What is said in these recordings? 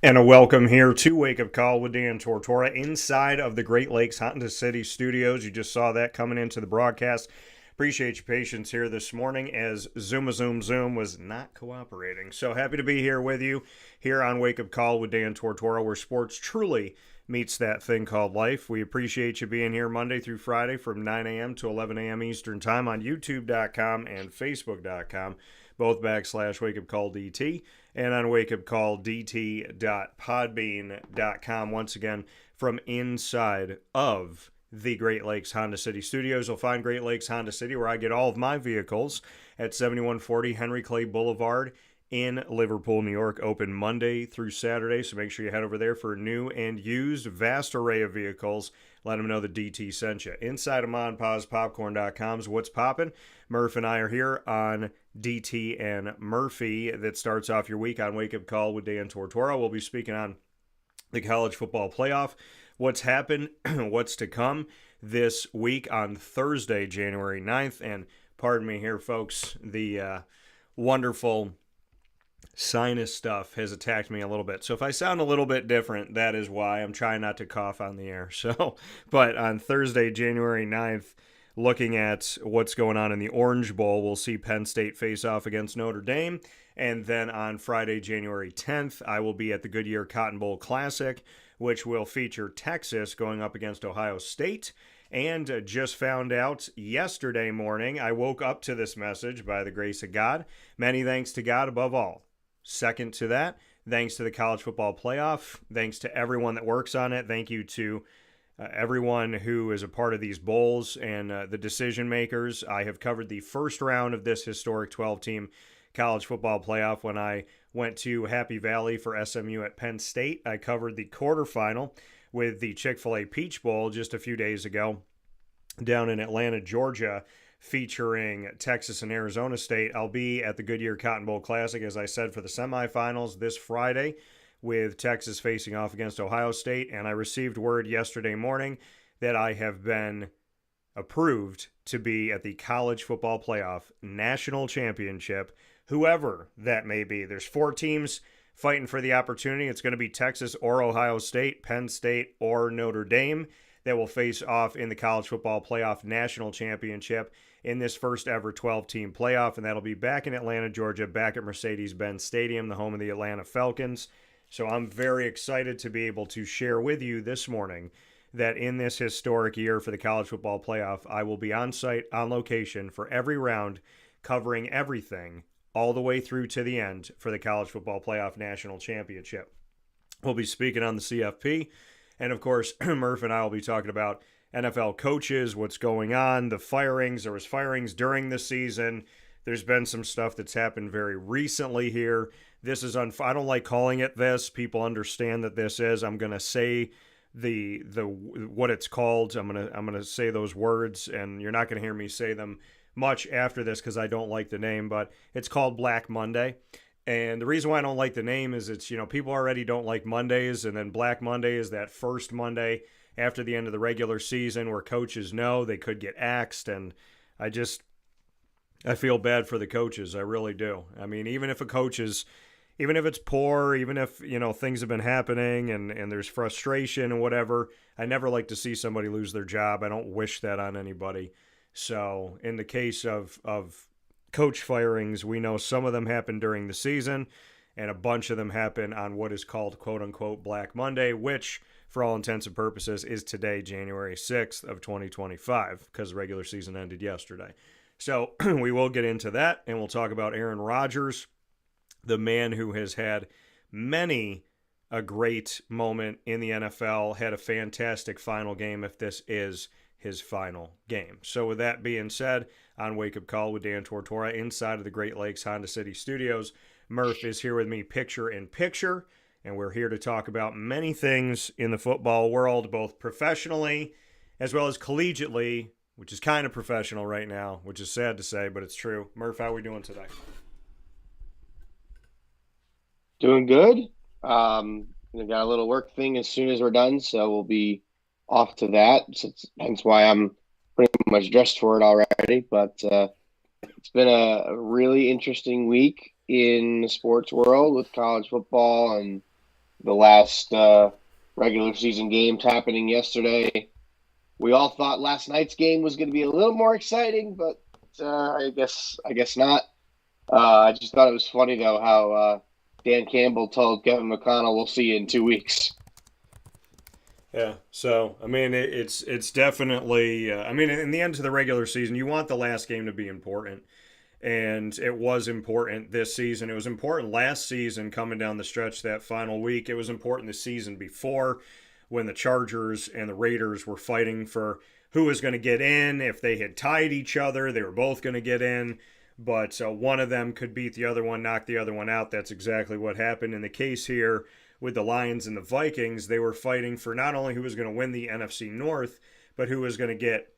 And a welcome here to Wake Up Call with Dan Tortora inside of the Great Lakes Honda City Studios. You just saw that coming into the broadcast. Appreciate your patience here this morning as Zoom was not cooperating. So happy to be here with you here on Wake Up Call with Dan Tortora, where sports truly meets that thing called life. We appreciate you being here Monday through Friday from 9 a.m. to 11 a.m. Eastern Time on YouTube.com and Facebook.com, both /Wake Up Call DT, and on wakeupcalldt.podbean.com. Once again, from inside of the Great Lakes Honda City Studios. You'll find Great Lakes Honda City, where I get all of my vehicles, at 7140 Henry Clay Boulevard in Liverpool, New York, open Monday through Saturday. So make sure you head over there for new and used, vast array of vehicles. Let them know the DT sent you. Inside of MonPazPopcorn.com's What's Poppin'. Murph and I are here on DT and Murphy. That starts off your week on Wake Up Call with Dan Tortora. We'll be speaking on the college football playoff, what's happened, what's to come this week on Thursday, January 9th. And pardon me here, folks, the wonderful sinus stuff has attacked me a little bit. So if I sound a little bit different, that is why. I'm trying not to cough on the air. But on Thursday, January 9th, looking at what's going on in the Orange Bowl, we'll see Penn State face off against Notre Dame. And then on Friday, January 10th, I will be at the Goodyear Cotton Bowl Classic, which will feature Texas going up against Ohio State. And just found out yesterday morning, I woke up to this message by the grace of God. Many thanks to God above all. Second to that, thanks to the college football playoff. Thanks to everyone that works on it. Thank you to everyone who is a part of these bowls and the decision makers. I have covered the first round of this historic 12-team college football playoff when I went to Happy Valley for SMU at Penn State. I covered the quarterfinal with the Chick-fil-A Peach Bowl just a few days ago down in Atlanta, Georgia, featuring Texas and Arizona State. I'll be at the Goodyear Cotton Bowl Classic, as I said, for the semifinals this Friday, with Texas facing off against Ohio State. And I received word yesterday morning that I have been approved to be at the College Football Playoff National Championship, whoever that may be. There's 4 teams fighting for the opportunity. It's going to be Texas or Ohio State, Penn State or Notre Dame that will face off in the College Football Playoff National Championship in this first ever 12-team playoff, and that'll be back in Atlanta, Georgia, back at Mercedes-Benz Stadium, the home of the Atlanta Falcons. So I'm very excited to be able to share with you this morning that in this historic year for the College Football Playoff, I will be on site, on location for every round, covering everything all the way through to the end for the College Football Playoff National Championship. We'll be speaking on the CFP. And, of course, Murph and I will be talking about NFL coaches, what's going on, the firings. There was firings during the season. There's been some stuff that's happened very recently here. This is I don't like calling it this. People understand that this is. I'm going to say the what it's called. I'm going to say those words, and you're not going to hear me say them much after this because I don't like the name, but it's called Black Monday. And the reason why I don't like the name is it's, people already don't like Mondays, and then Black Monday is that first Monday after the end of the regular season where coaches know they could get axed, and I feel bad for the coaches. I really do. I mean, even if it's poor, even if, things have been happening and there's frustration and whatever, I never like to see somebody lose their job. I don't wish that on anybody. So in the case of coach firings, we know some of them happen during the season, and a bunch of them happen on what is called quote-unquote Black Monday, which, for all intents and purposes, is today, January 6th of 2025, because the regular season ended yesterday. So we will get into that, and we'll talk about Aaron Rodgers, the man who has had many a great moment in the NFL, had a fantastic final game if this is his final game. So with that being said, on Wake Up Call with Dan Tortora inside of the Great Lakes Honda City Studios, Murph is here with me picture in picture, and we're here to talk about many things in the football world, both professionally as well as collegiately, which is kind of professional right now, which is sad to say, but it's true. Murph, how are we doing today? Doing good. We got a little work thing as soon as we're done, so we'll be off to that. So hence why I'm pretty much dressed for it already. But it's been a really interesting week in the sports world with college football and the last regular season games happening yesterday. We all thought last night's game was going to be a little more exciting, but I guess not. I just thought it was funny though how Dan Campbell told Kevin McConnell, "We'll see you in 2 weeks." Yeah. So I mean, it's definitely. I mean, in the end of the regular season, you want the last game to be important, and it was important this season. It was important last season, coming down the stretch that final week. It was important the season before, when the Chargers and the Raiders were fighting for who was going to get in. If they had tied each other, they were both going to get in. But one of them could beat the other one, knock the other one out. That's exactly what happened. In the case here with the Lions and the Vikings, they were fighting for not only who was going to win the NFC North, but who was going to get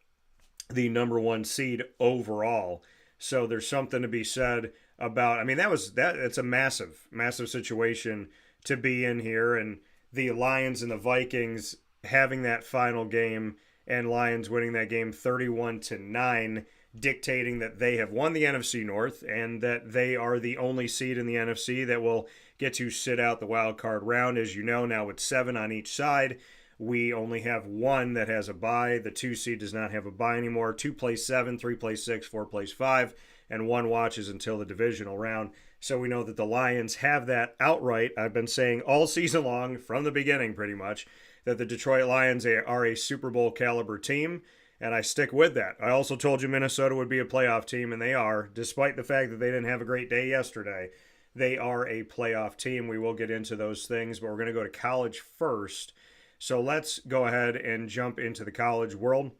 the number one seed overall. So there's something to be said about. I mean, it's a massive situation to be in here, and the Lions and the Vikings having that final game, and Lions winning that game 31-9, dictating that they have won the NFC North and that they are the only seed in the NFC that will get to sit out the wild card round. As you know, now with 7 on each side, we only have one that has a bye. The 2 seed does not have a bye anymore. 2 plays 7, 3 plays 6, 4 plays 5, and 1 watches until the divisional round. So we know that the Lions have that outright. I've been saying all season long, from the beginning pretty much, that the Detroit Lions are a Super Bowl caliber team, and I stick with that. I also told you Minnesota would be a playoff team, and they are, despite the fact that they didn't have a great day yesterday. They are a playoff team. We will get into those things, but we're going to go to college first. So let's go ahead and jump into the college world.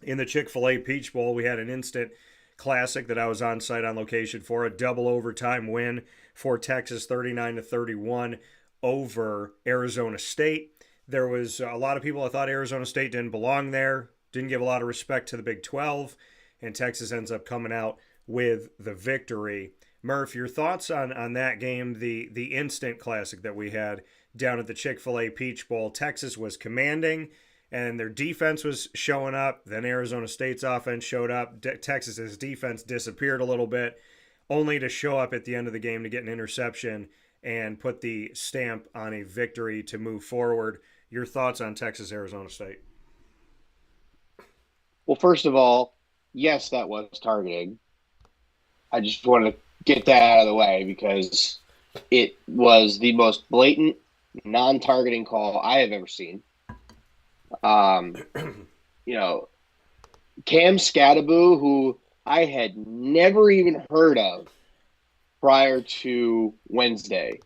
In the Chick-fil-A Peach Bowl, we had an instant classic that I was on site on location for, a double overtime win for Texas, 39-31 over Arizona State. There was a lot of people that thought Arizona State didn't belong there, didn't give a lot of respect to the Big 12, and Texas ends up coming out with the victory. Murph, your thoughts on that game, the instant classic that we had down at the Chick-fil-A Peach Bowl? Texas was commanding, and their defense was showing up. Then Arizona State's offense showed up. Texas's defense disappeared a little bit, only to show up at the end of the game to get an interception and put the stamp on a victory to move forward. Your thoughts on Texas, Arizona State? Well, first of all, yes, that was targeting. I just want to get that out of the way because it was the most blatant non-targeting call I have ever seen. You know, Cam Scadaboo, who I had never even heard of prior to Wednesday,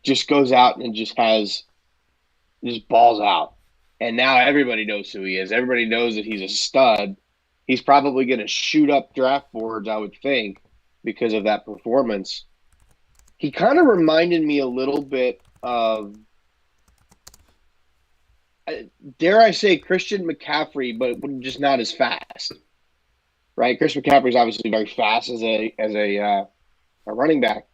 just goes out and just balls out. And now everybody knows who he is. Everybody knows that he's a stud. He's probably going to shoot up draft boards, I would think, because of that performance. He kind of reminded me a little bit of, dare I say, Christian McCaffrey, but just not as fast, right? Chris McCaffrey is obviously very fast as a running back,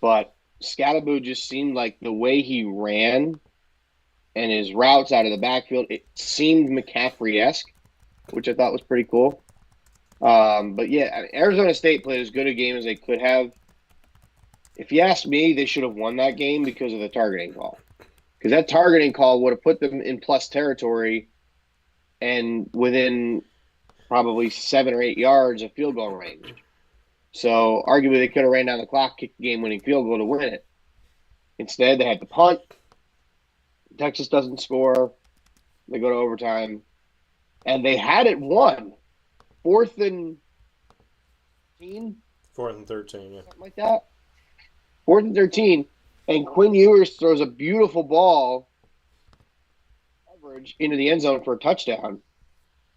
but Scadaboo just seemed like the way he ran and his routes out of the backfield, it seemed McCaffrey-esque, which I thought was pretty cool. But yeah, Arizona State played as good a game as they could have. If you ask me, they should have won that game because of the targeting call. Because that targeting call would have put them in plus territory and within probably 7 or 8 yards of field goal range. So arguably they could have ran down the clock, kicked the game-winning field goal to win it. Instead, they had to punt. Texas doesn't score. They go to overtime. And they had it won. 4th and 13? 4th and 13, yeah. Something like that. 4th and 13. And Quinn Ewers throws a beautiful ball coverage into the end zone for a touchdown.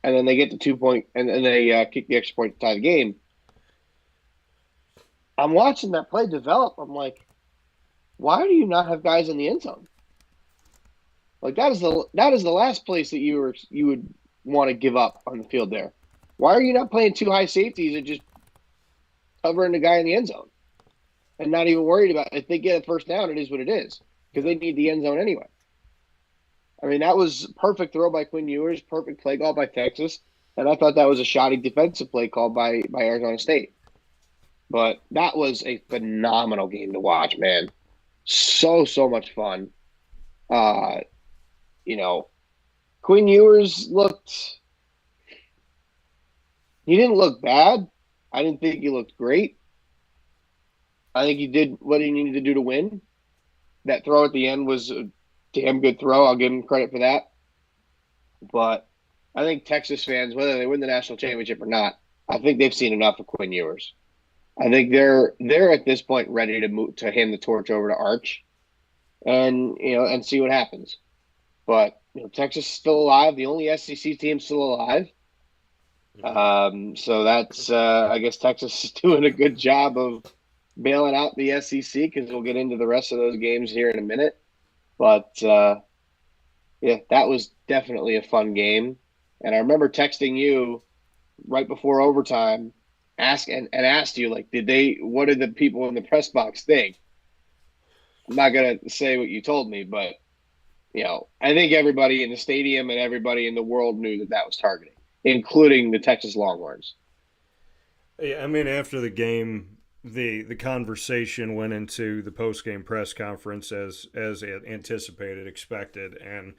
And then they get the 2-point, and then they kick the extra point to tie the game. I'm watching that play develop. I'm like, why do you not have guys in the end zone? Like that is the last place that you would want to give up on the field there. Why are you not playing 2 high safeties and just covering the guy in the end zone and not even worried about if they get a first down? It is what it is because they need the end zone anyway. I mean, that was perfect throw by Quinn Ewers, perfect play call by Texas, and I thought that was a shoddy defensive play call by Arizona State. But that was a phenomenal game to watch, man. So much fun. Uh, you know, Quinn Ewers looked. He didn't look bad. I didn't think he looked great. I think he did what he needed to do to win. That throw at the end was a damn good throw. I'll give him credit for that. But I think Texas fans, whether they win the national championship or not, I think they've seen enough of Quinn Ewers. I think they're at this point ready to move to hand the torch over to Arch and and see what happens. But Texas is still alive, the only SEC team still alive. Mhm. So that's I guess Texas is doing a good job of bailing out the SEC because we'll get into the rest of those games here in a minute. But yeah, that was definitely a fun game. And I remember texting you right before overtime, and asked you like, what did the people in the press box think? I'm not gonna say what you told me, but I think everybody in the stadium and everybody in the world knew that that was targeting, including the Texas Longhorns. Yeah, I mean, after the game, the conversation went into the post game press conference as anticipated, expected, and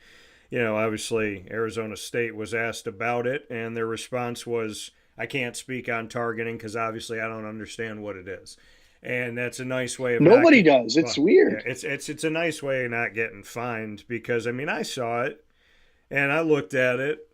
obviously Arizona State was asked about it, and their response was, "I can't speak on targeting because obviously I don't understand what it is," and that's a nice way of not Nobody get. does. It's Well, yeah, weird. it's a nice way of not getting fined because I mean I saw it and I looked at it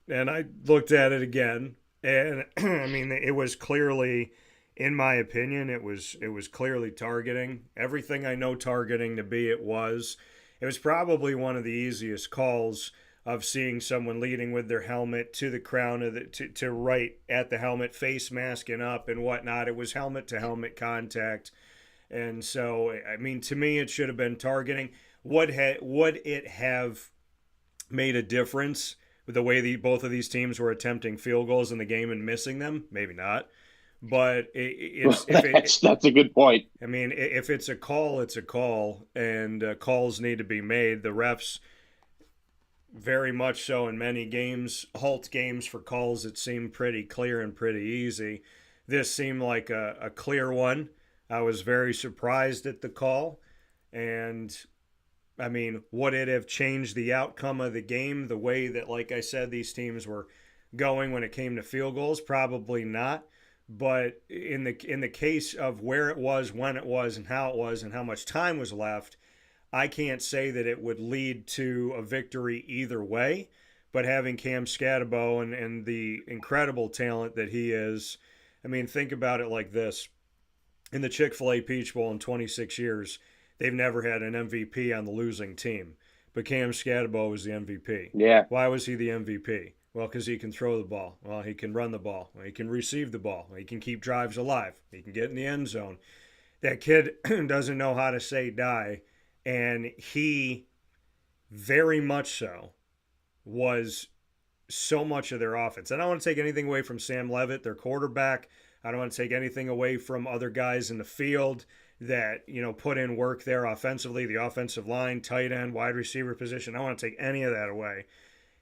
and I looked at it again, and I mean it was clearly, in my opinion, it was clearly targeting. Everything I know targeting to be, it was. It was probably one of the easiest calls of seeing someone leading with their helmet to the crown of to right at the helmet, face masking up and whatnot. It was helmet to helmet contact, and so I mean to me it should have been targeting. Would it have made a difference with the way both of these teams were attempting field goals in the game and missing them? Maybe not. But it's if it, That's a good point. I mean, if it's a call, it's a call, and calls need to be made. The refs, very much so in many games, halt games for calls that seem pretty clear and pretty easy. This seemed like a clear one. I was very surprised at the call, and I mean, would it have changed the outcome of the game the way that, like I said, these teams were going when it came to field goals? Probably not. But in the case of where it was, when it was, and how much time was left, I can't say that it would lead to a victory either way. But having Cam Scatabo and the incredible talent that he is, I mean, think about it like this: in the Chick-fil-A Peach Bowl in 26 years, they've never had an MVP on the losing team. But Cam Scatabo was the MVP. Yeah. Why was he the MVP? Well, because he can throw the ball. Well, he can run the ball. Well, he can receive the ball. Well, he can keep drives alive. He can get in the end zone. That kid doesn't know how to say die. And he, very much so, was so much of their offense. I don't want to take anything away from Sam Levitt, their quarterback. I don't want to take anything away from other guys in the field that, put in work there offensively, the offensive line, tight end, wide receiver position. I don't want to take any of that away.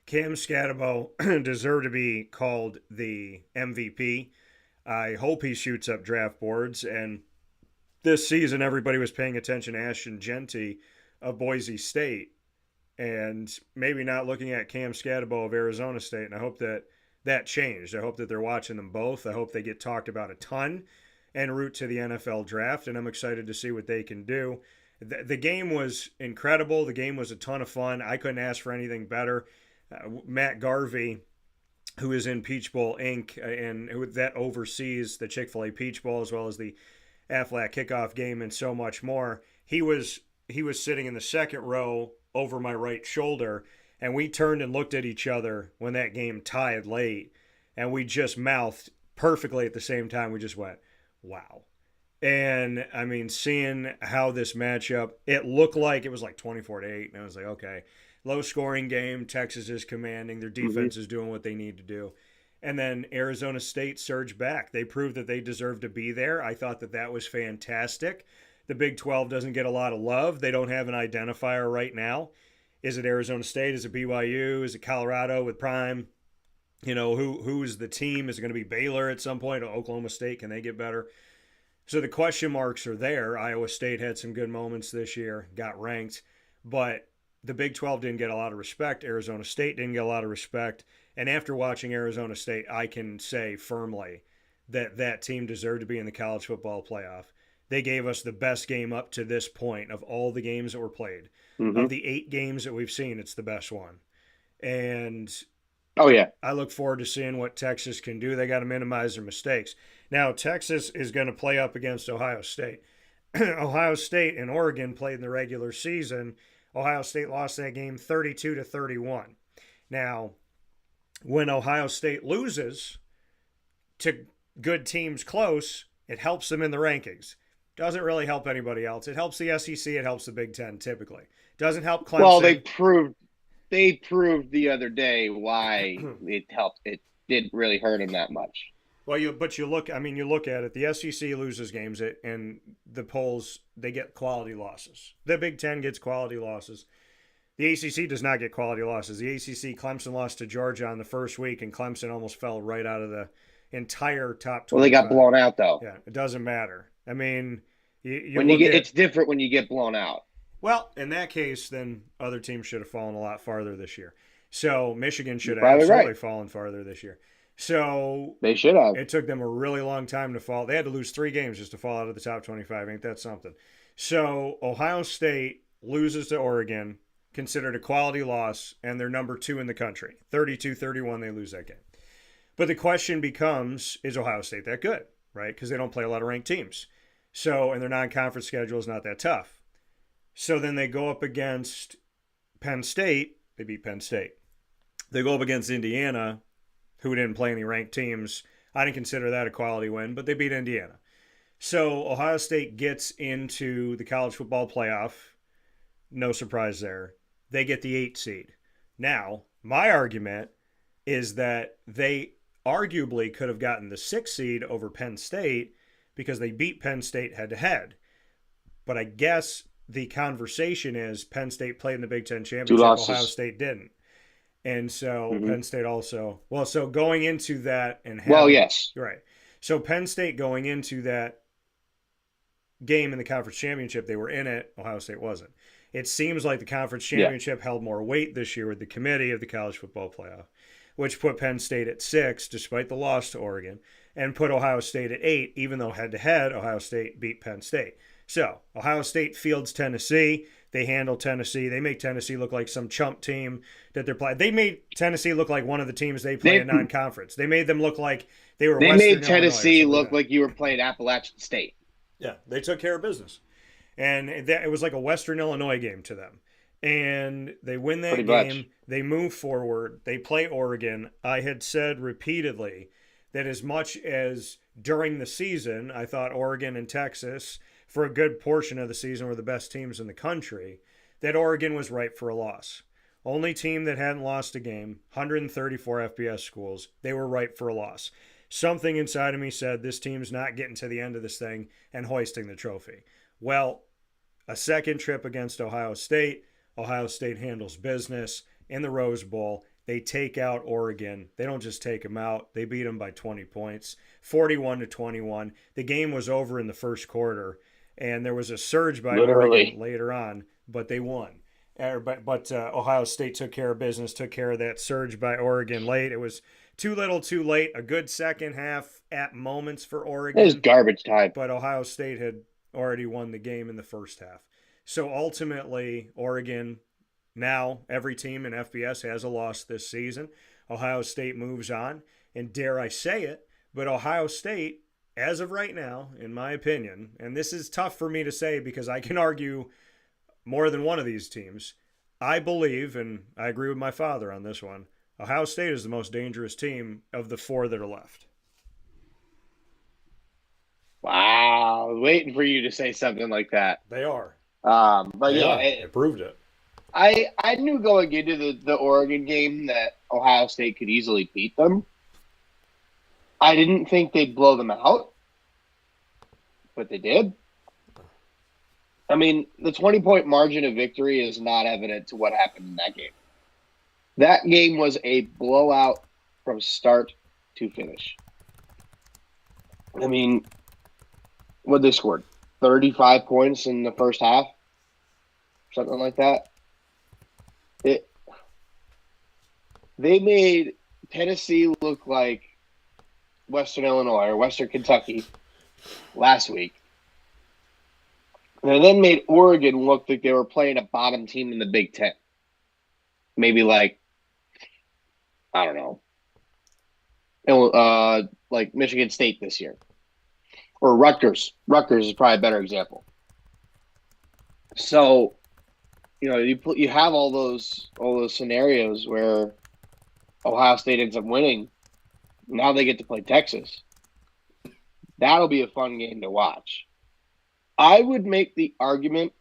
Cam Scatabo deserved to be called the MVP. I hope he shoots up draft boards. And this season, everybody was paying attention to Ashton Genty of Boise State and maybe not looking at Cam Scatabo of Arizona State. And I hope that changed. I hope that they're watching them both. I hope they get talked about a ton en route to the NFL draft. And I'm excited to see what they can do. The game was incredible. The game was a ton of fun. I couldn't ask for anything better. Matt Garvey, who is in Peach Bowl Inc., and who that oversees the Chick-fil-A Peach Bowl as well as the Aflac kickoff game and so much more. He was sitting in the second row over my right shoulder, and we turned and looked at each other when that game tied late, and we just mouthed perfectly at the same time. We just went, "Wow." And I mean, seeing how this matchup, it looked like it was like 24-8, and I was like, okay, low scoring game. Texas is commanding. Their Hmm. defense is doing what they need to do. And then Arizona State surged back. They proved that they deserve to be there. I thought that was fantastic. The Big 12 doesn't get a lot of love. They don't have an identifier right now. Is it Arizona State? Is it BYU? Is it Colorado with Prime? Who's the team? Is it going to be Baylor at some point? Or Oklahoma State? Can they get better? So the question marks are there. Iowa State had some good moments this year, got ranked, but the Big 12 didn't get a lot of respect. Arizona State didn't get a lot of respect. And after watching Arizona State, I can say firmly that that team deserved to be in the college football playoff. They gave us the best game up to this point of all the games that were played. Mm-hmm. Of the 8 games that we've seen, it's the best one. And Oh, yeah. I look forward to seeing what Texas can do. They got to minimize their mistakes. Now, Texas is going to play up against Ohio State. Ohio State and Oregon played in the regular season. Ohio State lost that game 32-31. Now, when Ohio State loses to good teams close, it helps them in the rankings. Doesn't really help anybody else. It helps the SEC. It helps the Big Ten typically. Doesn't help Clemson. Well, they proved the other day why it helped. It didn't really hurt them that much. Well, you look at it. The SEC loses games, and the polls they get quality losses. The Big Ten gets quality losses. The ACC does not get quality losses. The ACC, Clemson lost to Georgia on the first week, and Clemson almost fell right out of the entire top 25. Well, they got blown out though. Yeah, it doesn't matter. I mean, it's different when you get blown out. Well, in that case, then other teams should have fallen a lot farther this year. So Michigan should have absolutely fallen farther this year. So they should have. It took them a really long time to fall. They had to lose 3 games just to fall out of the top 25. Ain't that something? So Ohio State loses to Oregon, considered a quality loss, and they're number 2 in the country. 32-31, they lose that game. But the question becomes, is Ohio State that good, right? Because they don't play a lot of ranked teams. So, and their non-conference schedule is not that tough. So then they go up against Penn State. They beat Penn State. They go up against Indiana, who didn't play any ranked teams. I didn't consider that a quality win, but they beat Indiana. So Ohio State gets into the college football playoff. No surprise there. They get the 8 seed. Now, my argument is that they arguably could have gotten the 6 seed over Penn State because they beat Penn State head-to-head. But I guess the conversation is Penn State played in the Big Ten Championship. Ohio State didn't. And so Penn State also, so going into that and yes. Right. So Penn State going into that game in the conference championship, they were in it. Ohio State wasn't. It seems like the conference championship held more weight this year with the committee of the college football playoff, which put Penn State at 6, despite the loss to Oregon, and put Ohio State at 8, even though head-to-head, Ohio State beat Penn State. So Ohio State fields Tennessee. They handle Tennessee. They make Tennessee look like some chump team that they're playing. They made Tennessee look like one of the teams they play in non-conference. They made them look like they were. They made Tennessee look like you were playing Appalachian State. Yeah, they took care of business, and it was like a Western Illinois game to them. And they win that Pretty game. much. They move forward. They play Oregon. I had said repeatedly that as much as during the season I thought Oregon and Texas, for a good portion of the season, were the best teams in the country, that Oregon was ripe for a loss. Only team that hadn't lost a game, 134 FBS schools, they were ripe for a loss. Something inside of me said this team's not getting to the end of this thing and hoisting the trophy. Well, a second trip against Ohio State handles business in the Rose Bowl. They take out Oregon. They don't just take them out. They beat them by 20 points, 41-21. The game was over in the first quarter. And there was a surge by Oregon later on, but they won. But Ohio State took care of business, took care of that surge by Oregon late. It was too little, too late. A good second half at moments for Oregon. It was garbage time. But Ohio State had already won the game in the first half. So ultimately, Oregon, now every team in FBS has a loss this season. Ohio State moves on. And dare I say it, but Ohio State, as of right now, in my opinion, and this is tough for me to say because I can argue more than one of these teams, I believe, and I agree with my father on this one, Ohio State is the most dangerous team of the 4 that are left. Wow. I was waiting for you to say something like that. They are. But it proved it. I knew going into the Oregon game that Ohio State could easily beat them. I didn't think they'd blow them out, but they did. I mean, the 20-point margin of victory is not evident to what happened in that game. That game was a blowout from start to finish. I mean, what they scored 35 points in the first half, something like that. It They made Tennessee look like Western Illinois or Western Kentucky last week. They then made Oregon look like they were playing a bottom team in the Big Ten. Maybe like, I don't know, like Michigan State this year. Or Rutgers. Rutgers is probably a better example. So, you have all those scenarios where Ohio State ends up winning. Now they get to play Texas. That'll be a fun game to watch. I would make the argument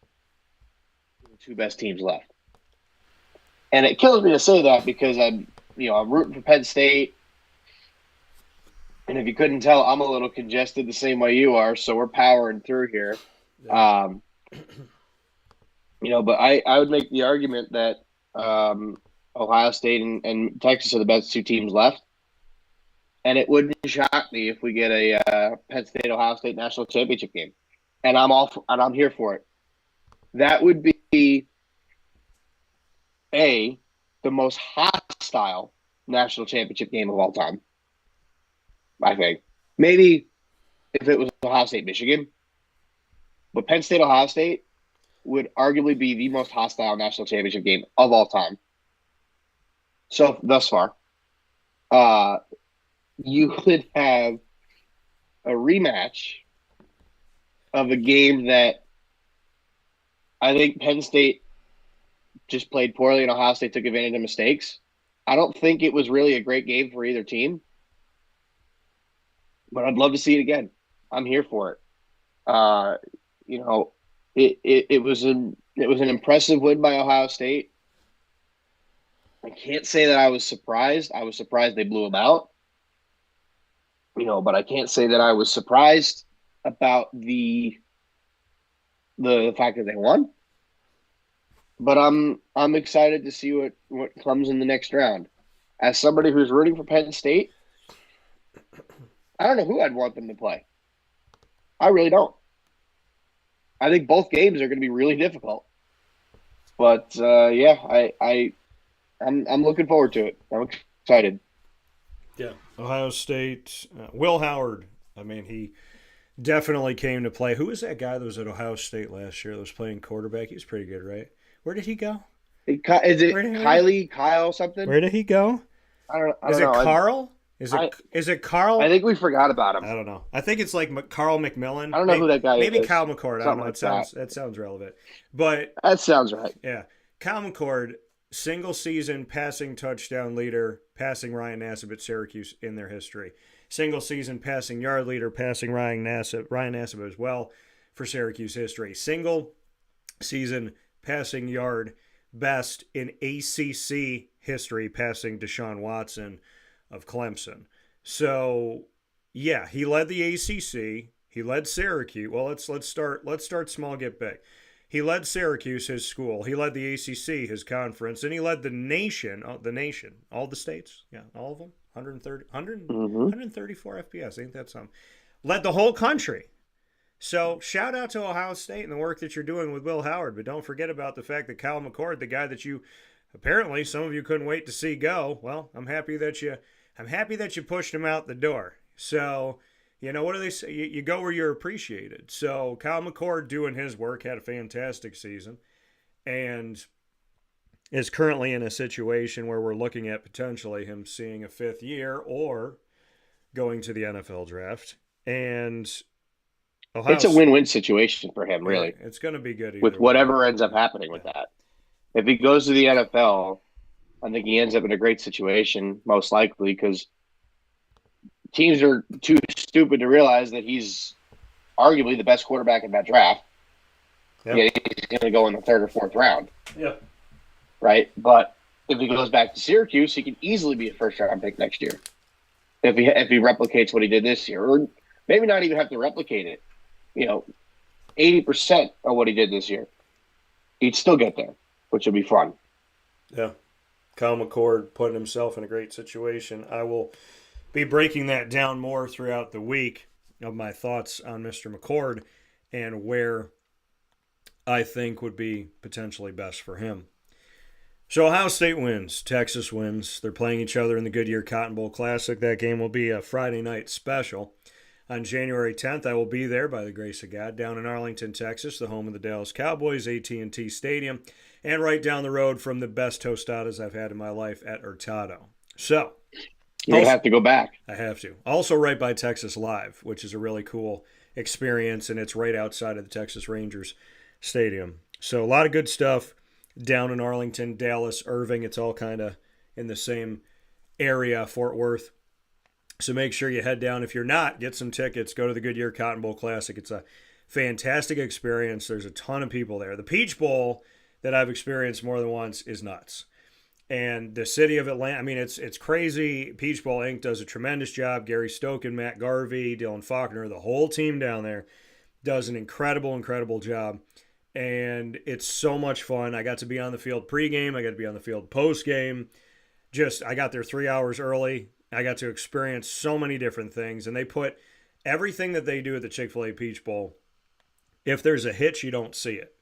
the two best teams left. And it kills me to say that because I'm rooting for Penn State. And if you couldn't tell, I'm a little congested the same way you are, so we're powering through here. Yeah. But I would make the argument that Ohio State and Texas are the best two teams left. And it wouldn't shock me if we get a Penn State Ohio State national championship game, and I'm here for it. That would be the most hostile national championship game of all time. I think maybe if it was Ohio State Michigan, but Penn State Ohio State would arguably be the most hostile national championship game of all time. So thus far, you would have a rematch of a game that I think Penn State just played poorly and Ohio State took advantage of mistakes. I don't think it was really a great game for either team, but I'd love to see it again. I'm here for it. It was an impressive win by Ohio State. I can't say that I was surprised. I was surprised they blew them out. But I can't say that I was surprised about the fact that they won. But I'm excited to see what comes in the next round. As somebody who's rooting for Penn State, I don't know who I'd want them to play. I really don't. I think both games are going to be really difficult. But I'm looking forward to it. I'm excited. Yeah, Ohio State. Will Howard. I mean, he definitely came to play. Who was that guy that was at Ohio State last year that was playing quarterback? He was pretty good, right? Where did he go? Is it Kyle something? Where did he go? I don't know. Is it Carl? Is it Carl? I think we forgot about him. I don't know. I think it's like Carl McMillan. I don't know who that guy is. Maybe Kyle McCord. I don't know. Like that sounds relevant. But that sounds right. Yeah. Kyle McCord, single season passing touchdown leader, passing Ryan Nassib at Syracuse in their history. Single season passing yard leader, passing Ryan Nassib as well for Syracuse history. Single season passing yard best in ACC history, passing Deshaun Watson of Clemson. So, yeah, he led the ACC. He led Syracuse. Well, let's start small, get big. He led Syracuse, his school. He led the ACC, his conference, and he led the nation, all the states, yeah, all of them, 134 FBS. Ain't that something? Led the whole country. So shout out to Ohio State and the work that you're doing with Will Howard, but don't forget about the fact that Kyle McCord, the guy that you apparently some of you couldn't wait to see go. Well, I'm happy that you pushed him out the door. So, what do they say? You go where you're appreciated. So Kyle McCord doing his work, had a fantastic season, and is currently in a situation where we're looking at potentially him seeing a fifth year or going to the NFL draft. And it's a win-win situation for him, really. It's going to be good with whatever ends up happening with that. If he goes to the NFL, I think he ends up in a great situation, most likely, because teams are too stupid to realize that he's arguably the best quarterback in that draft. Yep. Yeah, he's going to go in the third or fourth round. Yeah. Right? But if he goes back to Syracuse, he can easily be a first-round pick next year if he replicates what he did this year. Or maybe not even have to replicate it. 80% of what he did this year. He'd still get there, which would be fun. Yeah. Kyle McCord putting himself in a great situation. I will be breaking that down more throughout the week. of my thoughts on Mr. McCord and where I think would be potentially best for him. So Ohio State wins. Texas wins. They're playing each other in the Goodyear Cotton Bowl Classic. That game will be a Friday night special. On January 10th, I will be there, by the grace of God, down in Arlington, Texas, the home of the Dallas Cowboys, AT&T Stadium, and right down the road from the best tostadas I've had in my life at Hurtado. So, you're going to have to go back. I have to. Also right by Texas Live, which is a really cool experience, and it's right outside of the Texas Rangers Stadium. So a lot of good stuff down in Arlington, Dallas, Irving. It's all kind of in the same area, Fort Worth. So make sure you head down. If you're not, get some tickets. Go to the Goodyear Cotton Bowl Classic. It's a fantastic experience. There's a ton of people there. The Peach Bowl that I've experienced more than once is nuts. And the city of Atlanta, I mean, it's crazy. Peach Bowl Inc. does a tremendous job. Gary Stoken, Matt Garvey, Dylan Faulkner, the whole team down there does an incredible, incredible job. And it's so much fun. I got to be on the field pregame. I got to be on the field postgame. I got there 3 hours early. I got to experience so many different things. And they put everything that they do at the Chick-fil-A Peach Bowl, if there's a hitch, you don't see it.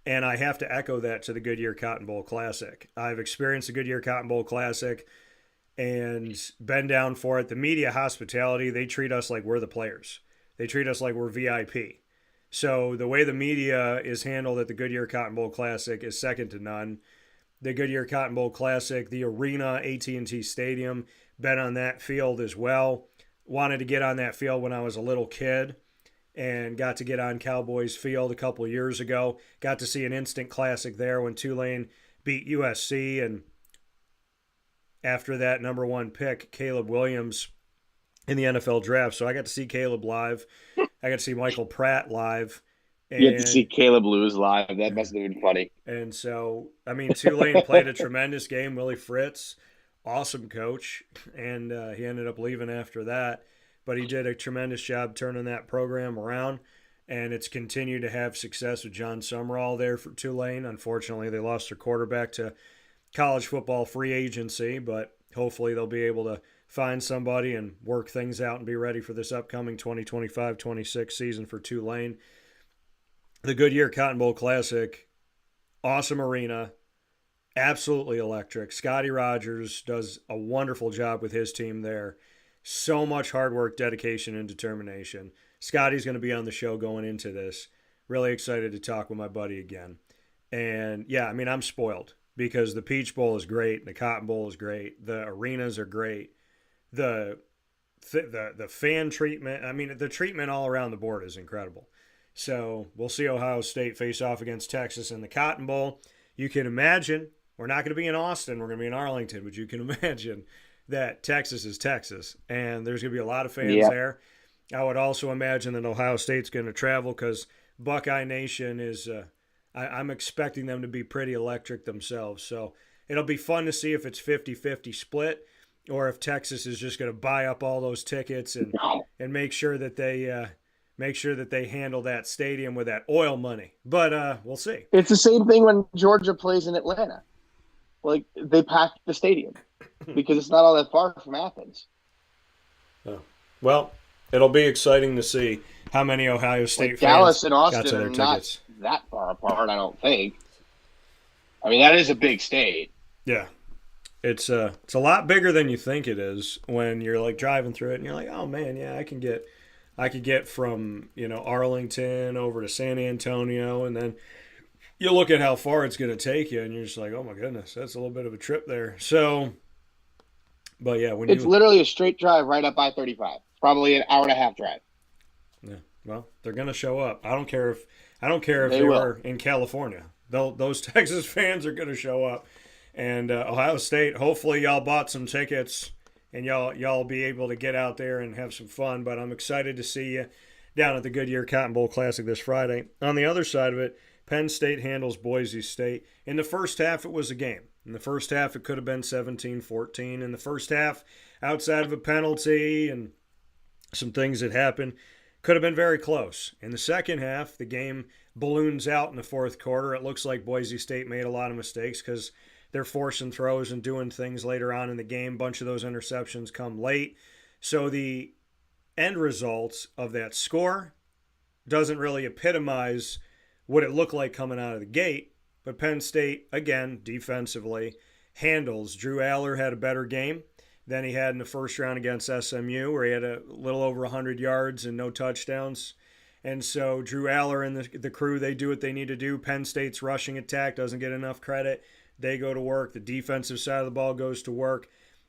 And I have to echo that to the Goodyear Cotton Bowl Classic. I've experienced the Goodyear Cotton Bowl Classic and been down for it. The media hospitality, they treat us like we're the players. They treat us like we're VIP. So the way the media is handled at the Goodyear Cotton Bowl Classic is second to none. The Goodyear Cotton Bowl Classic, the arena, AT&T Stadium, been on that field as well. Wanted to get on that field when I was a little kid and got to get on Cowboys Field a couple of years ago. Got to see an instant classic there when Tulane beat USC, and after that, number one pick, Caleb Williams, in the NFL draft. So I got to see Caleb live. I got to see Michael Pratt live. And you had to see Caleb lose live. That must have been funny. And so, I mean, Tulane played a tremendous game. Willie Fritz, awesome coach, and he ended up leaving after that. But he did a tremendous job turning that program around, and it's continued to have success with John Summerall there for Tulane. Unfortunately, they lost their quarterback to college football free agency, but hopefully they'll be able to find somebody and work things out and be ready for this upcoming 2025-26 season for Tulane. The Goodyear Cotton Bowl Classic, awesome arena, absolutely electric. Scotty Rodgers does a wonderful job with his team there. So much hard work, dedication, and determination. Scotty's going to be on the show going into this. Really excited to talk with my buddy again. And yeah, I mean, I'm spoiled because the Peach Bowl is great, the Cotton Bowl is great, the arenas are great, the fan treatment. I mean, the treatment all around the board is incredible. So we'll see Ohio State face off against Texas in the Cotton Bowl. You can imagine, we're not going to be in Austin, we're going to be in Arlington, but you can imagine that Texas is Texas, and there's going to be a lot of fans there. I would also imagine that Ohio State's going to travel because Buckeye Nation is I'm expecting them to be pretty electric themselves. So it'll be fun to see if it's 50-50 split or if Texas is just going to buy up all those tickets and make sure that they handle that stadium with that oil money. But we'll see. It's the same thing when Georgia plays in Atlanta. Like, they pack the stadium because it's not all that far from Athens. Oh. Well, it'll be exciting to see how many Ohio State fans Dallas and Austin got to their are not tickets. That far apart, I don't think. I mean, that is a big state. Yeah. It's a lot bigger than you think it is when you're like driving through it and you're like, oh man, yeah, I could get from, Arlington over to San Antonio, and then you look at how far it's going to take you and you're just like, oh my goodness, that's a little bit of a trip there. So, but yeah, it's literally a straight drive right up I-35. Probably an hour and a half drive. Yeah. Well, they're going to show up. I don't care if they were in California. Those Texas fans are going to show up. And Ohio State, hopefully y'all bought some tickets and y'all be able to get out there and have some fun. But I'm excited to see you down at the Goodyear Cotton Bowl Classic this Friday. On the other side of it, Penn State handles Boise State. In the first half, it was a game. In the first half, it could have been 17-14. In the first half, outside of a penalty and some things that happened, could have been very close. In the second half, the game balloons out in the fourth quarter. It looks like Boise State made a lot of mistakes because they're forcing throws and doing things later on in the game. A bunch of those interceptions come late. So the end result of that score doesn't really epitomize what it looked like coming out of the gate. But Penn State, again, defensively, handles. Drew Aller had a better game than he had in the first round against SMU, where he had a little over 100 yards and no touchdowns. And so Drew Aller and the crew, they do what they need to do. Penn State's rushing attack doesn't get enough credit. They go to work. The defensive side of the ball goes to work.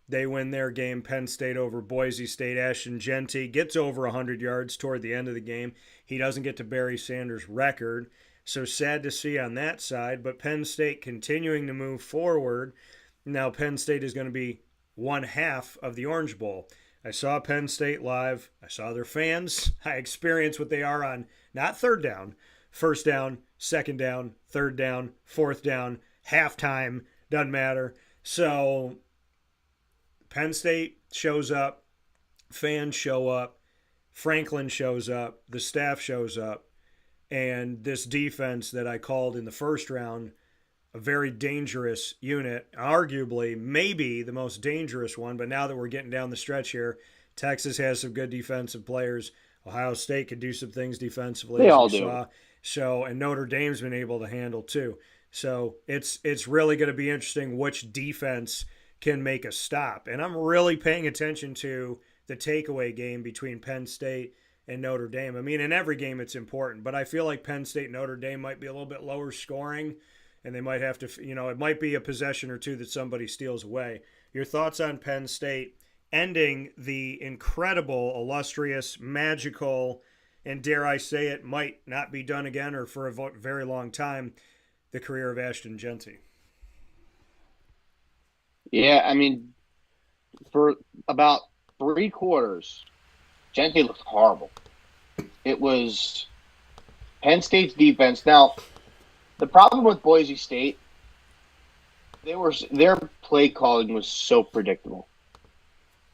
They win their game. Penn State over Boise State. Ashton Jeanty gets over 100 yards toward the end of the game. He doesn't get to Barry Sanders' record. So sad to see on that side. But Penn State continuing to move forward. Now Penn State is going to be one half of the Orange Bowl. I saw Penn State live. I saw their fans. I experienced what they are on not third down, first down, second down, third down, fourth down, halftime, doesn't matter. So Penn State shows up, fans show up, Franklin shows up, the staff shows up, and this defense that I called in the first round a very dangerous unit, arguably maybe the most dangerous one, but now that we're getting down the stretch here, Texas has some good defensive players. Ohio State could do some things defensively. They as all we do. saw. So, and Notre Dame's been able to handle too. So it's really going to be interesting which defense can make a stop. And I'm really paying attention to the takeaway game between Penn State and Notre Dame. I mean, in every game it's important, but I feel like Penn State and Notre Dame might be a little bit lower scoring, and they might have to, it might be a possession or two that somebody steals away. Your thoughts on Penn State ending the incredible, illustrious, magical, and dare I say it, might not be done again or for a very long time, the career of Ashton Jeanty? Yeah, I mean, for about 3 quarters, Jeanty looked horrible. It was Penn State's defense. Now, the problem with Boise State, their play calling was so predictable.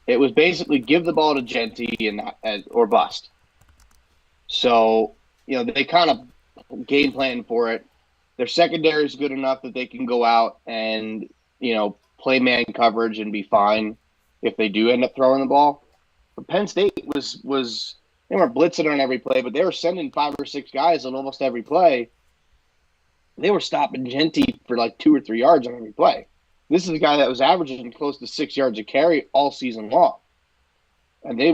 It was basically give the ball to Jeanty or bust. So, they kind of game plan for it. Their secondary is good enough that they can go out and, play man coverage and be fine if they do end up throwing the ball. But Penn State was they weren't blitzing on every play, but they were sending 5 or 6 guys on almost every play. They were stopping Jeanty for like 2 or 3 yards on every play. This is a guy that was averaging close to 6 yards a carry all season long. And they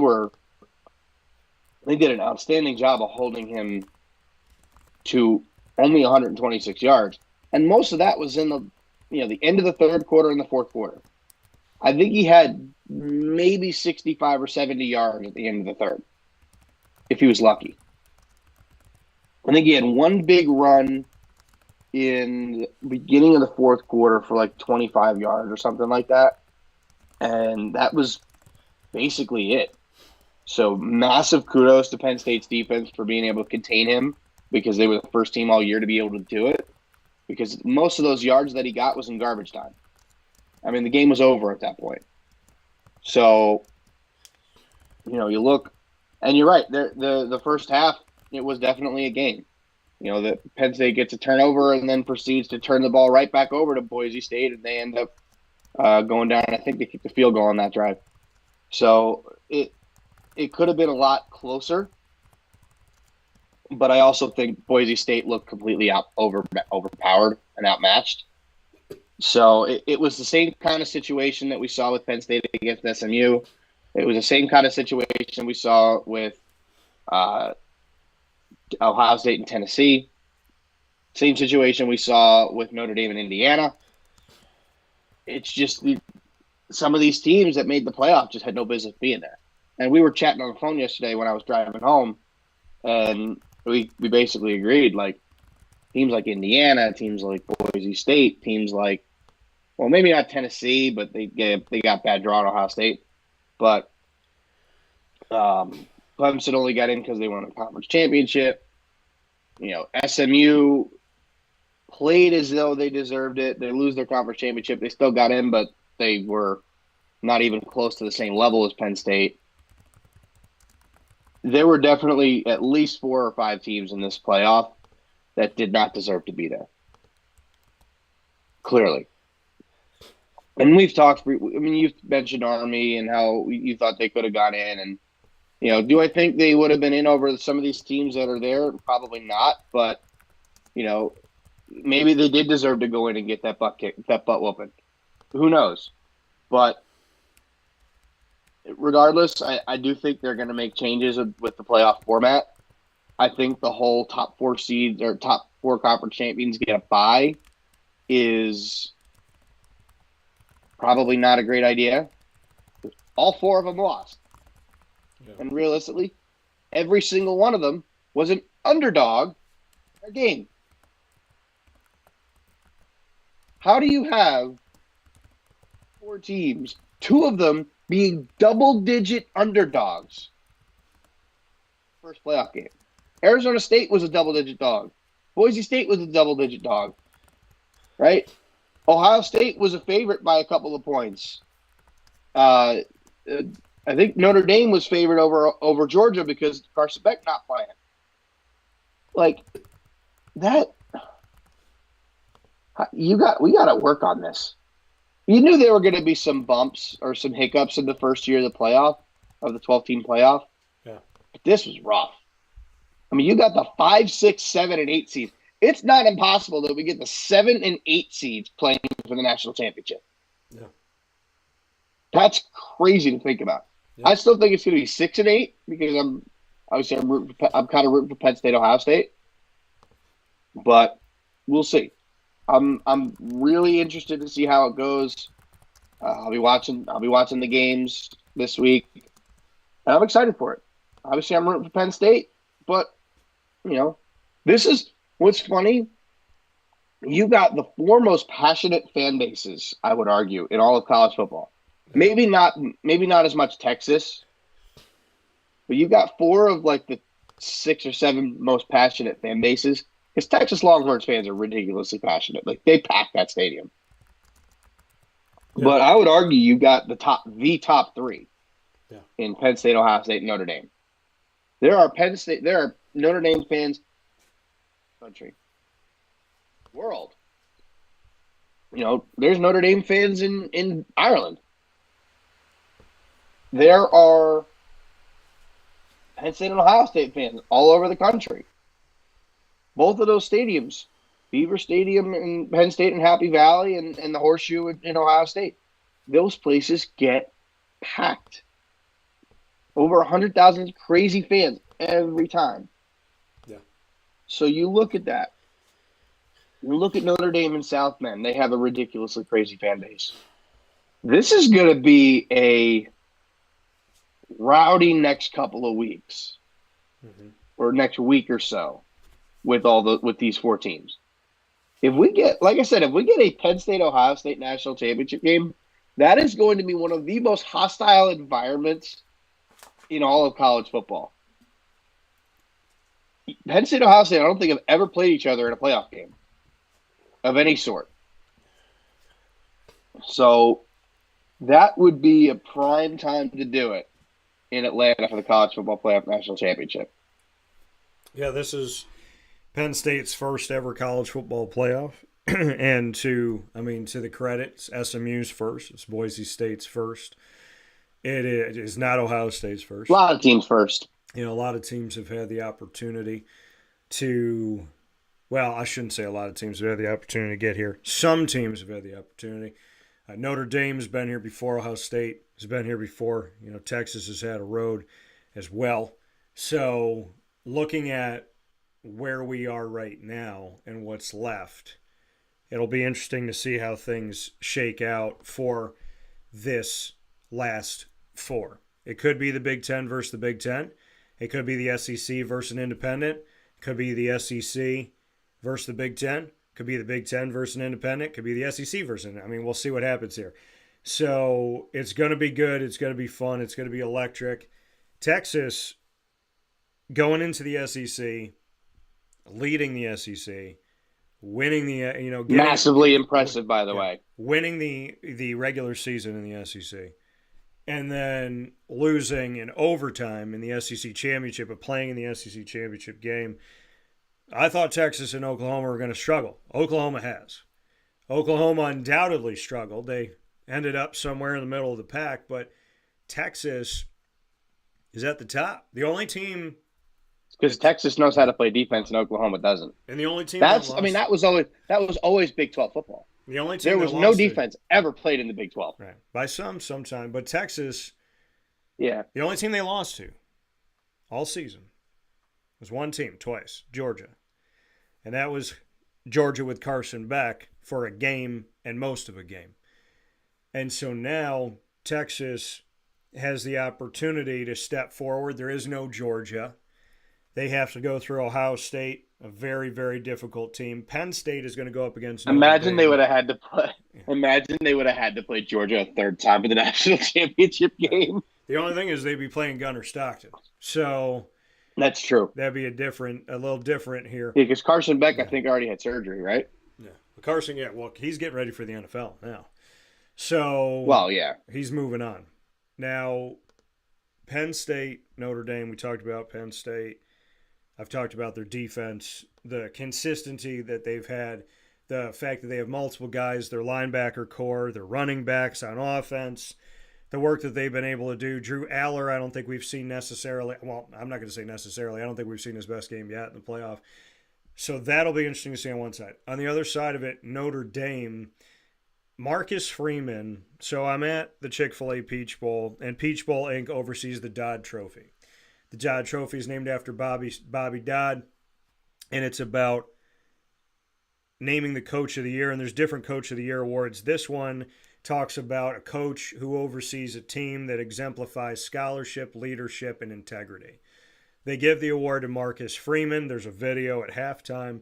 did an outstanding job of holding him to only 126 yards. And most of that was in the end of the third quarter and the fourth quarter. I think he had maybe 65 or 70 yards at the end of the third, if he was lucky. I think he had one big run in the beginning of the fourth quarter for like 25 yards or something like that. And that was basically it. So massive kudos to Penn State's defense for being able to contain him, because they were the first team all year to be able to do it, because most of those yards that he got was in garbage time. I mean, the game was over at that point. So, you look, and you're right, the first half, it was definitely a game. The Penn State gets a turnover and then proceeds to turn the ball right back over to Boise State, and they end up going down. I think they kicked the field goal on that drive. So it could have been a lot closer, but I also think Boise State looked completely overpowered and outmatched. So it was the same kind of situation that we saw with Penn State against SMU. It was the same kind of situation we saw with Ohio State and Tennessee. Same situation we saw with Notre Dame and Indiana. It's just some of these teams that made the playoff just had no business being there. And we were chatting on the phone yesterday when I was driving home, and we basically agreed, like, teams like Indiana, teams like Boise State, teams like, well, maybe not Tennessee, but they got bad draw at Ohio State. But Clemson only got in because they won a conference championship. SMU played as though they deserved it. They lose their conference championship. They still got in, but they were not even close to the same level as Penn State. There were definitely at least 4 or 5 teams in this playoff that did not deserve to be there. Clearly. And we've talked, you've mentioned Army and how you thought they could have gone in. And Do I think they would have been in over some of these teams that are there? Probably not, but you know, maybe they did deserve to go in and get that butt kick, that butt whooping. Who knows? But regardless, I do think they're going to make changes with the playoff format. I think the whole top four seeds or top four conference champions get a bye is probably not a great idea. All four of them lost. Yeah. And realistically, every single one of them was an underdog in a game. How do you have four teams, two of them being double-digit underdogs? First playoff game. Arizona State was a double-digit dog. Boise State was a double-digit dog. Right? Ohio State was a favorite by a couple of points. I think Notre Dame was favored over Georgia because Carson Beck not playing. Like that, we got to work on this. You knew there were going to be some bumps or some hiccups in the first year of the 12-team playoff. Yeah, but this was rough. I mean, you got the 5, 6, 7, and 8 seeds. It's not impossible that we get the 7 and 8 seeds playing for the national championship. Yeah. That's crazy to think about. Yeah. I still think it's going to be 6 and 8 because I'm kind of rooting for Penn State, Ohio State. But we'll see. I'm really interested to see how it goes. I'll be watching the games this week, and I'm excited for it. Obviously, I'm rooting for Penn State, but this is what's funny. You got the 4 most passionate fan bases, I would argue, in all of college football. Maybe not as much Texas, but you got 4 of like the 6 or 7 most passionate fan bases. Because Texas Longhorns fans are ridiculously passionate. Like, they pack that stadium. Yeah. But I would argue you got the top 3 in Penn State, Ohio State, and Notre Dame. There are Notre Dame fans country. World. There's Notre Dame fans in Ireland. There are Penn State and Ohio State fans all over the country. Both of those stadiums, Beaver Stadium in Penn State and Happy Valley and the Horseshoe in Ohio State, those places get packed. Over 100,000 crazy fans every time. Yeah. So you look at that. You look at Notre Dame and South Bend. They have a ridiculously crazy fan base. This is going to be a rowdy next couple of weeks, or next week or so, with these 4 teams. If we get a Penn State Ohio State national championship game, that is going to be one of the most hostile environments in all of college football. Penn State Ohio State, I don't think have ever played each other in a playoff game of any sort. So that would be a prime time to do it in Atlanta for the College Football Playoff National Championship. Yeah, this is Penn State's first ever college football playoff. And to the credit, it's SMU's first. It's Boise State's first. It is not Ohio State's first. A lot of teams first. A lot of teams have had the opportunity to, well, I shouldn't say a lot of teams have had the opportunity to get here. Some teams have had the opportunity. Notre Dame has been here before. Ohio State has been here before. Texas has had a road as well. So looking at where we are right now and what's left, it'll be interesting to see how things shake out for this last 4. It could be the Big Ten versus the Big Ten. It could be the SEC versus an independent. It could be the SEC versus the Big Ten. It could be the Big Ten versus an independent. It could be the SEC versus we'll see what happens here. So it's going to be good. It's going to be fun. It's going to be electric. Texas going into the SEC, leading the SEC, winning the massively impressive, by the way, winning the regular season in the SEC, and then losing in overtime in the SEC championship, but playing in the SEC championship game. I thought Texas and Oklahoma were going to struggle. Oklahoma has. Oklahoma undoubtedly struggled. They ended up somewhere in the middle of the pack, but Texas is at the top. The only team Because Texas knows how to play defense and Oklahoma doesn't. and the only team that That's I mean lost. that was always Big 12 football. The only team There that was no lost it, defense ever played in the Big 12. right, by sometime, but Texas, Yeah. the only team they lost to all season was one team twice, Georgia. And that was Georgia with Carson Beck for a game and most of a game. And so now Texas has the opportunity to step forward. There is no Georgia. They have to go through Ohio State, a very, very difficult team. Penn State is going to go up against Notre Imagine Dame. they would have had to play. Imagine they would have had to play Georgia a third time in the national championship game. The only thing is they'd be playing Gunner Stockton. So That's true. that'd be a little different here. Yeah, because Carson Beck, I think, already had surgery, right? Yeah. Carson, well, he's getting ready for the NFL now. So Well, yeah. he's moving on. Now, Penn State, Notre Dame, we talked about Penn State. I've talked about their defense, the consistency that they've had, the fact that they have multiple guys, their linebacker core, their running backs on offense, the work that they've been able to do. Drew Aller, I don't think we've seen necessarily. Well, I'm not going to say necessarily. I don't think we've seen his best game yet in the playoff. So that'll be interesting to see on one side. On the other side of it, Notre Dame, Marcus Freeman. So I'm at the Chick-fil-A Peach Bowl, and Peach Bowl Inc. oversees the Dodd Trophy. The Dodd Trophy is named after Bobby Dodd, and it's about naming the Coach of the Year, and there's different Coach of the Year awards. This one talks about a coach who oversees a team that exemplifies scholarship, leadership, and integrity. They give the award to Marcus Freeman. There's a video at halftime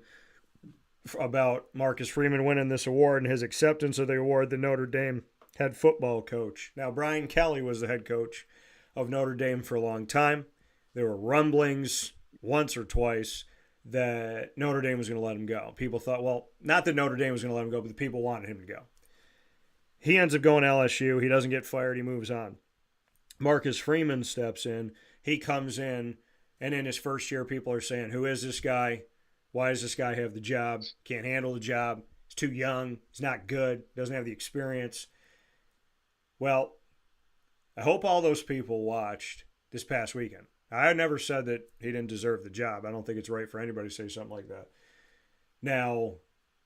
about Marcus Freeman winning this award and his acceptance of the award, the Notre Dame head football coach. Now, Brian Kelly was the head coach of Notre Dame for a long time. There were rumblings once or twice that Notre Dame was going to let him go. People thought, well, not that Notre Dame was going to let him go, but the people wanted him to go. He ends up going to LSU. He doesn't get fired. He moves on. Marcus Freeman steps in. He comes in, and in his first year, people are saying, who is this guy? Why does this guy have the job? Can't handle the job. He's too young. He's not good. Doesn't have the experience. Well, I hope all those people watched this past weekend. I never said that he didn't deserve the job. I don't think it's right for anybody to say something like that. Now,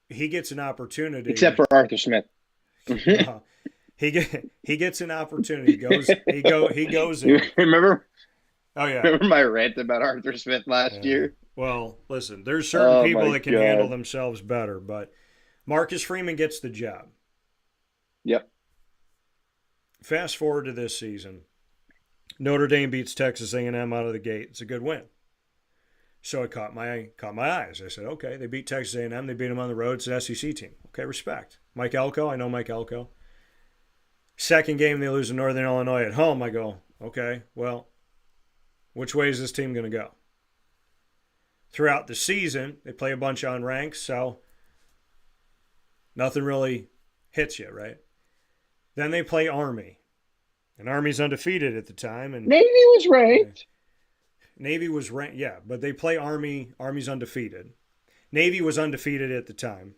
he gets an opportunity. Except for Arthur Smith. He gets an opportunity. He goes in. Remember? Oh yeah. Remember my rant about Arthur Smith last year? Well, listen, there's certain people that can God. handle themselves better, but Marcus Freeman gets the job. Yep. Fast forward to this season. Notre Dame beats Texas A&M out of the gate. It's a good win. So it caught my eyes. I said, okay, they beat Texas A&M. They beat them on the road. It's an SEC team. Okay, respect. Mike Elko, I know Mike Elko. Second game, they lose to Northern Illinois at home. I go, okay, well, which way is this team going to go? Throughout the season, they play a bunch on ranks, so nothing really hits you, right? Then they play Army. And Army's undefeated at the time. And Navy was ranked. Navy was ranked, yeah, but they play Army. Army's undefeated. Navy was undefeated at the time.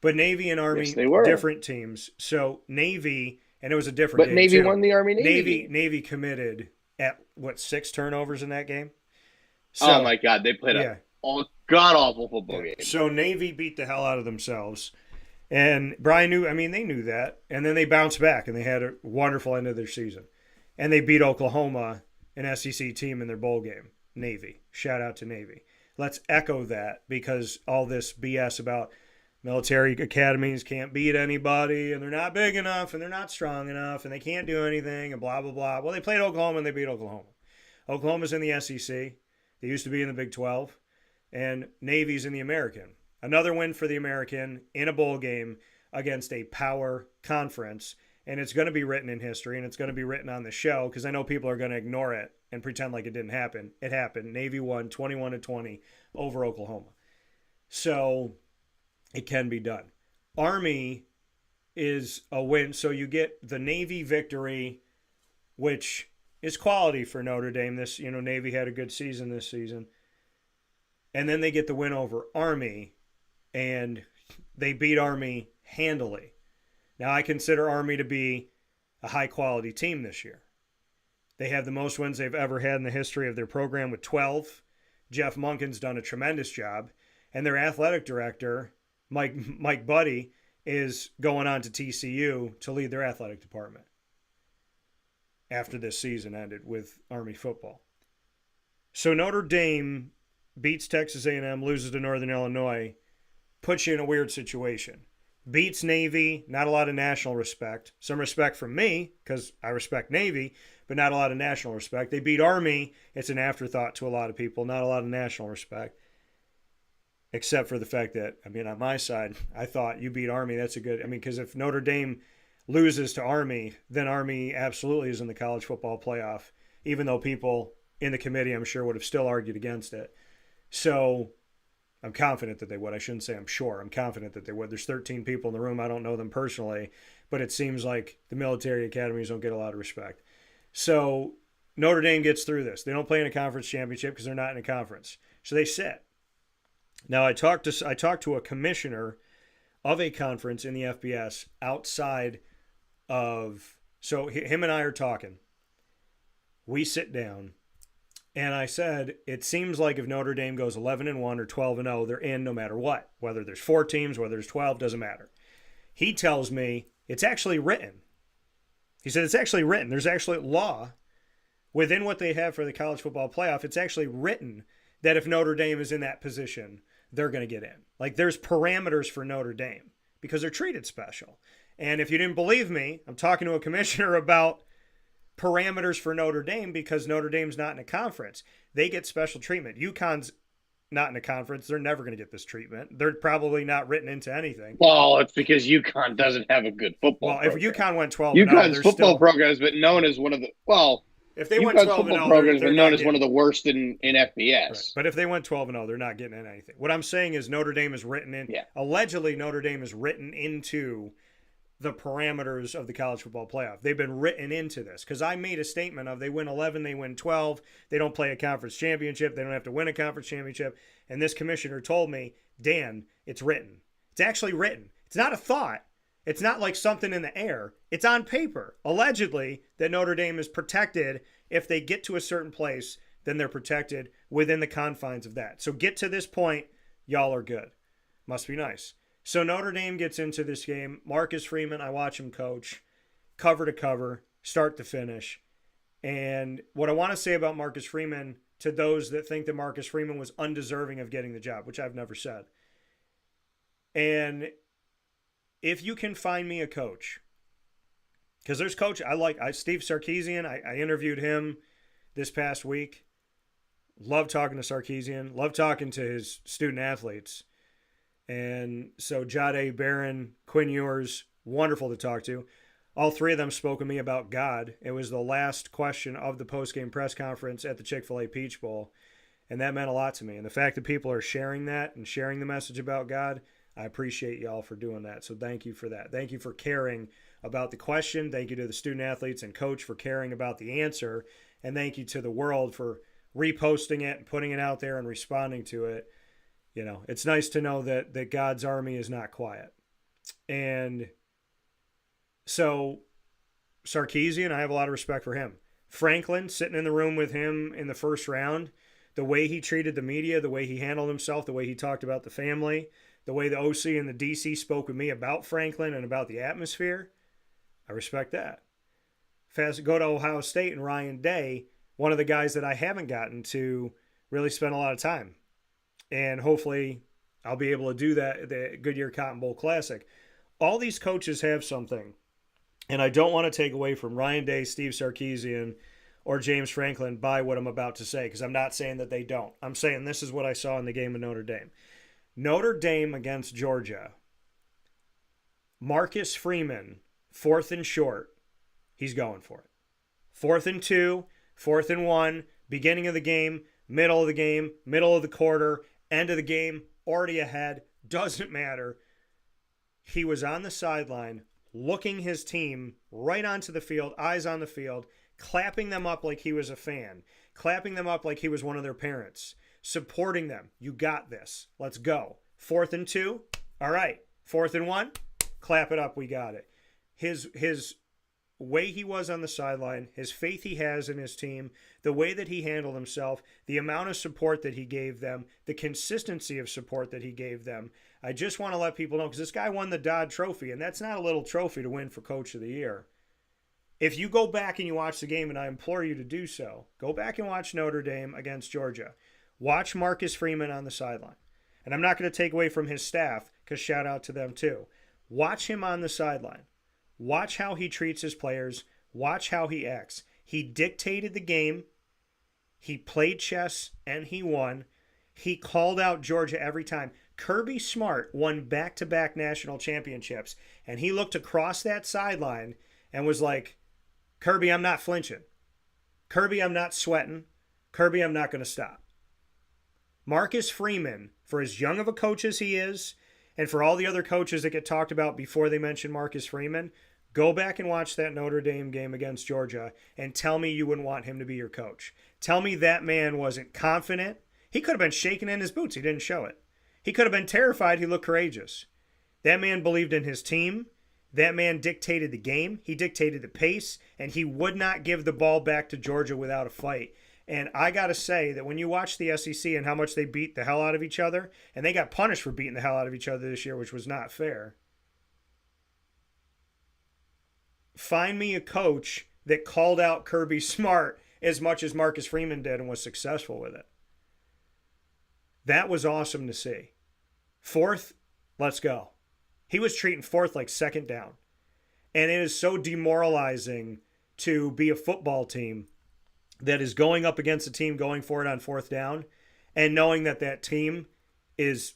But Navy and Army, Yes, they were. different teams. So Navy, and it was a different game, Navy too. won the Army-Navy. Navy committed at, 6 turnovers in that game? So, oh, my God. They played a god-awful football game. So Navy beat the hell out of themselves. And Brian they knew that. And then they bounced back, and they had a wonderful end of their season. And they beat Oklahoma, an SEC team, in their bowl game. Navy. Shout out to Navy. Let's echo that, because all this BS about military academies can't beat anybody, and they're not big enough, and they're not strong enough, and they can't do anything, and blah, blah, blah. Well, they played Oklahoma, and they beat Oklahoma. Oklahoma's in the SEC. They used to be in the Big 12. And Navy's in the American. Another win for the American in a bowl game against a power conference. And it's going to be written in history, and it's going to be written on the show, because I know people are going to ignore it and pretend like it didn't happen. It happened. Navy won 21-20 over Oklahoma. So it can be done. Army is a win. So you get the Navy victory, which is quality for Notre Dame. Navy had a good season this season. And then they get the win over Army, and they beat Army handily. Now, I consider Army to be a high-quality team this year. They have the most wins they've ever had in the history of their program with 12. Jeff Monken's done a tremendous job. And their athletic director, Mike Buddy, is going on to TCU to lead their athletic department after this season ended with Army football. So Notre Dame beats Texas A&M, loses to Northern Illinois, puts you in a weird situation. Beats Navy, not a lot of national respect. Some respect from me, because I respect Navy, but not a lot of national respect. They beat Army. It's an afterthought to a lot of people, not a lot of national respect. Except for the fact that, on my side, I thought you beat Army, that's a good, because if Notre Dame loses to Army, then Army absolutely is in the college football playoff, even though people in the committee, I'm sure, would have still argued against it. So I'm confident that they would. I shouldn't say I'm sure. I'm confident that they would. There's 13 people in the room. I don't know them personally, but it seems like the military academies don't get a lot of respect. So Notre Dame gets through this. They don't play in a conference championship because they're not in a conference. So they sit. Now, I talked to a commissioner of a conference in the FBS outside of, so him and I are talking. We sit down, and I said, it seems like if Notre Dame goes 11-1 or 12-0, they're in no matter what. Whether there's 4 teams, whether there's 12, doesn't matter. He tells me it's actually written. He said it's actually written. There's actually law within what they have for the college football playoff. It's actually written that if Notre Dame is in that position, they're going to get in. Like, there's parameters for Notre Dame because they're treated special. And if you didn't believe me, I'm talking to a commissioner about parameters for Notre Dame because Notre Dame's not in a conference. They get special treatment. UConn's not in a conference. They're never going to get this treatment. They're probably not written into anything. Well, it's because UConn doesn't have a good football program. If UConn went 12-0, UConn's football program has been known as one of the, if they went 12-0, football program has been known as one of the worst in FBS. Right. But if they went 12-0, they're not getting in anything. What I'm saying is Notre Dame is written in. Yeah. Allegedly, Notre Dame is written into the parameters of the college football playoff. They've been written into this because I made a statement of they win 11, they win 12, they don't play a conference championship, they don't have to win a conference championship. And this commissioner told me, Dan, it's written. It's actually written. It's not a thought. It's not like something in the air. It's on paper. Allegedly, that Notre Dame is protected. If they get to a certain place, then they're protected within the confines of that. So get to this point, y'all are good. Must be nice. So Notre Dame gets into this game. Marcus Freeman, I watch him coach, cover to cover, start to finish. And what I want to say about Marcus Freeman, to those that think that Marcus Freeman was undeserving of getting the job, which I've never said. And if you can find me a coach, because there's coach, Steve Sarkisian, I interviewed him this past week. Love talking to Sarkisian, love talking to his student athletes. And so Jade Barron, Quinn Ewers, wonderful to talk to. All 3 of them spoke with me about God. It was the last question of the post-game press conference at the Chick-fil-A Peach Bowl. And that meant a lot to me. And the fact that people are sharing that and sharing the message about God, I appreciate y'all for doing that. So thank you for that. Thank you for caring about the question. Thank you to the student athletes and coach for caring about the answer. And thank you to the world for reposting it and putting it out there and responding to it. You know, it's nice to know that God's army is not quiet. And so Sarkisian, I have a lot of respect for him. Franklin, sitting in the room with him in the first round, the way he treated the media, the way he handled himself, the way he talked about the family, the way the OC and the DC spoke with me about Franklin and about the atmosphere, I respect that. Go to Ohio State and Ryan Day, one of the guys that I haven't gotten to really spend a lot of time. And hopefully I'll be able to do that at the Goodyear Cotton Bowl Classic. All these coaches have something. And I don't want to take away from Ryan Day, Steve Sarkisian, or James Franklin by what I'm about to say, because I'm not saying that they don't. I'm saying this is what I saw in the game of Notre Dame. Notre Dame against Georgia. Marcus Freeman, 4th and short. He's going for it. 4th and 2, 4th and 1, beginning of the game, middle of the game, middle of the quarter, end of the game, already ahead, doesn't matter. He was on the sideline, looking his team right onto the field, eyes on the field, clapping them up like he was a fan, clapping them up like he was one of their parents, supporting them. You got this. Let's go. 4th and 2. All right. 4th and 1. Clap it up. We got it. His way he was on the sideline, his faith he has in his team, the way that he handled himself, the amount of support that he gave them, the consistency of support that he gave them. I just want to let people know, because this guy won the Dodd Trophy, and that's not a little trophy to win for Coach of the Year. If you go back and you watch the game, and I implore you to do so, go back and watch Notre Dame against Georgia. Watch Marcus Freeman on the sideline. And I'm not going to take away from his staff, because shout out to them too. Watch him on the sideline. Watch how he treats his players. Watch how he acts. He dictated the game. He played chess, and he won. He called out Georgia every time. Kirby Smart won back-to-back national championships, and he looked across that sideline and was like, Kirby, I'm not flinching. Kirby, I'm not sweating. Kirby, I'm not going to stop. Marcus Freeman, for as young of a coach as he is, and for all the other coaches that get talked about before they mention Marcus Freeman, go back and watch that Notre Dame game against Georgia and tell me you wouldn't want him to be your coach. Tell me that man wasn't confident. He could have been shaking in his boots. He didn't show it. He could have been terrified. He looked courageous. That man believed in his team. That man dictated the game. He dictated the pace, and he would not give the ball back to Georgia without a fight. And I got to say that when you watch the SEC and how much they beat the hell out of each other, and they got punished for beating the hell out of each other this year, which was not fair. Find me a coach that called out Kirby Smart as much as Marcus Freeman did and was successful with it. That was awesome to see. Fourth, let's go. He was treating fourth like second down. And it is so demoralizing to be a football team that is going up against a team going for it on fourth down and knowing that that team is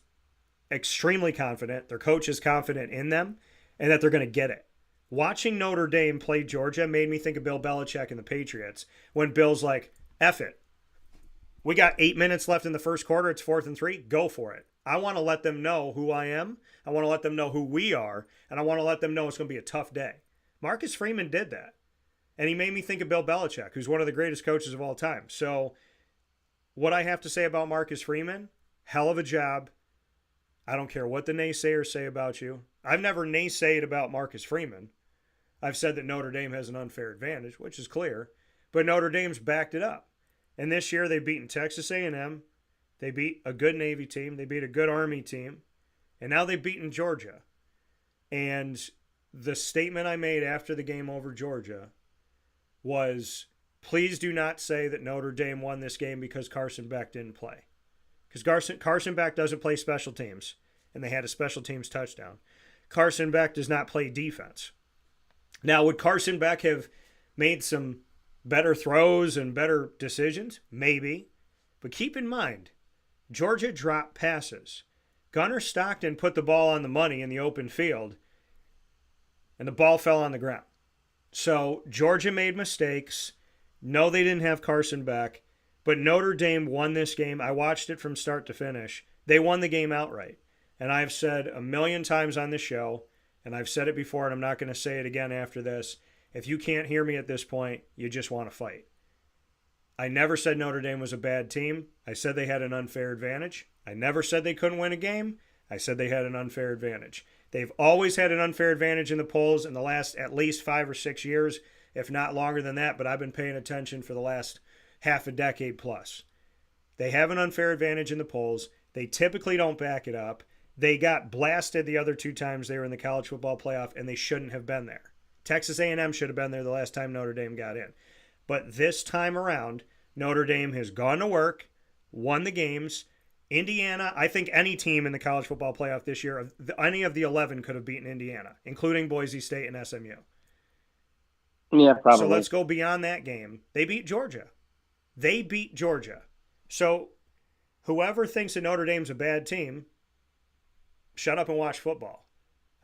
extremely confident, their coach is confident in them, and that they're going to get it. Watching Notre Dame play Georgia made me think of Bill Belichick and the Patriots when Bill's like, F it. We got 8 minutes left in the first quarter. It's 4th and 3. Go for it. I want to let them know who I am. I want to let them know who we are. And I want to let them know it's going to be a tough day. Marcus Freeman did that. And he made me think of Bill Belichick, who's one of the greatest coaches of all time. So what I have to say about Marcus Freeman, hell of a job. I don't care what the naysayers say about you. I've never naysayed about Marcus Freeman. I've said that Notre Dame has an unfair advantage, which is clear. But Notre Dame's backed it up. And this year they've beaten Texas A&M. They beat a good Navy team. They beat a good Army team. And now they've beaten Georgia. And the statement I made after the game over Georgia was, please do not say that Notre Dame won this game because Carson Beck didn't play. Because Carson Beck doesn't play special teams, and they had a special teams touchdown. Carson Beck does not play defense. Now, would Carson Beck have made some better throws and better decisions? Maybe. But keep in mind, Georgia dropped passes. Gunnar Stockton put the ball on the money in the open field, and the ball fell on the ground. So Georgia made mistakes. No, they didn't have Carson Beck, but Notre Dame won this game. I watched it from start to finish. They won the game outright. And I've said a million times on the show, and I've said it before, and I'm not going to say it again after this, if you can't hear me at this point, you just want to fight. I never said Notre Dame was a bad team. I said they had an unfair advantage. I never said they couldn't win a game. I said they had an unfair advantage. They've always had an unfair advantage in the polls in the last at least 5 or 6 years, if not longer than that, but I've been paying attention for the last half a decade plus. They have an unfair advantage in the polls. They typically don't back it up. They got blasted the other 2 times they were in the college football playoff, and they shouldn't have been there. Texas A&M should have been there the last time Notre Dame got in. But this time around, Notre Dame has gone to work, won the games. Indiana, I think any team in the college football playoff this year, any of the 11 could have beaten Indiana, including Boise State and SMU. Yeah, probably. So let's go beyond that game. They beat Georgia. So whoever thinks that Notre Dame's a bad team, shut up and watch football.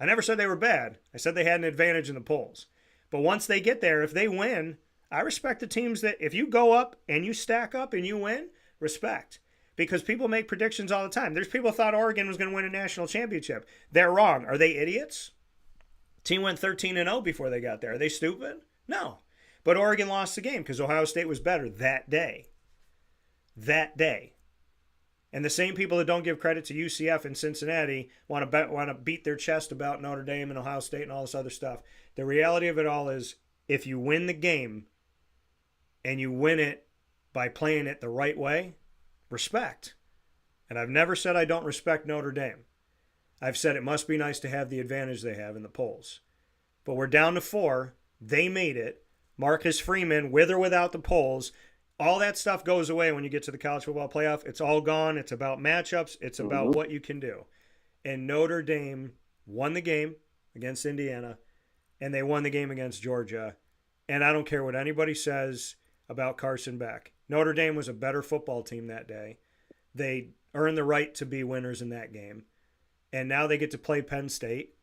I never said they were bad. I said they had an advantage in the polls. But once they get there, if they win, I respect the teams that if you go up and you stack up and you win, respect. Because people make predictions all the time. There's people who thought Oregon was going to win a national championship. They're wrong. Are they idiots? Team went 13-0 before they got there. Are they stupid? No. But Oregon lost the game because Ohio State was better that day. And the same people that don't give credit to UCF and Cincinnati want to beat their chest about Notre Dame and Ohio State and all this other stuff. The reality of it all is if you win the game and you win it by playing it the right way, respect. And I've never said I don't respect Notre Dame. I've said it must be nice to have the advantage they have in the polls. But we're down to 4. They made it. Marcus Freeman, with or without the polls, all that stuff goes away when you get to the college football playoff. It's all gone. It's about matchups. It's about what you can do. And Notre Dame won the game against Indiana, and they won the game against Georgia. And I don't care what anybody says about Carson Beck. Notre Dame was a better football team that day. They earned the right to be winners in that game. And now they get to play Penn State.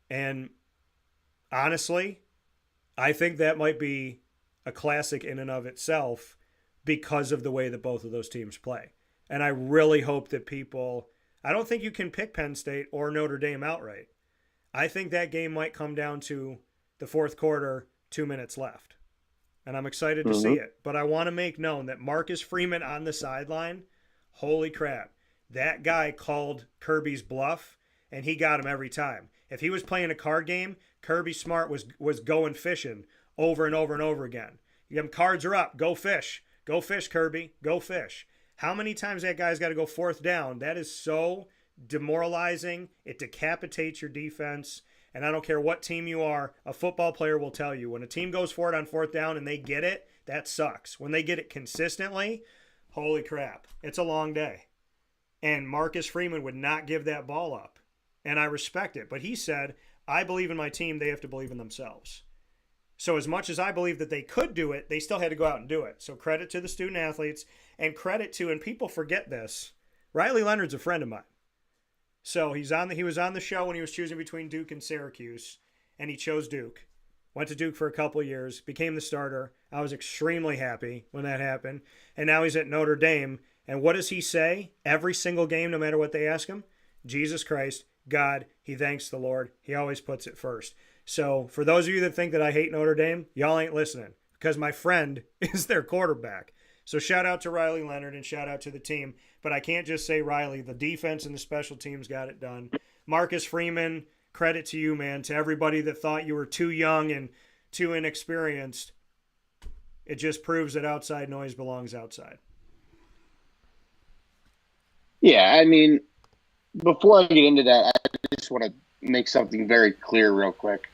And honestly, I think that might be a classic in and of itself because of the way that both of those teams play. And I really hope that people, I don't think you can pick Penn State or Notre Dame outright. I think that game might come down to the fourth quarter, 2 minutes left. And I'm excited to see it. But I want to make known that Marcus Freeman on the sideline, holy crap, that guy called Kirby's bluff, and he got him every time. If he was playing a card game, Kirby Smart was going fishing over and over and over again. Cards are up. Go fish. Go fish, Kirby. Go fish. How many times that guy's got to go fourth down? That is so demoralizing. It decapitates your defense. And I don't care what team you are, a football player will tell you when a team goes for it on fourth down and they get it, that sucks. When they get it consistently, holy crap, it's a long day. And Marcus Freeman would not give that ball up. And I respect it. But he said, I believe in my team, they have to believe in themselves. So as much as I believe that they could do it, they still had to go out and do it. So credit to the student athletes and credit to, and people forget this, Riley Leonard's a friend of mine. So he was on the show when he was choosing between Duke and Syracuse, and he chose Duke. Went to Duke for a couple of years, became the starter. I was extremely happy when that happened. And now he's at Notre Dame. And what does he say every single game, no matter what they ask him? Jesus Christ, God, he thanks the Lord. He always puts it first. So for those of you that think that I hate Notre Dame, y'all ain't listening because my friend is their quarterback. So shout out to Riley Leonard and shout out to the team. But I can't just say Riley. The defense and the special teams got it done. Marcus Freeman, credit to you, man. To everybody that thought you were too young and too inexperienced, it just proves that outside noise belongs outside. Yeah, I mean, before I get into that, I just want to make something very clear real quick.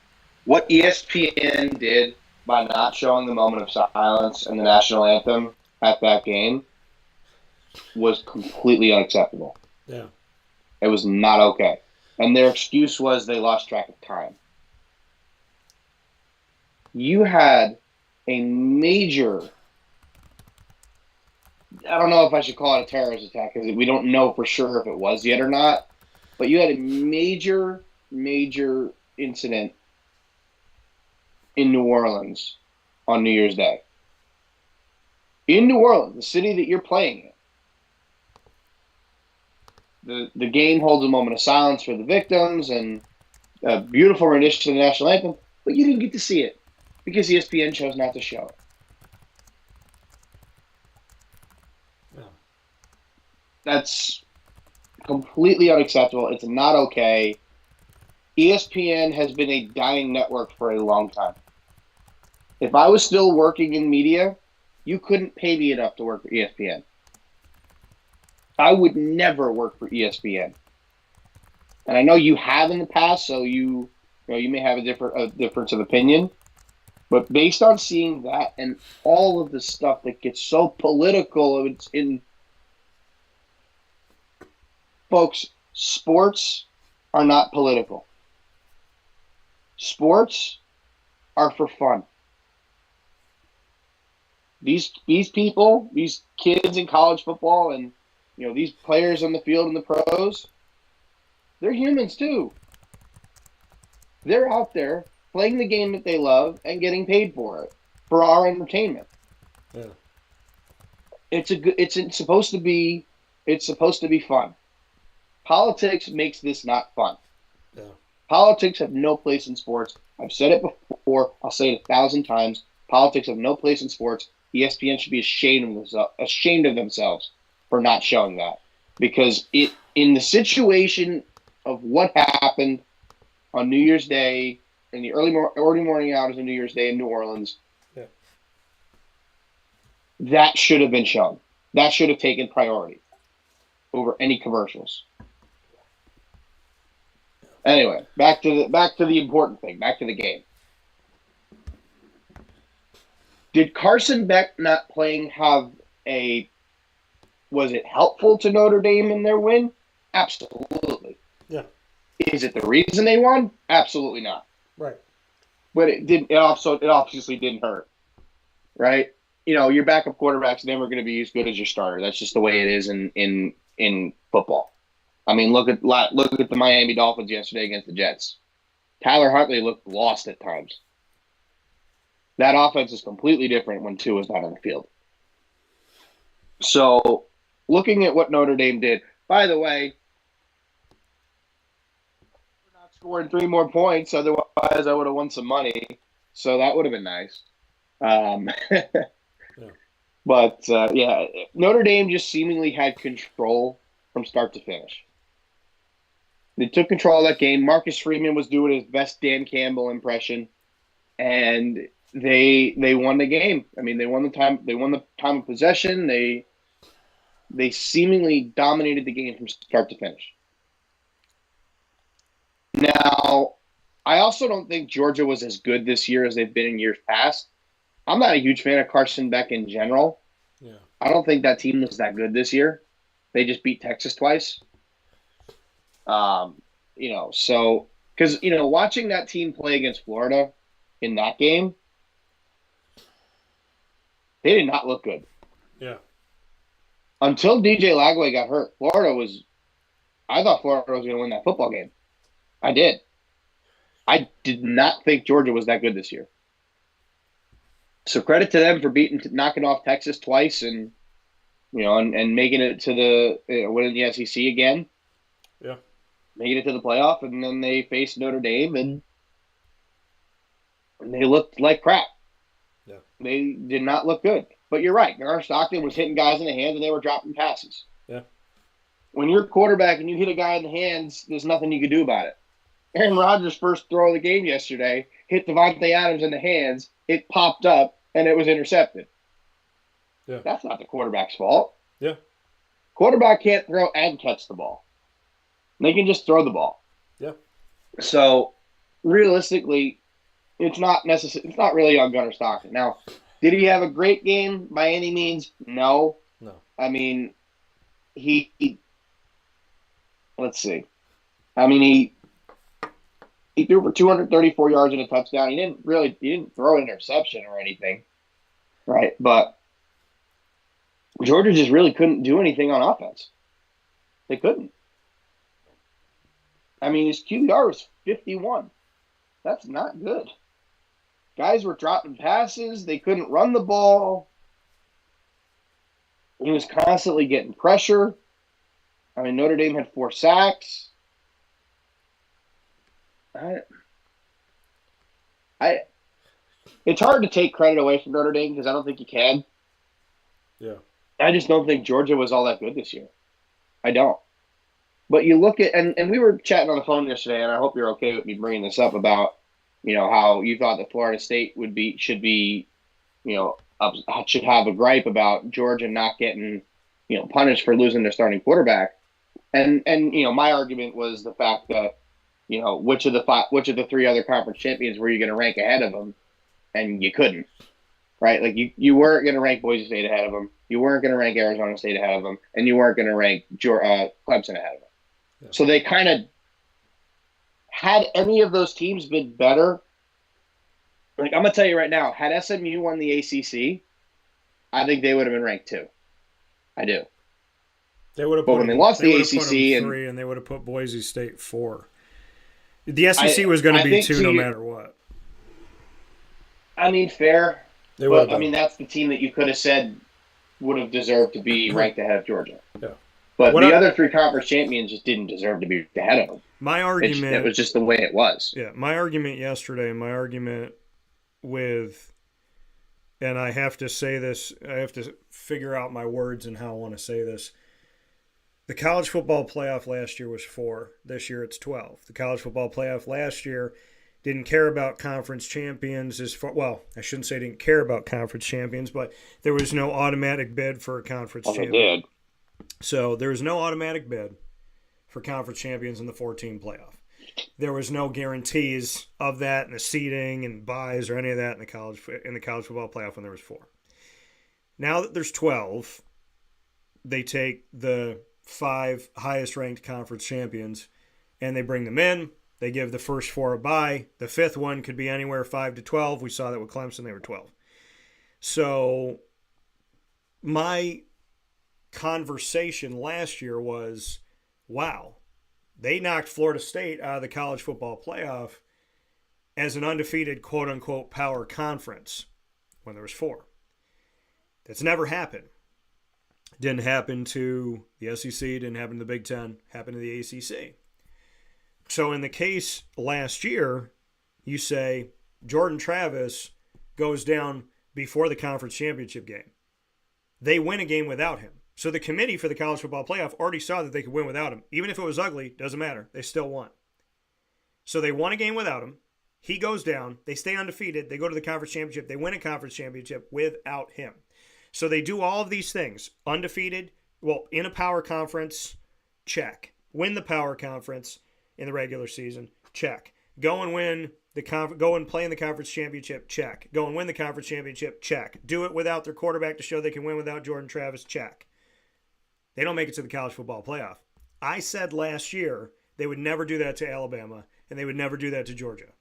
What ESPN did by not showing the moment of silence and the national anthem at that game was completely unacceptable. Yeah. It was not okay. And their excuse was they lost track of time. You had a major, I don't know if I should call it a terrorist attack because we don't know for sure if it was yet or not, but you had a major incident in New Orleans on New Year's Day. In New Orleans, the city that you're playing in. The game holds a moment of silence for the victims and a beautiful rendition of the national anthem, but you didn't get to see it because ESPN chose not to show it. Yeah. That's completely unacceptable. It's not okay. ESPN has been a dying network for a long time. If I was still working in media, you couldn't pay me enough to work for ESPN. I would never work for ESPN. And I know you have in the past, so you may have a difference of opinion. But based on seeing that and all of the stuff that gets so political, it's in folks, sports are not political. Sports are for fun. These people, these kids in college football and these players on the field and the pros, they're humans too. They're out there playing the game that they love and getting paid for it, for our entertainment. Yeah. It's supposed to be fun. Politics makes this not fun. Yeah. Politics have no place in sports. I've said it before. I'll say it 1,000 times. Politics have no place in sports. ESPN should be ashamed of themselves for not showing that, because in the situation of what happened on New Year's Day in the early morning hours of New Year's Day in New Orleans. Yeah. That should have been shown. That should have taken priority over any commercials. Anyway, back to the important thing, back to the game. Did Carson Beck not playing was it helpful to Notre Dame in their win? Absolutely. Yeah. Is it the reason they won? Absolutely not. Right. But it obviously didn't hurt. Right? Your backup quarterback's never going to be as good as your starter. That's just the way it is in football. I mean, look at the Miami Dolphins yesterday against the Jets. Tyler Huntley looked lost at times. That offense is completely different when Tua is not on the field. So, looking at what Notre Dame did, by the way, we're not scoring 3 more points. Otherwise, I would have won some money. So that would have been nice. Yeah. But Notre Dame just seemingly had control from start to finish. They took control of that game. Marcus Freeman was doing his best Dan Campbell impression, and they won the game. I mean, they won the time. They won the time of possession. They seemingly dominated the game from start to finish. Now, I also don't think Georgia was as good this year as they've been in years past. I'm not a huge fan of Carson Beck in general. Yeah. I don't think that team was that good this year. They just beat Texas twice. So because watching that team play against Florida in that game, they did not look good. Yeah. Until DJ Lagway got hurt, I thought Florida was going to win that football game. I did. I did not think Georgia was that good this year. So credit to them for knocking off Texas twice and making it to winning the SEC again. Yeah. Making it to the playoff, and then they faced Notre Dame, and they looked like crap. Yeah. They did not look good. But you're right. Gar Stockton was hitting guys in the hands, and they were dropping passes. Yeah. When you're a quarterback and you hit a guy in the hands, there's nothing you can do about it. Aaron Rodgers' first throw of the game yesterday hit Devontae Adams in the hands. It popped up, and it was intercepted. Yeah. That's not the quarterback's fault. Yeah. Quarterback can't throw and catch the ball. They can just throw the ball. Yeah. So, realistically, it's not really on Gunnar Stockton. Now, did he have a great game by any means? No. No. I mean, let's see. I mean, he threw for 234 yards and a touchdown. He didn't throw an interception or anything, right? But Georgia just really couldn't do anything on offense. They couldn't. I mean, his QBR was 51. That's not good. Guys were dropping passes. They couldn't run the ball. He was constantly getting pressure. I mean, Notre Dame had 4 sacks. It's hard to take credit away from Notre Dame because I don't think you can. Yeah. I just don't think Georgia was all that good this year. I don't. But you look at and we were chatting on the phone yesterday, and I hope you're okay with me bringing this up about how you thought that Florida State should have a gripe about Georgia not getting punished for losing their starting quarterback, and my argument was the fact that which of the 3 other conference champions were you going to rank ahead of them, and you couldn't, right? Like you weren't going to rank Boise State ahead of them, you weren't going to rank Arizona State ahead of them, and you weren't going to rank Clemson ahead of them. Yeah. So they kind of had any of those teams been better. Like I'm gonna tell you right now, had SMU won the ACC, I think they would have been ranked 2. I do. They would have. But when they lost the ACC and they would have put Boise State 4. The SEC was going to be 2 no matter what. I mean, fair. They would. I mean, that's the team that you could have said would have deserved to be ranked ahead of Georgia. Yeah. But the other 3 conference champions just didn't deserve to be ahead of them. My argument. It was just the way it was. Yeah. My argument yesterday. My argument with. And I have to say this. I have to figure out my words and how I want to say this. The college football playoff last year was 4. This year it's 12. The college football playoff last year didn't care about conference champions as far. Well, I shouldn't say didn't care about conference champions, but there was no automatic bid for a conference Well, they champion. did. So there was no automatic bid for conference champions in the 14 playoff. There was no guarantees of that in the seeding and buys or any of that in the college football playoff when there was 4. Now that there's 12, they take the 5 highest ranked conference champions and they bring them in. They give the first 4 a bye. The 5th one could be anywhere 5 to 12. We saw that with Clemson, they were 12. So my conversation last year was, wow, they knocked Florida State out of the college football playoff as an undefeated quote-unquote power conference when there was 4. That's never happened. Didn't happen to the SEC, didn't happen to the Big Ten, happened to the ACC. So in the case last year, you say Jordan Travis goes down before the conference championship game. They win a game without him. So the committee for the college football playoff already saw that they could win without him. Even if it was ugly, doesn't matter. They still won. So they won a game without him. He goes down. They stay undefeated. They go to the conference championship. They win a conference championship without him. So they do all of these things. Undefeated, well, in a power conference, check. Win the power conference in the regular season, check. Go and play in the conference championship, check. Go and win the conference championship, check. Do it without their quarterback to show they can win without Jordan Travis, check. They don't make it to the college football playoff. I said last year they would never do that to Alabama, and they would never do that to Georgia.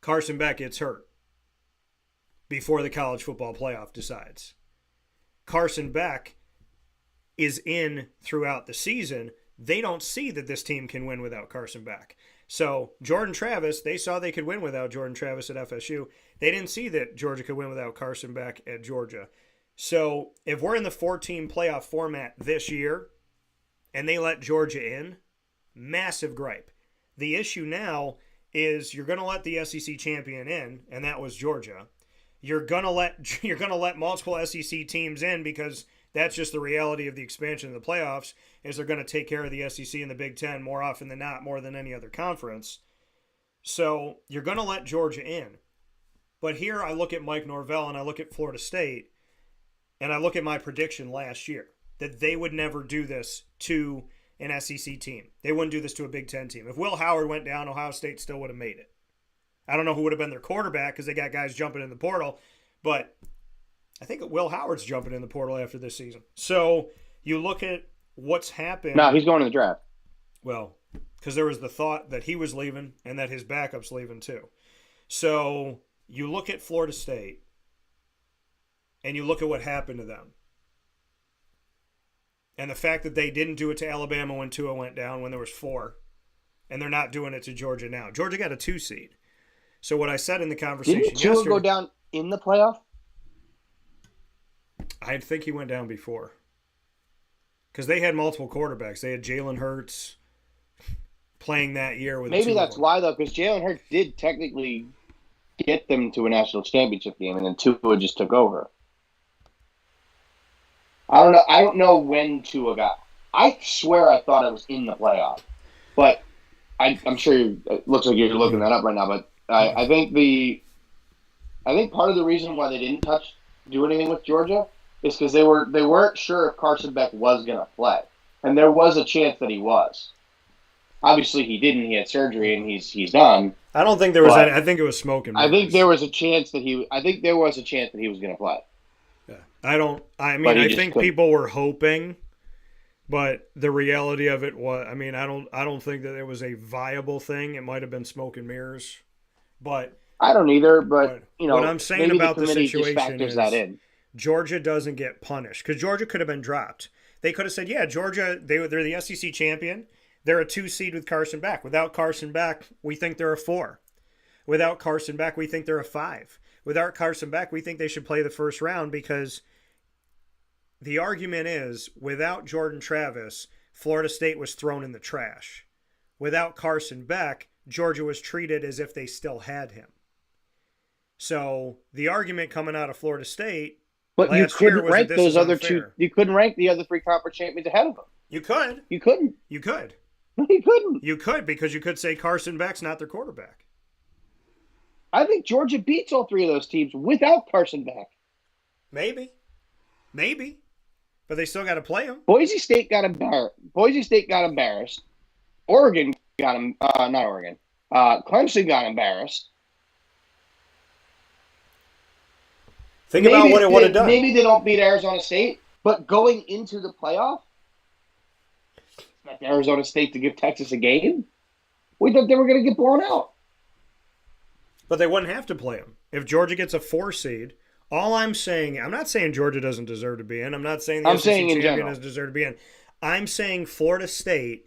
Carson Beck gets hurt before the college football playoff decides. Carson Beck is in throughout the season. They don't see that this team can win without Carson Beck. So Jordan Travis, they saw they could win without Jordan Travis at FSU. They didn't see that Georgia could win without Carson Beck at Georgia. So if we're in the 14 playoff format this year and they let Georgia in, massive gripe. The issue now is you're going to let the SEC champion in, and that was Georgia. You're going to let multiple SEC teams in because that's just the reality of the expansion of the playoffs, is they're going to take care of the SEC and the Big Ten more often than not, more than any other conference. So you're going to let Georgia in. But here I look at Mike Norvell and I look at Florida State, and I look at my prediction last year that they would never do this to an SEC team. They wouldn't do this to a Big Ten team. If Will Howard went down, Ohio State still would have made it. I don't know who would have been their quarterback because they got guys jumping in the portal, but I think Will Howard's jumping in the portal after this season. So you look at what's happened. No, he's going to the draft. Well, because there was the thought that he was leaving and that his backup's leaving too. So you look at Florida State and you look at what happened to them. And the fact that they didn't do it to Alabama when Tua went down when there was 4. And they're not doing it to Georgia now. Georgia got a 2 seed. So what I said in the conversation Didn't Tua go down in the playoff? I think he went down before. Because they had multiple quarterbacks. They had Jalen Hurts playing that year with Maybe that's why, though, because Jalen Hurts did technically get them to a national championship game, and then Tua just took over. I don't know when Tua got. I swear I thought it was in the playoff, but I'm sure it looks like you're looking that up right now. But I think part of the reason why they didn't do anything with Georgia is because they weren't sure if Carson Beck was going to play, and there was a chance that he was. Obviously, he didn't. He had surgery, and he's done. I don't think there was any. I think it was smoke and mirrors. I think there was a chance that he was going to play. Yeah. I think people were hoping, but the reality of it was, I don't think that it was a viable thing. It might have been smoke and mirrors, but I don't either. But what I'm saying about the situation is that in. Georgia doesn't get punished because Georgia could have been dropped. They could have said, yeah, Georgia, they're the SEC champion. They're a 2 seed with Carson Beck. Without Carson Beck, we think they're a 4. Without Carson Beck, we think they're a 5. Without Carson Beck, we think they should play the first round because the argument is, without Jordan Travis, Florida State was thrown in the trash. Without Carson Beck, Georgia was treated as if they still had him. So the argument coming out of Florida State, but you couldn't rank those other 2. You couldn't rank the other 3 conference champions ahead of them. You could. You couldn't. You could. No, you couldn't. You could, because you could say Carson Beck's not their quarterback. I think Georgia beats all three of those teams without Carson Beck. Maybe. But they still got to play him. Boise State got embarrassed. Oregon got him. Not Oregon. Clemson got embarrassed. Think about what it would have done. Maybe they don't beat Arizona State, but going into the playoff, expect Arizona State to give Texas a game. We thought they were going to get blown out. But they wouldn't have to play him. If Georgia gets a 4 seed, all I'm saying, I'm not saying Georgia doesn't deserve to be in. I'm not saying the SEC champion doesn't deserve to be in. I'm saying Florida State,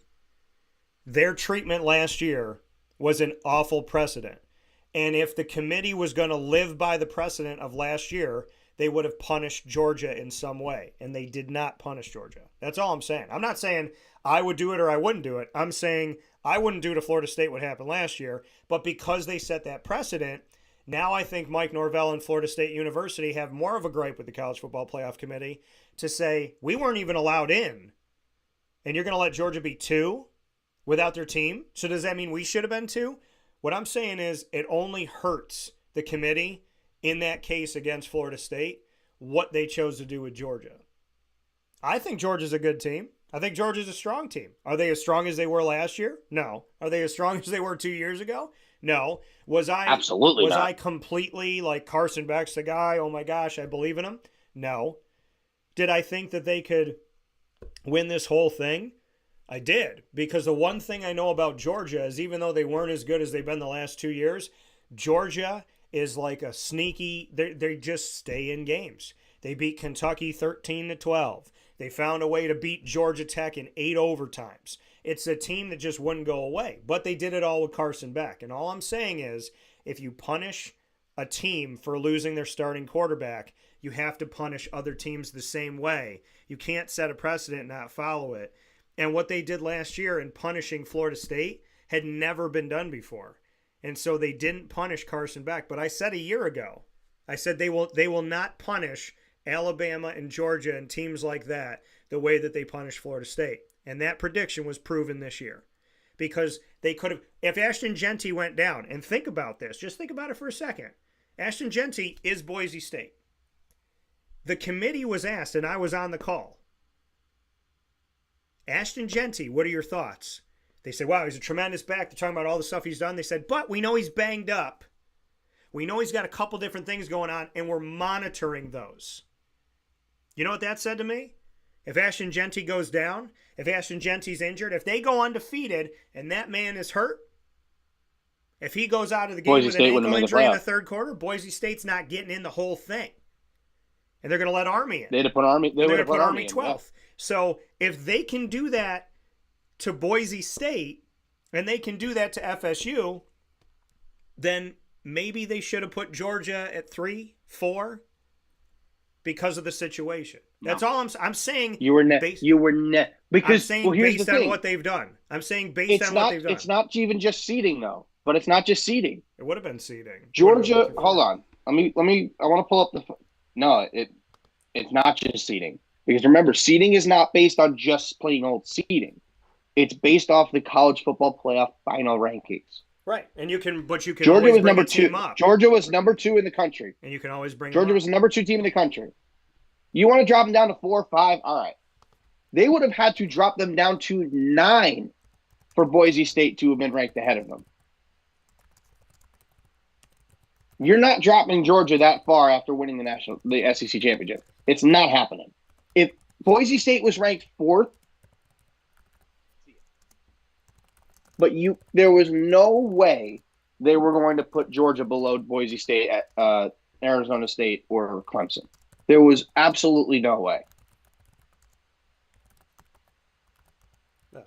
their treatment last year was an awful precedent. And if the committee was going to live by the precedent of last year, they would have punished Georgia in some way. And they did not punish Georgia. That's all I'm saying. I'm not saying I would do it or I wouldn't do it. I'm saying I wouldn't do to Florida State what happened last year. But because they set that precedent, now I think Mike Norvell and Florida State University have more of a gripe with the College Football Playoff Committee to say, we weren't even allowed in. And you're going to let Georgia be 2 without their team? So does that mean we should have been 2? What I'm saying is it only hurts the committee in that case against Florida State what they chose to do with Georgia. I think Georgia's a good team. I think Georgia's a strong team. Are they as strong as they were last year? No. Are they as strong as they were 2 years ago? No. Was I completely like Carson Beck's the guy? Oh my gosh, I believe in him? No. Did I think that they could win this whole thing? I did, because the one thing I know about Georgia is even though they weren't as good as they've been the last 2 years, Georgia is like a sneaky, they just stay in games. They beat Kentucky 13-12. They found a way to beat Georgia Tech in 8 overtimes. It's a team that just wouldn't go away, but they did it all with Carson Beck. And all I'm saying is if you punish a team for losing their starting quarterback, you have to punish other teams the same way. You can't set a precedent and not follow it. And what they did last year in punishing Florida State had never been done before. And so they didn't punish Carson Beck. But I said a year ago, I said they will not punish Alabama and Georgia and teams like that the way that they punished Florida State. And that prediction was proven this year. Because they could have, if Ashton Jeanty went down, and think about this, just think about it for a second. Ashton Jeanty is Boise State. The committee was asked, and I was on the call, Ashton Jeanty, what are your thoughts? They said, wow, he's a tremendous back. They're talking about all the stuff he's done. They said, but we know he's banged up. We know he's got a couple different things going on, and we're monitoring those. You know what that said to me? If Ashton Jeanty goes down, if Ashton Jeanty's injured, if they go undefeated and that man is hurt, if he goes out of the game with an ankle injury in the third quarter, Boise State's not getting in the whole thing. And they're going to let Army in. They'd have put Army. They would have put Army 12th. Yeah. So if they can do that to Boise State and they can do that to FSU, then maybe they should have put Georgia at 3, 4 because of the situation. No. That's all I'm saying. You were because I'm saying based on what they've done. I'm saying based on what they've done. It's not even just seeding though. But it's not just seeding. It would have been seeding. Georgia, hold on. Let me I want to pull up the No, it's not just seeding. Because remember, seeding is not based on just plain old seeding. It's based off the college football playoff final rankings. Right. And you can Georgia was number 2. Georgia was number 2 in the country. And you can always bring Georgia was the number 2 team in the country. You want to drop them down to 4 or 5? All right. They would have had to drop them down to 9 for Boise State to have been ranked ahead of them. You're not dropping Georgia that far after winning the SEC championship. It's not happening. If Boise State was ranked 4th, but there was no way they were going to put Georgia below Boise State at Arizona State or Clemson. There was absolutely no way. No.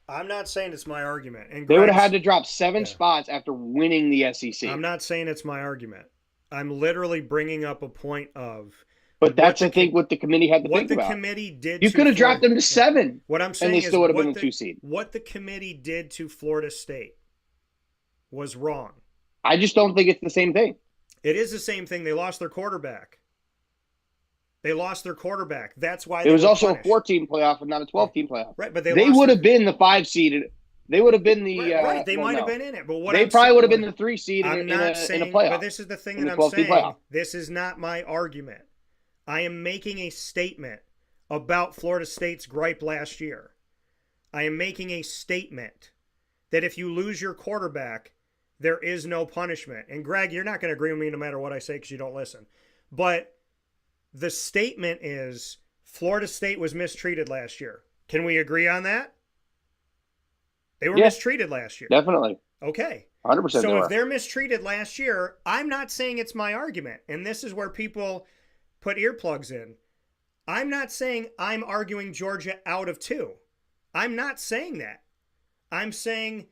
I'm not saying it's my argument. And they would have had to drop 7 spots after winning the SEC. I'm not saying it's my argument. I'm literally bringing up a point of. But that's, I think, what the committee had to think about. What the committee did. You could have dropped them to 7. What I'm saying and they still would have been the 2 seed. What the committee did to Florida State was wrong. I just don't think it's the same thing. It is the same thing. They lost their quarterback. They lost their quarterback. That's why It they was were also punished. a 14 playoff and not a 12-team playoff. Right, but they They lost would their, have been the 5 seed. They would have been the right. They well, might have no. been in it, but what They I'm probably saying, would have been the 3 seed I'm in not a saying, but playoff, this is the thing in that the I'm 12-team saying. playoff. This is not my argument. I am making a statement about Florida State's gripe last year. I am making a statement that if you lose your quarterback, there is no punishment. And Greg, you're not going to agree with me no matter what I say because you don't listen. But the statement is Florida State was mistreated last year. Can we agree on that? They were mistreated last year. Definitely. Okay. 100% So if they're mistreated last year, I'm not saying it's my argument. And this is where people put earplugs in. I'm not saying I'm arguing Georgia out of 2. I'm not saying that. I'm saying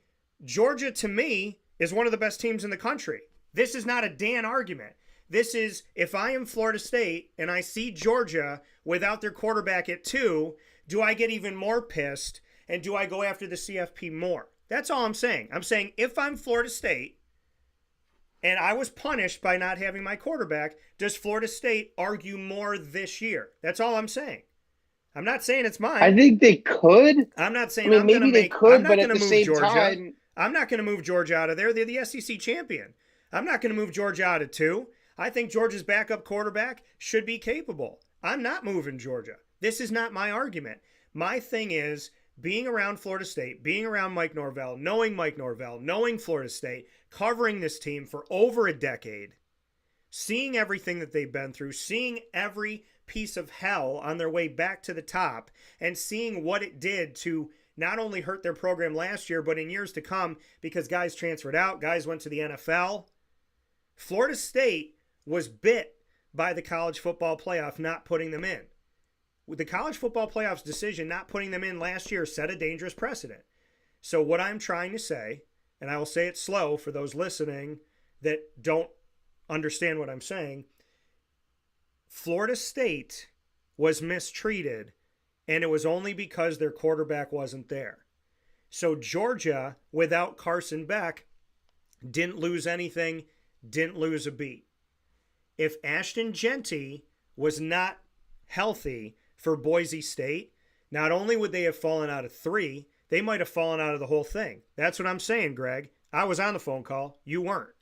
Georgia, to me, is one of the best teams in the country. This is not a Dan argument. This is, if I am Florida State and I see Georgia without their quarterback at 2, do I get even more pissed and do I go after the CFP more? That's all I'm saying. I'm saying if I'm Florida State and I was punished by not having my quarterback, does Florida State argue more this year? That's all I'm saying. I'm not saying it's mine. I think they could. I'm not saying I mean, maybe they could, but at the same time, I'm not going to move Georgia out of there. They're the SEC champion. I'm not going to move Georgia out of 2. I think Georgia's backup quarterback should be capable. I'm not moving Georgia. This is not my argument. My thing is being around Florida State, being around Mike Norvell, knowing Florida State, covering this team for over a decade, seeing everything that they've been through, seeing every piece of hell on their way back to the top, and seeing what it did to not only hurt their program last year, but in years to come because guys transferred out, guys went to the NFL. Florida State was bit by the college football playoff not putting them in. With the college football playoff's decision not putting them in last year set a dangerous precedent. So what I'm trying to say, and I will say it slow for those listening that don't understand what I'm saying, Florida State was mistreated, and it was only because their quarterback wasn't there. So Georgia, without Carson Beck, didn't lose anything, didn't lose a beat. If Ashton Genty was not healthy for Boise State, not only would they have fallen out of 3, they might have fallen out of the whole thing. That's what I'm saying, Greg. I was on the phone call. You weren't.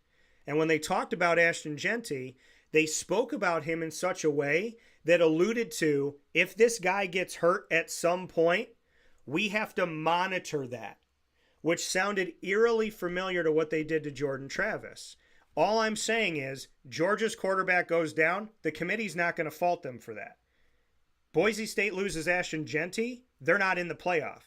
And when they talked about Ashton Genty, they spoke about him in such a way that alluded to, if this guy gets hurt at some point, we have to monitor that, which sounded eerily familiar to what they did to Jordan Travis. All I'm saying is Georgia's quarterback goes down. The committee's not going to fault them for that. Boise State loses Ashton Genty. They're not in the playoff.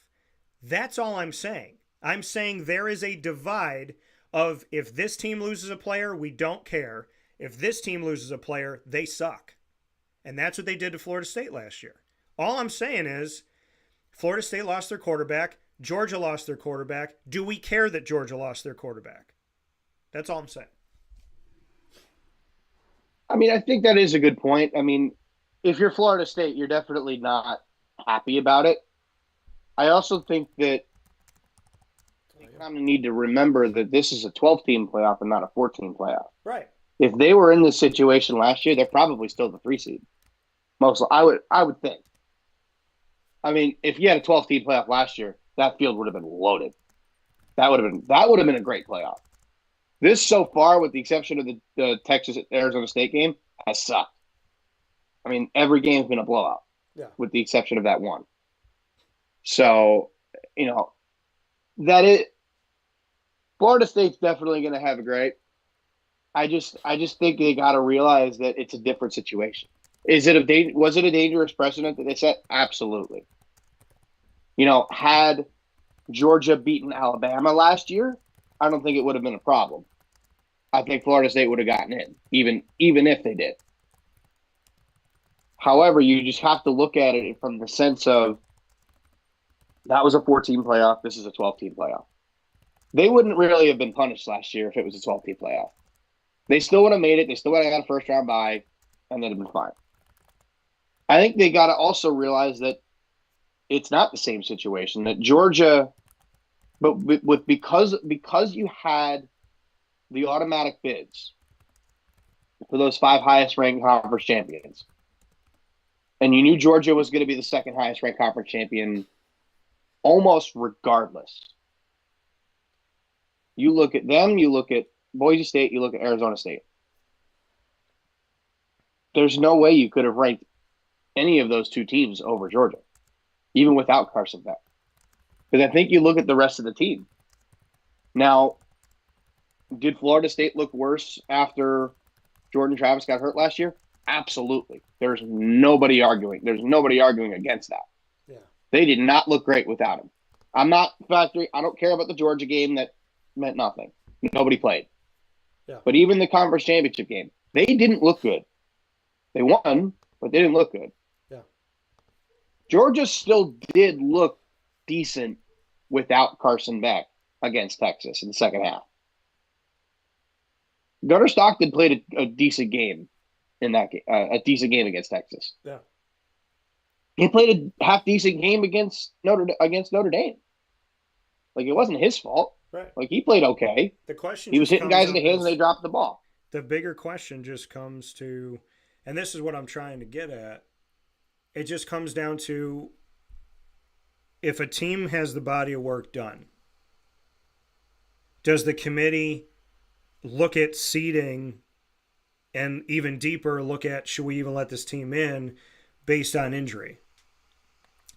That's all I'm saying. I'm saying there is a divide of if this team loses a player, we don't care. If this team loses a player, they suck. And that's what they did to Florida State last year. All I'm saying is Florida State lost their quarterback. Georgia lost their quarterback. Do we care that Georgia lost their quarterback? That's all I'm saying. I mean, I think that is a good point. I mean, if you're Florida State, you're definitely not happy about it. I also think that you kind of need to remember that this is a 12-team playoff and not a 14 playoff. Right. If they were in this situation last year, they're probably still the 3 seed. Most, I would think. I mean, if you had a 12-team playoff last year, that field would have been loaded. That would have been a great playoff. This so far, with the exception of the Texas-Arizona State game, has sucked. I mean, every game's been a blowout, with the exception of that one. So, Florida State's definitely going to have a great. I just think they got to realize that it's a different situation. Was it a dangerous precedent that they set? Absolutely. Had Georgia beaten Alabama last year, I don't think it would have been a problem. I think Florida State would have gotten in, even if they did. However, you just have to look at it from the sense of that was a 14-team playoff. This is a 12-team playoff. They wouldn't really have been punished last year if it was a 12-team playoff. They still would have made it. They still would have got a first-round bye, and they'd have been fine. I think they got to also realize that it's not the same situation. That Georgia, because you had the automatic bids for those 5 highest-ranked conference champions, and you knew Georgia was going to be the second highest ranked conference champion almost regardless. You look at them, you look at Boise State, you look at Arizona State. There's no way you could have ranked any of those two teams over Georgia, even without Carson Beck. Because I think you look at the rest of the team. Now, did Florida State look worse after Jordan Travis got hurt last year? Absolutely. There's nobody arguing. There's nobody arguing against that. Yeah. They did not look great without him. I don't care about the Georgia game. That meant nothing. Nobody played. Yeah. But even the conference championship game, they didn't look good. They won, but they didn't look good. Yeah. Georgia still did look decent without Carson Beck against Texas in the second half. Gunnar Stockton played a decent game in that game, a decent game against Texas. Yeah. He played a half decent game against Notre Dame. Like, it wasn't his fault. Right. Like, he played okay. The question he was hitting guys in the hands and they dropped the ball. The bigger question just comes to, and this is what I'm trying to get at. It just comes down to, if a team has the body of work done, does the committee look at seeding and even deeper look at, should we even let this team in based on injury?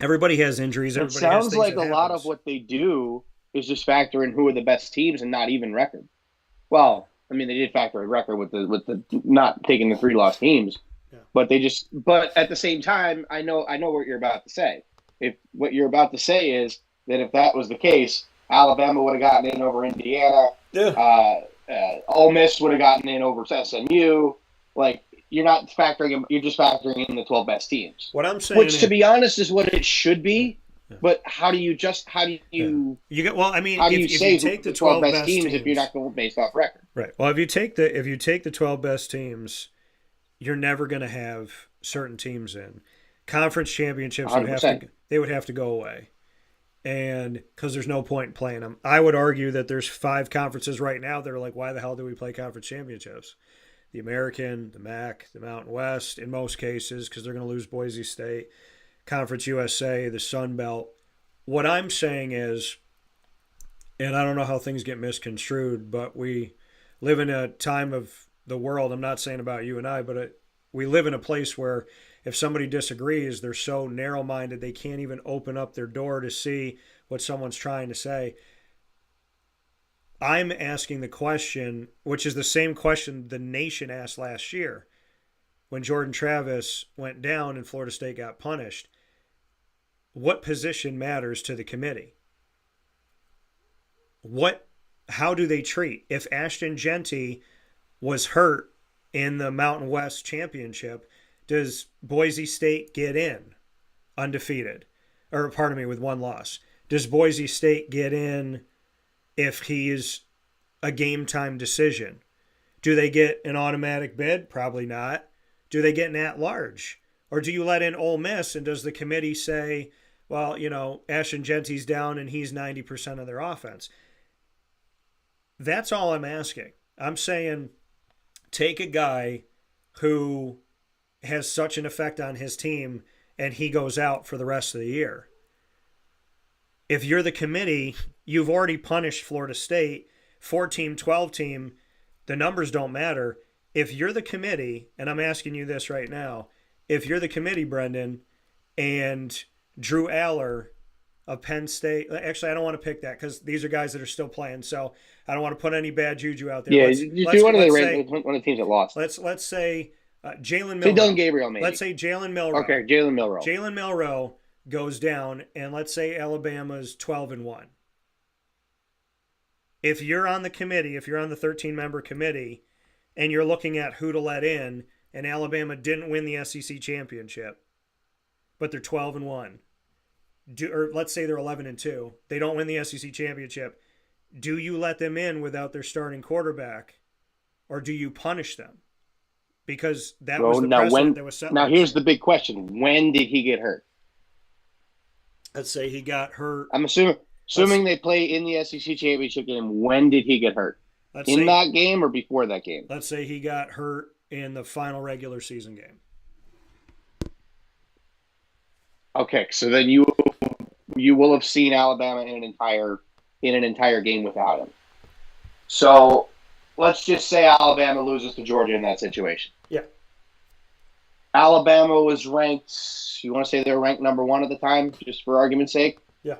Everybody has injuries. It sounds like a lot of what they do is just factor in who are the best teams and not even record. Well, I mean, they did factor in record with the not taking the 3-loss teams, yeah. But at the same time, I know what you're about to say. If what you're about to say is that if that was the case, Alabama would have gotten in over Indiana. Yeah. Ole Miss would have gotten in over SMU. Like, you're not factoring. You're just factoring in the 12 best teams. What I'm saying, which, to be honest, is what it should be. Yeah. But how do you you get? Well, I mean, how do you if say you take the 12 best teams if you're not going based off record? Right. Well, if you take the 12 best teams, you're never going to have certain teams in conference championships. They would have to go away, and because there's no point in playing them. I would argue that there's 5 conferences right now that are like, why the hell do we play conference championships? The American, the MAC, the Mountain West, in most cases, because they're going to lose Boise State, Conference USA, the Sun Belt. What I'm saying is, and I don't know how things get misconstrued, but we live in a time of the world. I'm not saying about you and I, but we live in a place where if somebody disagrees, they're so narrow-minded they can't even open up their door to see what someone's trying to say. I'm asking the question, which is the same question the nation asked last year when Jordan Travis went down and Florida State got punished. What position matters to the committee? How do they treat? If Ashton Genty was hurt in the Mountain West Championship, does Boise State get in undefeated? Or, pardon me, with 1 loss. Does Boise State get in if he's a game-time decision? Do they get an automatic bid? Probably not. Do they get an at-large? Or do you let in Ole Miss, and does the committee say, well, Ashton Genty's down and he's 90% of their offense? That's all I'm asking. I'm saying take a guy who has such an effect on his team and he goes out for the rest of the year. If you're the committee, you've already punished Florida State, 4-team, 12-team, the numbers don't matter. If you're the committee, and I'm asking you this right now, if you're the committee, Brendan, and Drew Aller of Penn State, actually, I don't want to pick that because these are guys that are still playing, so I don't want to put any bad juju out there. Yeah, you do one of the teams that lost. Let's say Jalen Milroe. Say Dylan Gabriel, maybe. Let's say Jalen Milroe. Okay, Jalen Milroe. Jalen Milroe goes down, and let's say Alabama's 12-1. If you're on the committee, if you're on the 13-member committee, and you're looking at who to let in, and Alabama didn't win the SEC championship, but they're 12-1, or let's say they're 11-2, they don't win the SEC championship, do you let them in without their starting quarterback, or do you punish them? Because that was the precedent that was set. Now, here's the big question. When did he get hurt? Let's say he got hurt. I'm assuming they play in the SEC championship game. When did he get hurt? In that game or before that game? Let's say he got hurt in the final regular season game. Okay, so then you will have seen Alabama in an entire game without him. So let's just say Alabama loses to Georgia in that situation. Yeah. Alabama was ranked. You want to say they were ranked number one at the time, just for argument's sake? Yeah.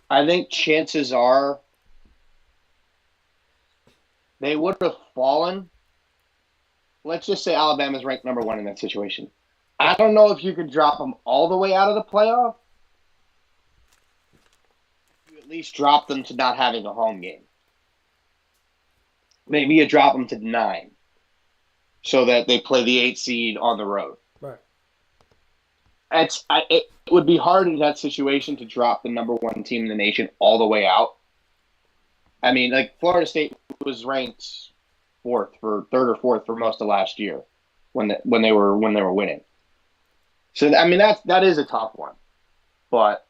I think chances are they would have fallen. Let's just say Alabama's ranked number one in that situation. I don't know if you could drop them all the way out of the playoff. You at least drop them to not having a home game. Maybe you drop them to 9 so that they play the 8 seed on the road. Right. It would be hard in that situation to drop the number one team in the nation all the way out. I mean, like Florida State was ranked third or fourth for most of last year when they were winning. So I mean that is a tough one, but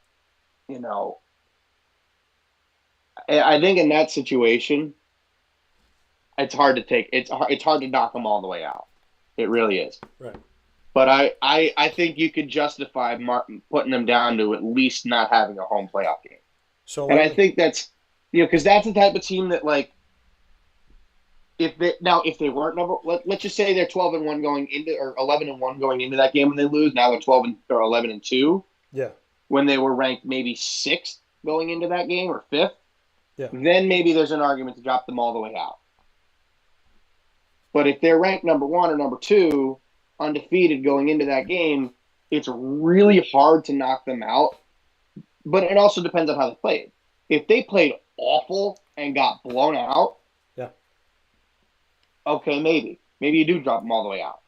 I think in that situation, it's hard to take. It's hard to knock them all the way out. It really is. Right. But I think you could justify putting them down to at least not having a home playoff game. So, and I think that's because that's the type of team that like if they weren't let's just say they're 12-1 going into or 11-1 going into that game when they lose. Now they're 11-2. Yeah. When they were ranked maybe 6th going into that game or 5th. Yeah. Then maybe there's an argument to drop them all the way out. But if they're ranked number 1 or number 2, undefeated going into that game, it's really hard to knock them out. But it also depends on how they played. If they played awful and got blown out, yeah, okay, maybe you do drop them all the way out.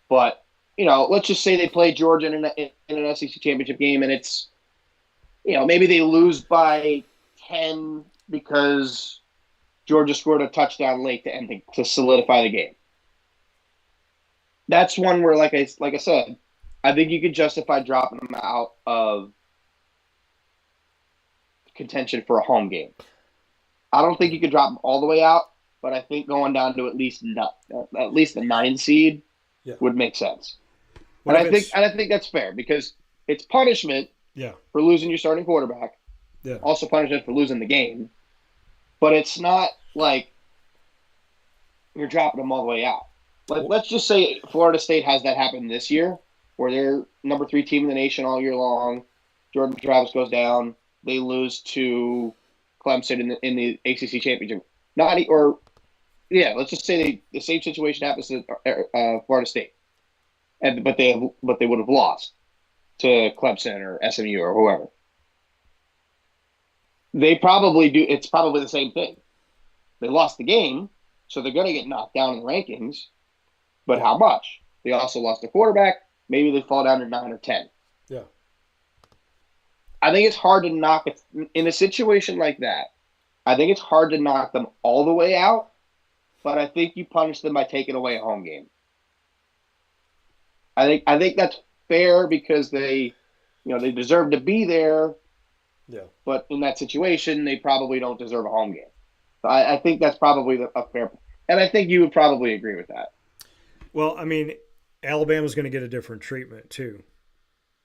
But let's just say they play Georgia in an SEC championship game, and it's maybe they lose by 10 because Georgia scored a touchdown late to solidify the game. That's one where, like I said, I think you could justify dropping them out of contention for a home game. I don't think you could drop them all the way out, but I think going down to at least the 9 seed would make sense. And I think that's fair because it's punishment for losing your starting quarterback. Yeah. Also punishment for losing the game. But it's not like you're dropping them all the way out. Like, let's just say Florida State has that happen this year, where they're number 3 team in the nation all year long. Jordan Travis goes down. They lose to Clemson in the ACC championship. Let's just say the same situation happens to Florida State, but they would have lost to Clemson or SMU or whoever. They probably do. It's probably the same thing. They lost the game, so they're going to get knocked down in the rankings. But how much? They also lost their quarterback. Maybe they fall down to 9 or 10. Yeah. I think it's hard to knock it in a situation like that. I think it's hard to knock them all the way out, but I think you punish them by taking away a home game. I think that's fair because they deserve to be there. Yeah. But in that situation, they probably don't deserve a home game. So I think that's probably a fair, and I think you would probably agree with that. Well, I mean, Alabama's going to get a different treatment too,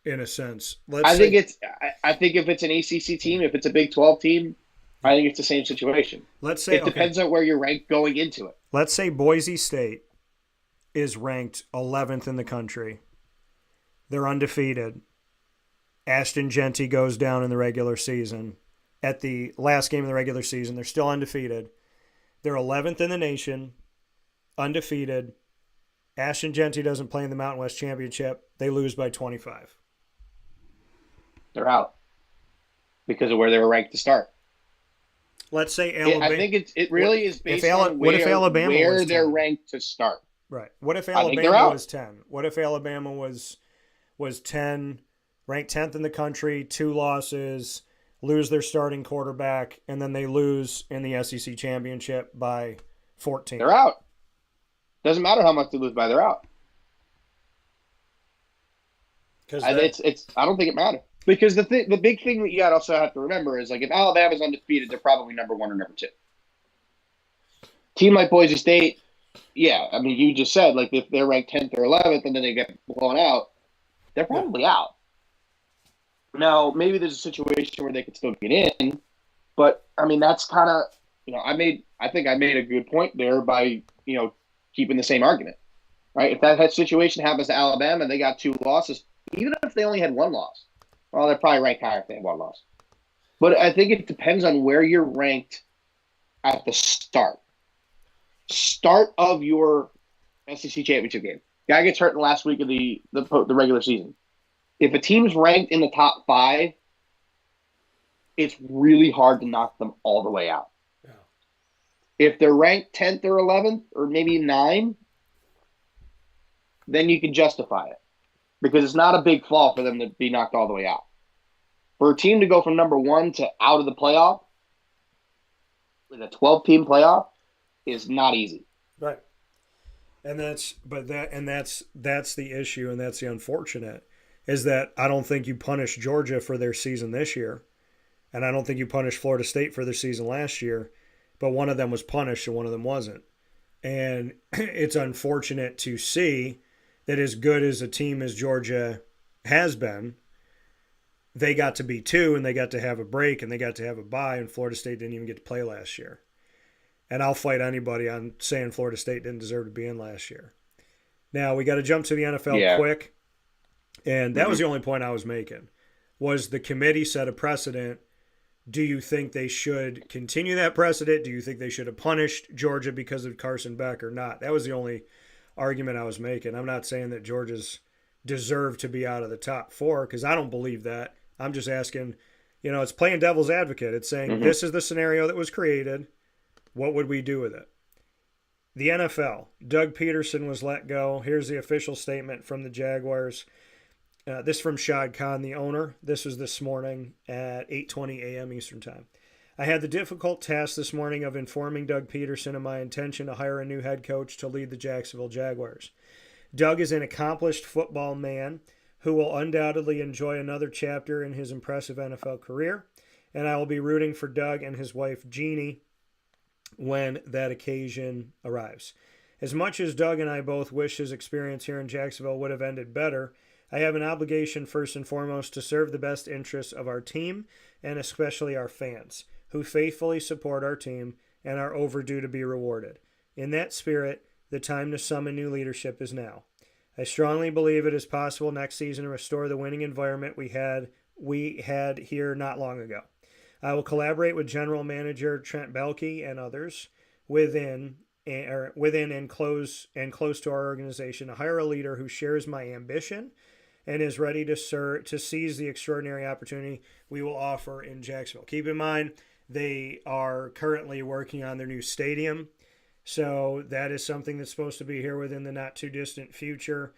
in a sense. I think if it's an ACC team, if it's a Big 12 team, I think it's the same situation. Let's say it depends on where you're ranked going into it. Let's say Boise State is ranked 11th in the country. They're undefeated. Ashton Genty goes down in the regular season. At the last game of the regular season, they're still undefeated. They're 11th in the nation, undefeated. Ashton Genty doesn't play in the Mountain West Championship. They lose by 25. They're out because of where they were ranked to start. Let's say Alabama. I think it really is based on where they're ranked to start. Right. What if Alabama was 10? What if Alabama was 10, ranked 10th in the country, 2 losses, lose their starting quarterback, and then they lose in the SEC championship by 14? They're out. Doesn't matter how much they lose by, they're out. I don't think it matters. Because the big thing that you also have to remember is, like, if Alabama's undefeated, they're probably number 1 or number 2. Team like Boise State, yeah, I mean, you just said like if they're ranked 10th or 11th and then they get blown out, they're Yeah. probably out. Now, maybe there's a situation where they could still get in, but I mean, that's kind of, I think I made a good point there by, keeping the same argument, right? If that situation happens to Alabama and they got 2 losses, even if they only had 1 loss, well, they're probably ranked higher if they had 1 loss. But I think it depends on where you're ranked at the start of your SEC championship game. Guy gets hurt in the last week of the regular season. If a team's ranked in the top 5, it's really hard to knock them all the way out. Yeah. If they're ranked 10th or 11th or maybe 9, then you can justify it because it's not a big fall for them to be knocked all the way out. For a team to go from number 1 to out of the playoff with a 12-team playoff is not easy. Right. And that's the issue, and that's the unfortunate, is that I don't think you punish Georgia for their season this year, and I don't think you punish Florida State for their season last year, but one of them was punished and one of them wasn't. And it's unfortunate to see that as good as a team as Georgia has been, they got to be 2 and they got to have a break and they got to have a bye, and Florida State didn't even get to play last year. And I'll fight anybody on saying Florida State didn't deserve to be in last year. Now, we got to jump to the NFL quick. And that was the only point I was making, was the committee set a precedent. Do you think they should continue that precedent? Do you think they should have punished Georgia because of Carson Beck or not? That was the only argument I was making. I'm not saying that Georgia's deserved to be out of the top 4 because I don't believe that. I'm just asking, it's playing devil's advocate. It's saying this is the scenario that was created. What would we do with it? The NFL. Doug Peterson was let go. Here's the official statement from the Jaguars. This from Shad Khan, the owner. This was this morning at 8:20 a.m. Eastern Time. I had the difficult task this morning of informing Doug Peterson of my intention to hire a new head coach to lead the Jacksonville Jaguars. Doug is an accomplished football man who will undoubtedly enjoy another chapter in his impressive NFL career, and I will be rooting for Doug and his wife Jeannie when that occasion arrives. As much as Doug and I both wish his experience here in Jacksonville would have ended better, I have an obligation first and foremost to serve the best interests of our team and especially our fans, who faithfully support our team and are overdue to be rewarded. In that spirit, the time to summon new leadership is now. I strongly believe it is possible next season to restore the winning environment we had here not long ago. I will collaborate with General Manager Trent Baalke and others within and close to our organization to hire a leader who shares my ambition and is ready to seize the extraordinary opportunity we will offer in Jacksonville. Keep in mind, they are currently working on their new stadium, so that is something that's supposed to be here within the not-too-distant future.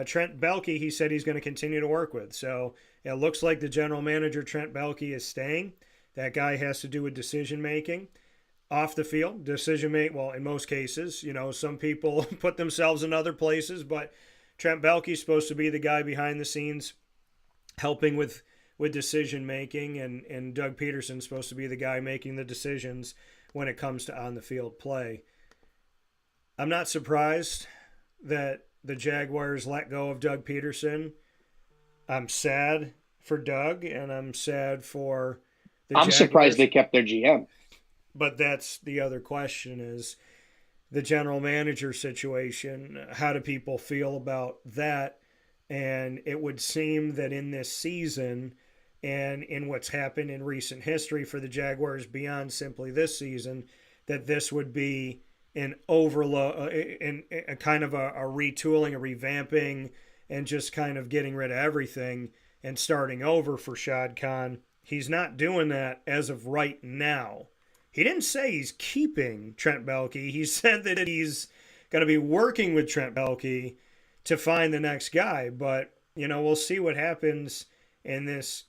Trent Baalke, he said he's going to continue to work with, so it looks like the general manager, Trent Baalke, is staying. That guy has to do with decision-making. Off the field, well, in most cases, some people put themselves in other places, but Trent Baalke is supposed to be the guy behind the scenes helping with decision making, and Doug Peterson's supposed to be the guy making the decisions when it comes to on the field play. I'm not surprised that the Jaguars let go of Doug Peterson. I'm sad for Doug, and I'm sad for the Jaguars. I'm surprised they kept their GM. But that's the other question, is the general manager situation. How do people feel about that? And it would seem that in this season and in what's happened in recent history for the Jaguars beyond simply this season, that this would be an overload, a kind of a retooling, a revamping, and just kind of getting rid of everything and starting over for Shad Khan. He's not doing that as of right now. He didn't say he's keeping Trent Baalke. He said that he's going to be working with Trent Baalke to find the next guy. But, we'll see what happens in this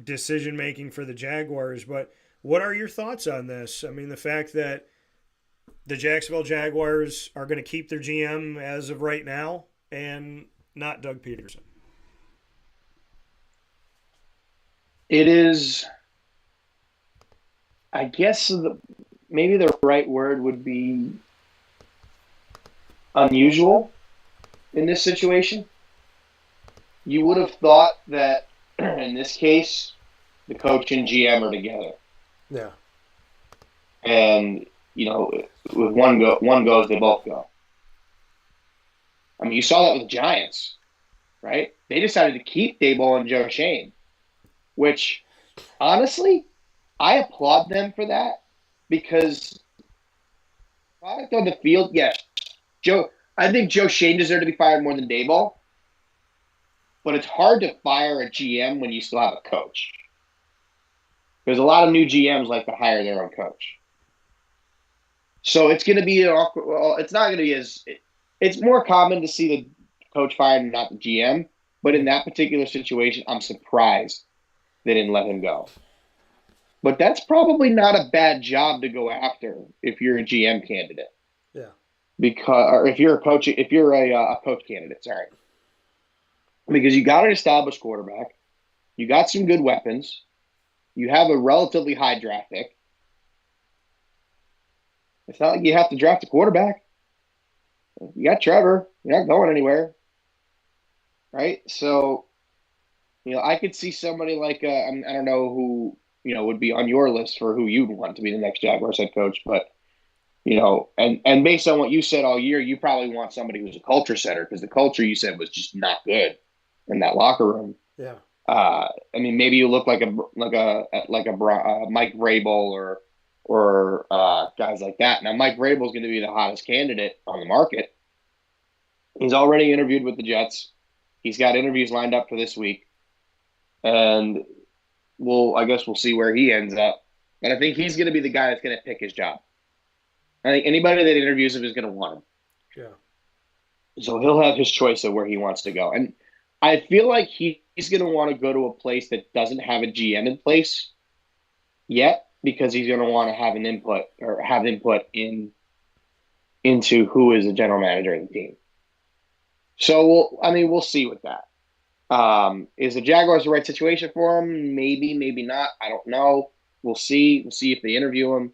decision-making for the Jaguars. But what are your thoughts on this? I mean, the fact that the Jacksonville Jaguars are going to keep their GM as of right now and not Doug Peterson. It is... I guess maybe the right word would be unusual in this situation. You would have thought that in this case, the coach and GM are together, Yeah. and with one goes, they both go. I mean, you saw that with the Giants, right? They decided to keep Daboll and Joe Shane, which honestly, I applaud them for that because product on the field, yes, Joe. I think Joe Shane deserved to be fired more than Daboll, but it's hard to fire a GM when you still have a coach. There's a lot of new GMs like to hire their own coach. So it's going to be an awkward. Well, it's not going to be as. It's more common to see the coach fired and not the GM. But in that particular situation, I'm surprised they didn't let him go. But that's probably not a bad job to go after if you're a GM candidate. Yeah. Or if you're a coach, if you're a coach candidate, sorry, because you got an established quarterback, you got some good weapons, you have a relatively high draft pick. It's not like you have to draft a quarterback. You got Trevor. You're not going anywhere, right? So, I could see somebody like I don't know who would be on your list for who you'd want to be the next Jaguars head coach, but and based on what you said all year, you probably want somebody who's a culture setter because the culture you said was just not good in that locker room. Yeah. I mean, maybe you look like a Mike Vrabel or guys like that. Now, Mike Vrabel is going to be the hottest candidate on the market. He's already interviewed with the Jets. He's got interviews lined up for this week, and I guess we'll see where he ends up. But I think he's going to be the guy that's going to pick his job. I think anybody that interviews him is going to want him. Yeah. So he'll have his choice of where he wants to go. And I feel like he's going to want to go to a place that doesn't have a GM in place yet because he's going to want to have an input into who is the general manager of the team. So we'll see with that. Is the Jaguars the right situation for him? Maybe, maybe not. I don't know. We'll see. We'll see if they interview him.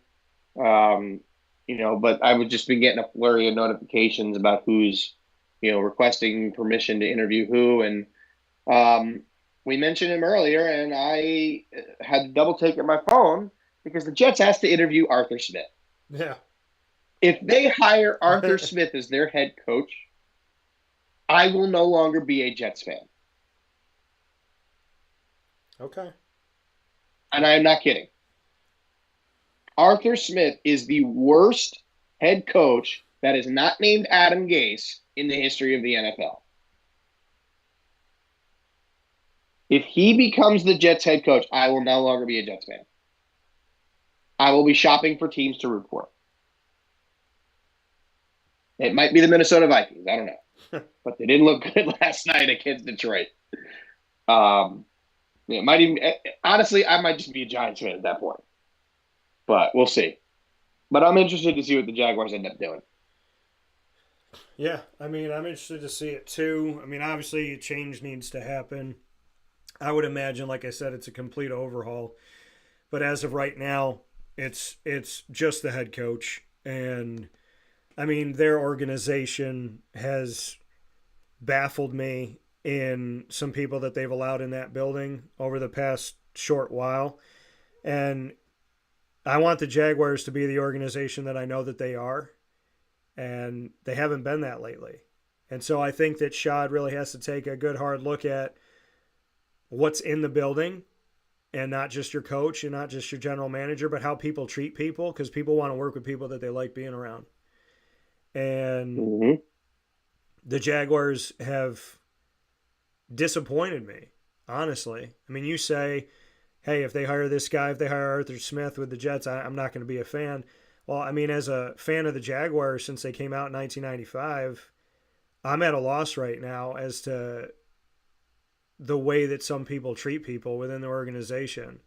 But I would just be getting a flurry of notifications about who's, requesting permission to interview who. And we mentioned him earlier, and I had to double take at my phone because the Jets asked to interview Arthur Smith. Yeah. If they hire Arthur Smith as their head coach, I will no longer be a Jets fan. Okay. And I'm not kidding. Arthur Smith is the worst head coach that is not named Adam Gase in the history of the NFL. If he becomes the Jets head coach, I will no longer be a Jets fan. I will be shopping for teams to root for. It might be the Minnesota Vikings. I don't know. But they didn't look good last night against Detroit. It might even honestly, I might just be a Giants fan at that point. But we'll see. But I'm interested to see what the Jaguars end up doing. Yeah, I mean, I'm interested to see it too. I mean, obviously, change needs to happen. I would imagine, like I said, it's a complete overhaul. But as of right now, it's just the head coach. And, I mean, their organization has baffled me in some people that they've allowed in that building over the past short while. And I want the Jaguars to be the organization that I know that they are. And they haven't been that lately. And so I think that Shad really has to take a good hard look at what's in the building and not just your coach and not just your general manager, but how people treat people because people want to work with people that they like being around. And the Jaguars have disappointed me, honestly. I mean, you say, hey, if they hire this guy, if they hire Arthur Smith with the Jets, I'm not going to be a fan. Well, I mean, as a fan of the Jaguars since they came out in 1995, I'm at a loss right now as to the way that some people treat people within the organization.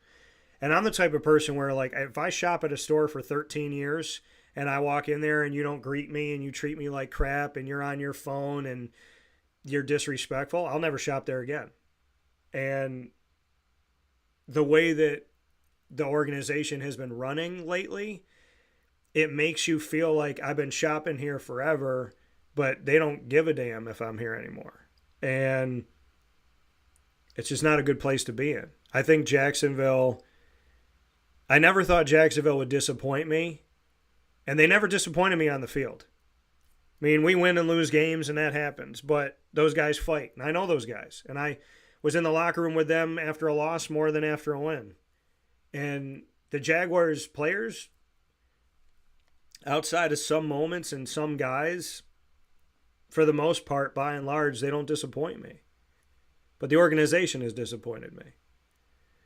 And I'm the type of person where, like, if I shop at a store for 13 years and I walk in there and you don't greet me and you treat me like crap and you're on your phone and you're disrespectful, I'll never shop there again. And the way that the organization has been running lately, it makes you feel like I've been shopping here forever, but they don't give a damn if I'm here anymore. And it's just not a good place to be in. I think Jacksonville, I never thought Jacksonville would disappoint me, and they never disappointed me on the field. I mean, we win and lose games, and that happens, but those guys fight, and I know those guys. And I was in the locker room with them after a loss more than after a win. And the Jaguars players, outside of some moments and some guys, for the most part, by and large, they don't disappoint me. But the organization has disappointed me.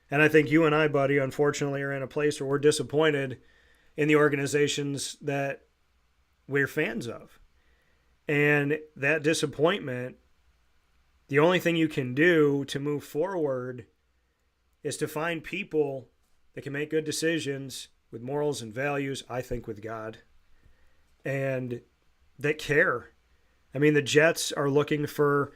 And I think you and I, buddy, unfortunately are in a place where we're disappointed in the organizations that we're fans of. And that disappointment, the only thing you can do to move forward is to find people that can make good decisions with morals and values, I think with God, and that care. I mean, the Jets are looking for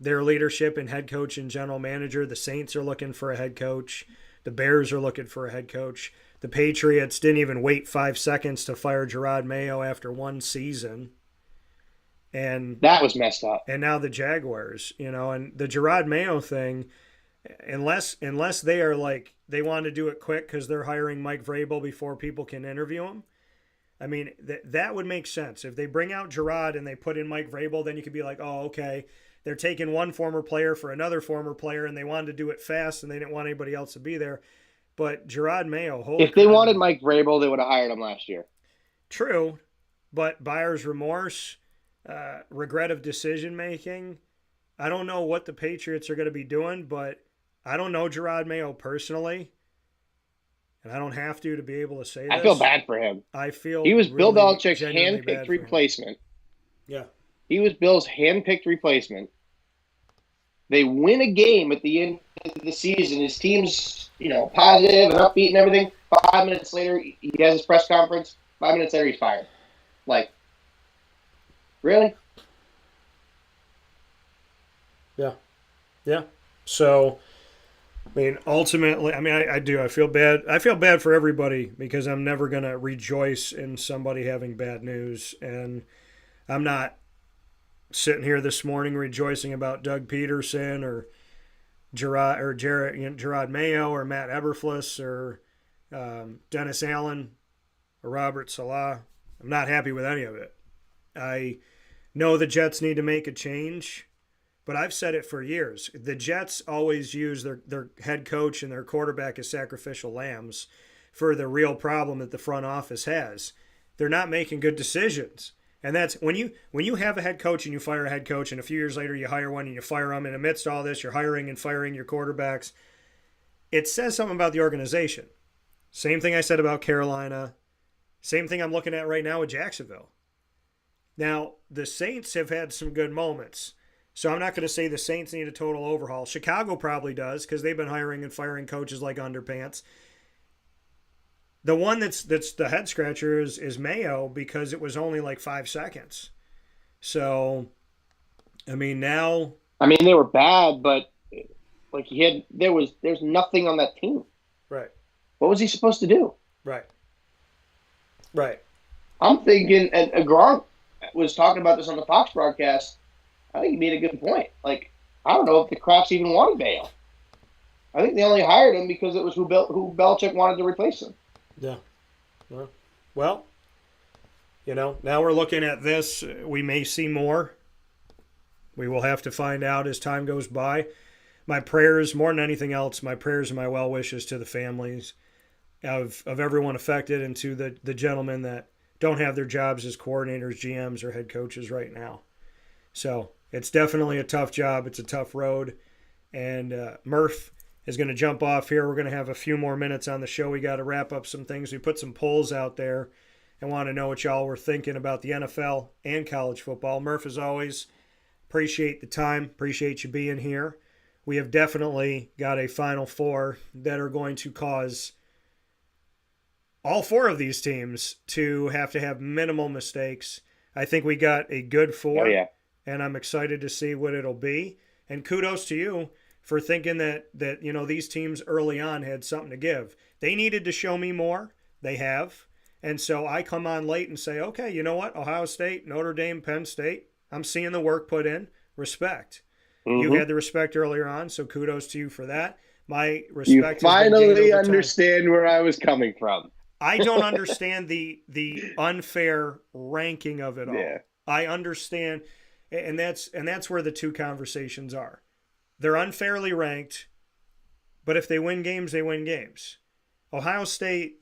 their leadership and head coach and general manager. The Saints are looking for a head coach. The Bears are looking for a head coach. The Patriots didn't even wait 5 seconds to fire Gerard Mayo after one season. And that was messed up. And now the Jaguars, and the Gerard Mayo thing, unless they are like, they want to do it quick because they're hiring Mike Vrabel before people can interview him. I mean, that would make sense. If they bring out Gerard and they put in Mike Vrabel, then you could be like, oh, okay, they're taking one former player for another former player, and they wanted to do it fast, and they didn't want anybody else to be there. But Gerard Mayo, if they wanted Mike Vrabel, they would have hired him last year. True, but buyer's remorse, regret of decision making. I don't know what the Patriots are going to be doing, but I don't know Gerard Mayo personally, and I don't have to be able to say this. I feel bad for him. I feel he was really Bill Belichick's handpicked replacement. Yeah, he was Bill's handpicked replacement. They win a game at the end of the season. His team's, positive and upbeat and everything. 5 minutes later, he has his press conference. 5 minutes later, he's fired. Like, really? Yeah. Yeah. So, I mean, ultimately, I do. I feel bad. I feel bad for everybody because I'm never going to rejoice in somebody having bad news. And I'm not sitting here this morning rejoicing about Doug Peterson or Gerard Mayo or Matt Eberflus or Dennis Allen or Robert Salah. I'm not happy with any of it. I know the Jets need to make a change, but I've said it for years. The Jets always use their head coach and their quarterback as sacrificial lambs for the real problem that the front office has. They're not making good decisions. And that's when you have a head coach and you fire a head coach, and a few years later you hire one and you fire them, and amidst all this you're hiring and firing your quarterbacks. It says something about the organization. Same thing I said about Carolina. Same thing I'm looking at right now with Jacksonville. Now, the Saints have had some good moments. So I'm not going to say the Saints need a total overhaul. Chicago probably does because they've been hiring and firing coaches like underpants. The one that's the head scratcher is Mayo because it was only like 5 seconds. So, I mean, now... I mean, they were bad, but like there's nothing on that team. Right. What was he supposed to do? Right. Right. I'm thinking, and Gronk was talking about this on the Fox broadcast. I think he made a good point. Like, I don't know if the Crafts even wanted Mayo. I think they only hired him because it was who Belichick wanted to replace him. Yeah. Well, now we're looking at this. We may see more. We will have to find out as time goes by. My prayers, more than anything else, my prayers and my well wishes to the families of everyone affected and to the gentlemen that don't have their jobs as coordinators, GMs, or head coaches right now. So it's definitely a tough job. It's a tough road. And Murph is going to jump off here. We're going to have a few more minutes on the show. We got to wrap up some things. We put some polls out there and want to know what y'all were thinking about the NFL and college football. Murph, as always, appreciate the time. Appreciate you being here. We have definitely got a Final Four that are going to cause all four of these teams to have minimal mistakes. I think we got a good four. Oh, yeah. And I'm excited to see what it'll be. And kudos to you for thinking that these teams early on had something to give. They needed to show me more. They have. And so I come on late and say, okay, you know what? Ohio State, Notre Dame, Penn State, I'm seeing the work put in. Respect. You Hmm. had the respect earlier on, so kudos to you for that. My You respect has been gained finally over time. understand where I was coming from. I don't understand the unfair ranking of it Yeah. all. I understand, and that's where the two conversations are. They're unfairly ranked, but if they win games, they win games. Ohio State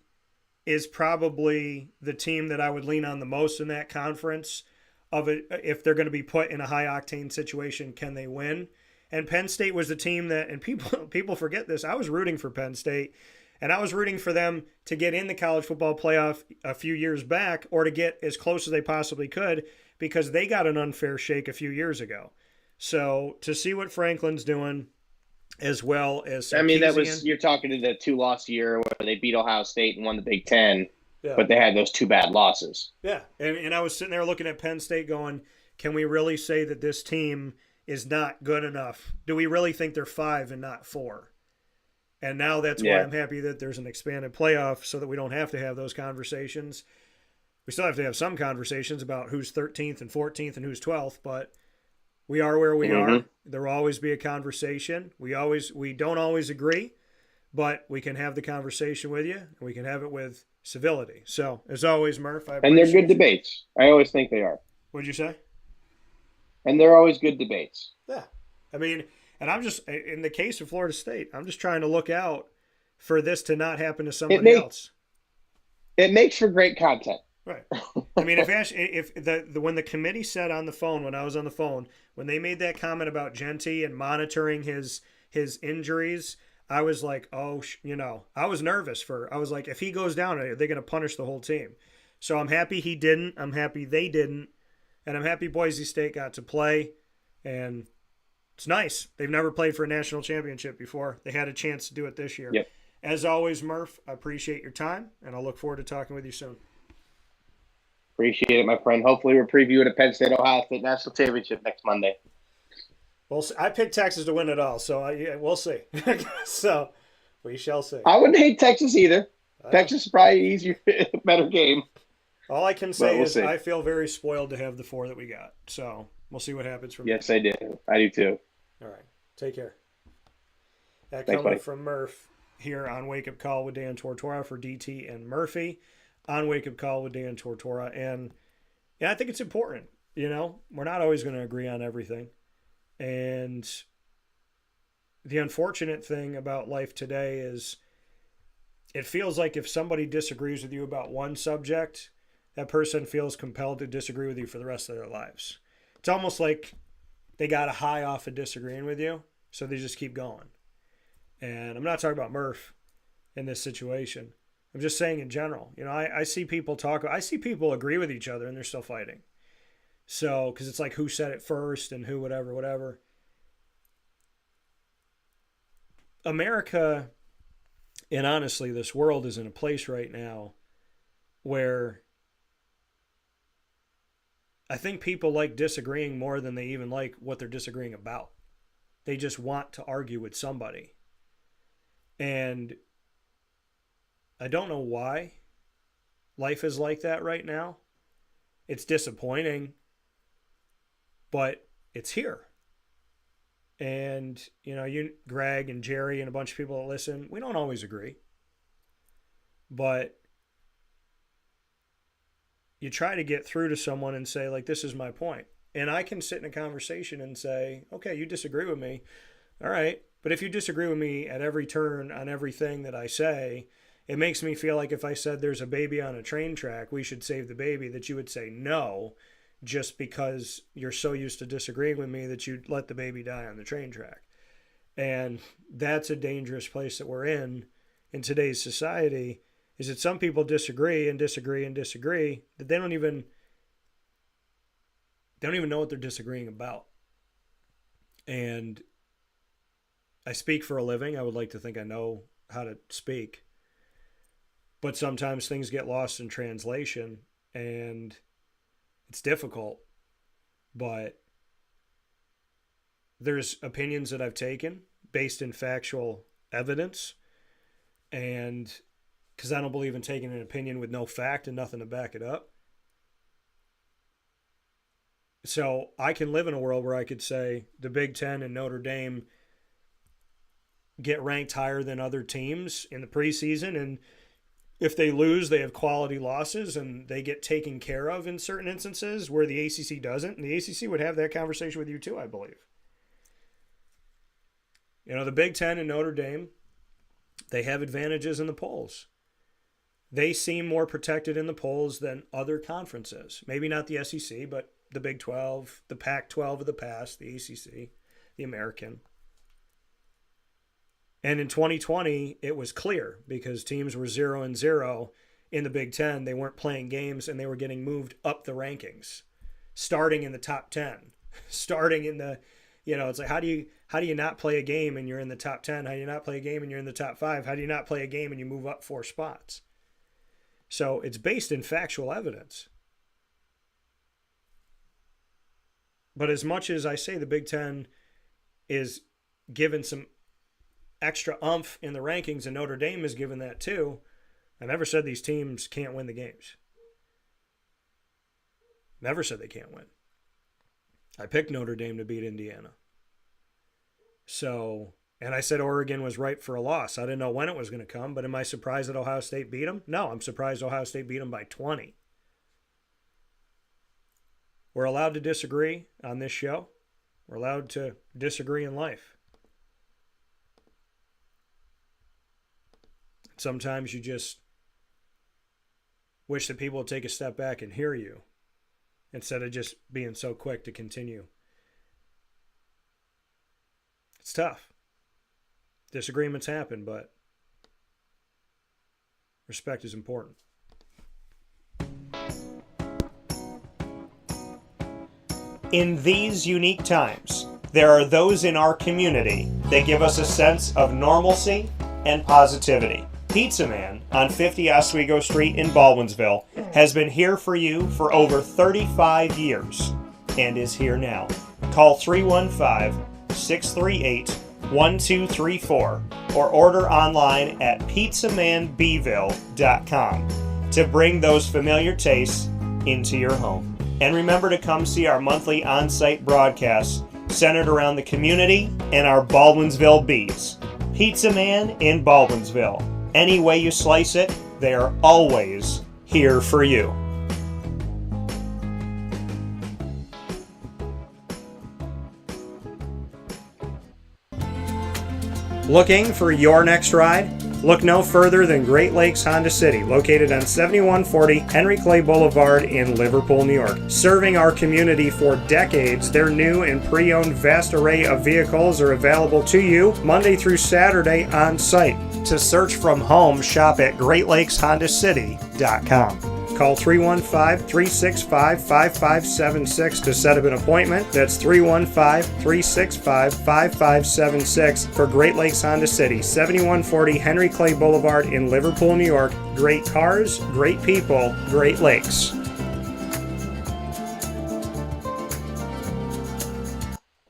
is probably the team that I would lean on the most in that conference. Of it, if they're going to be put in a high octane situation, can they win? And Penn State was the team that, and people forget this. I was rooting for Penn State, and I was rooting for them to get in the college football playoff a few years back, or to get as close as they possibly could, because they got an unfair shake a few years ago. So to see what Franklin's doing, as well as I mean, that was, Sarkisian, you're talking to the 2-loss year where they beat Ohio State and won the Big Ten, yeah, but they had those two bad losses. yeah, and I was sitting there looking at Penn State, going, can we really say that this team is not good enough? Do we really think they're 5 and not 4? And now that's why Yeah. I'm happy that there's an expanded playoff, so that we don't have to have those conversations. We still have to have some conversations about who's 13th and 14th and who's 12th, but we are where we Hmm. are. There will always be a conversation. We don't always agree, but we can have the conversation with you, and we can have it with civility. So, as always, Murph, I And they're good appreciate you. debates. I always think they are. What'd you say? And they're always good debates. Yeah. I mean, and I'm just, in the case of Florida State, I'm just trying to look out for this to not happen to It somebody make else. it makes for great content. Right. I mean, if the when the committee said on the phone, when I was on the phone, when they made that comment about Genty and monitoring his injuries, I was like, oh, I was nervous for. I was like, if he goes down, are they going to punish the whole team? So I'm happy he didn't. I'm happy they didn't, and I'm happy Boise State got to play, and it's nice. They've never played for a national championship before. They had a chance to do it this year. Yep. As always, Murph, I appreciate your time, and I look forward to talking with you soon. Appreciate it, my friend. Hopefully, we're previewing a Penn State Ohio State national championship next Monday. Well, I picked Texas to win it all, so we'll see. So we shall see. I wouldn't hate Texas either. I know. Texas is probably easier, better game, All I can but say we'll is see. I feel very spoiled to have the 4 that we got. So we'll see what happens from there. Yes, I do. I do too. All right. Take care. That Thanks, coming buddy. from Murph here on Wake Up Call with Dan Tortora for DT and Murphy on Wake Up Call with Dan Tortora. And yeah, I think it's important. We're not always going to agree on everything. And the unfortunate thing about life today is it feels like if somebody disagrees with you about one subject, that person feels compelled to disagree with you for the rest of their lives. It's almost like they got a high off of disagreeing with you, so they just keep going. And I'm not talking about Murph in this situation. I'm just saying in general. I see people talk. I see people agree with each other and they're still fighting. So, because it's like who said it first and who, whatever, whatever. America, and honestly, this world is in a place right now where I think people like disagreeing more than they even like what they're disagreeing about. They just want to argue with somebody. And I don't know why life is like that right now. It's disappointing, but it's here. And, Greg and Jerry and a bunch of people that listen, we don't always agree. But you try to get through to someone and say, like, this is my point. And I can sit in a conversation and say, okay, you disagree with me. All right. But if you disagree with me at every turn on everything that I say, it makes me feel like if I said there's a baby on a train track, we should save the baby, that you would say no, just because you're so used to disagreeing with me that you'd let the baby die on the train track. And that's a dangerous place that we're in today's society, is that some people disagree and disagree and disagree, that they don't even know what they're disagreeing about. And I speak for a living. I would like to think I know how to speak. But sometimes things get lost in translation and it's difficult. But there's opinions that I've taken based in factual evidence. And because I don't believe in taking an opinion with no fact and nothing to back it up. So I can live in a world where I could say the Big Ten and Notre Dame get ranked higher than other teams in the preseason, and if they lose, they have quality losses and they get taken care of in certain instances where the ACC doesn't. And the ACC would have that conversation with you too, I believe. You know, the Big Ten and Notre Dame, they have advantages in the polls. They seem more protected in the polls than other conferences. Maybe not the SEC, but the Big 12, the Pac-12 of the past, the ACC, the American. And in 2020, it was clear because teams were 0-0 in the Big Ten. They weren't playing games and they were getting moved up the rankings, starting in the top 10, starting in the, you know, it's like, how do you not play a game and you're in the top 10? How do you not play a game and you're in the top 5? How do you not play a game and you move up 4 spots? So it's based in factual evidence. But as much as I say the Big Ten is given some extra oomph in the rankings, and Notre Dame is given that too, I never said these teams can't win the games. Never said they can't win. I picked Notre Dame to beat Indiana. So, and I said Oregon was ripe for a loss. I didn't know when it was going to come, but am I surprised that Ohio State beat them? No, I'm surprised Ohio State beat them by 20. We're allowed to disagree on this show. We're allowed to disagree in life. Sometimes you just wish that people would take a step back and hear you instead of just being so quick to continue. It's tough. Disagreements happen, but respect is important. In these unique times, there are those in our community that give us a sense of normalcy and positivity. Pizza Man on 50 Oswego Street in Baldwinsville has been here for you for over 35 years and is here now. Call 315-638-1234 or order online at pizzamanbville.com to bring those familiar tastes into your home. And remember to come see our monthly on-site broadcasts centered around the community and our Baldwinsville Bees. Pizza Man in Baldwinsville. Any way you slice it, they are always here for you. Looking for your next ride? Look no further than Great Lakes Honda City, located on 7140 Henry Clay Boulevard in Liverpool, New York. Serving our community for decades, their new and pre-owned vast array of vehicles are available to you Monday through Saturday on site. To search from home, shop at GreatLakesHondaCity.com. Call 315-365-5576 to set up an appointment. That's 315-365-5576 for Great Lakes Honda City, 7140 Henry Clay Boulevard in Liverpool, New York. Great cars, great people, Great Lakes.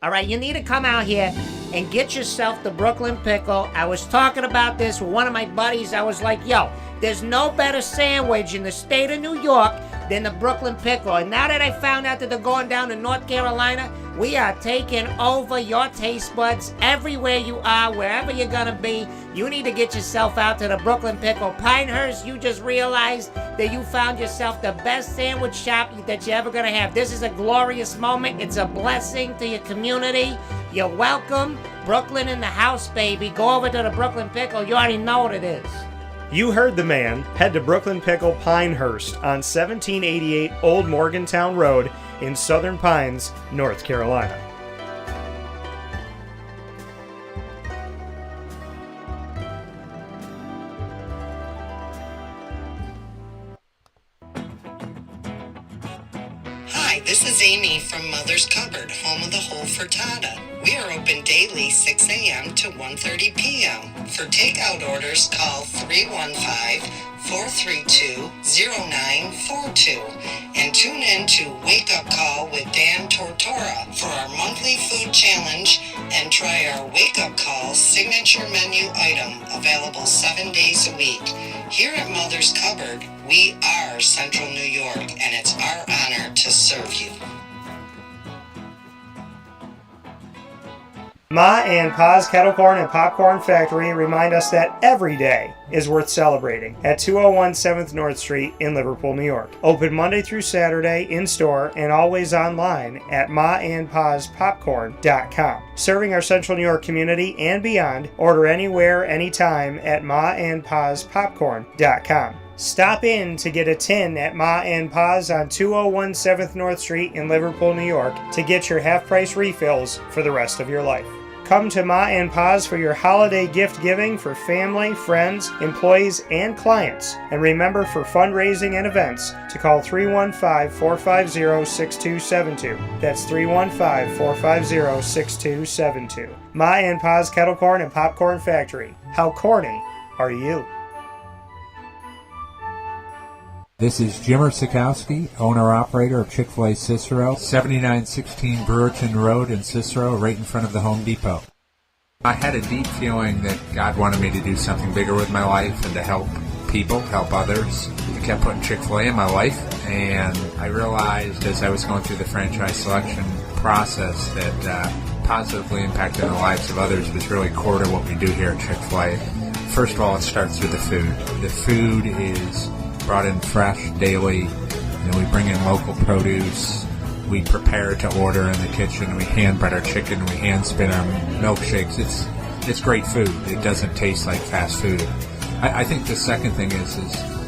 All right, you need to come out here and get yourself the Brooklyn Pickle. I was talking about this with one of my buddies. I was like, yo, there's no better sandwich in the state of New York than the Brooklyn Pickle. And now that I found out that they're going down to North Carolina, we are taking over your taste buds everywhere you are, wherever you're going to be. You need to get yourself out to the Brooklyn Pickle. Pinehurst, you just realized that you found yourself the best sandwich shop that you're ever going to have. This is a glorious moment. It's a blessing to your community. You're welcome. Brooklyn in the house, baby. Go over to the Brooklyn Pickle. You already know what it is. You heard the man. Head to Brooklyn Pickle Pinehurst on 1788 Old Morgantown Road in Southern Pines, North Carolina. Hi, this is Amy from Mother's Cupboard, home of the whole frittata. We are open daily 6 a.m. to 1:30 p.m. For takeout orders, call 315-432-0942 and tune in to Wake Up Call with Dan Tortora for our monthly food challenge and try our Wake Up Call signature menu item available 7 days a week. Here at Mother's Cupboard, we are Central New York, and it's our honor to serve you. Ma and Pa's Kettle Corn and Popcorn Factory remind us that every day is worth celebrating at 201 7th North Street in Liverpool, New York. Open Monday through Saturday in-store and always online at maandpaspopcorn.com. Serving our Central New York community and beyond, order anywhere, anytime at maandpaspopcorn.com. Stop in to get a tin at Ma and Pa's on 201 7th North Street in Liverpool, New York to get your half-price refills for the rest of your life. Come to Ma and Pa's for your holiday gift giving for family, friends, employees, and clients. And remember, for fundraising and events, to call 315-450-6272. That's 315-450-6272. Ma and Pa's Kettle Corn and Popcorn Factory. How corny are you? This is Jimmer Sikowski, owner-operator of Chick-fil-A Cicero, 7916 Brewerton Road in Cicero, right in front of the Home Depot. I had a deep feeling that God wanted me to do something bigger with my life and to help people, help others. He kept putting Chick-fil-A in my life, and I realized as I was going through the franchise selection process that positively impacting the lives of others was really core to what we do here at Chick-fil-A. First of all, it starts with the food. The food is brought in fresh daily. We bring in local produce. We prepare to order in the kitchen. We hand bread our chicken. We hand spin our milkshakes. It's great food. It doesn't taste like fast food. I think the second thing is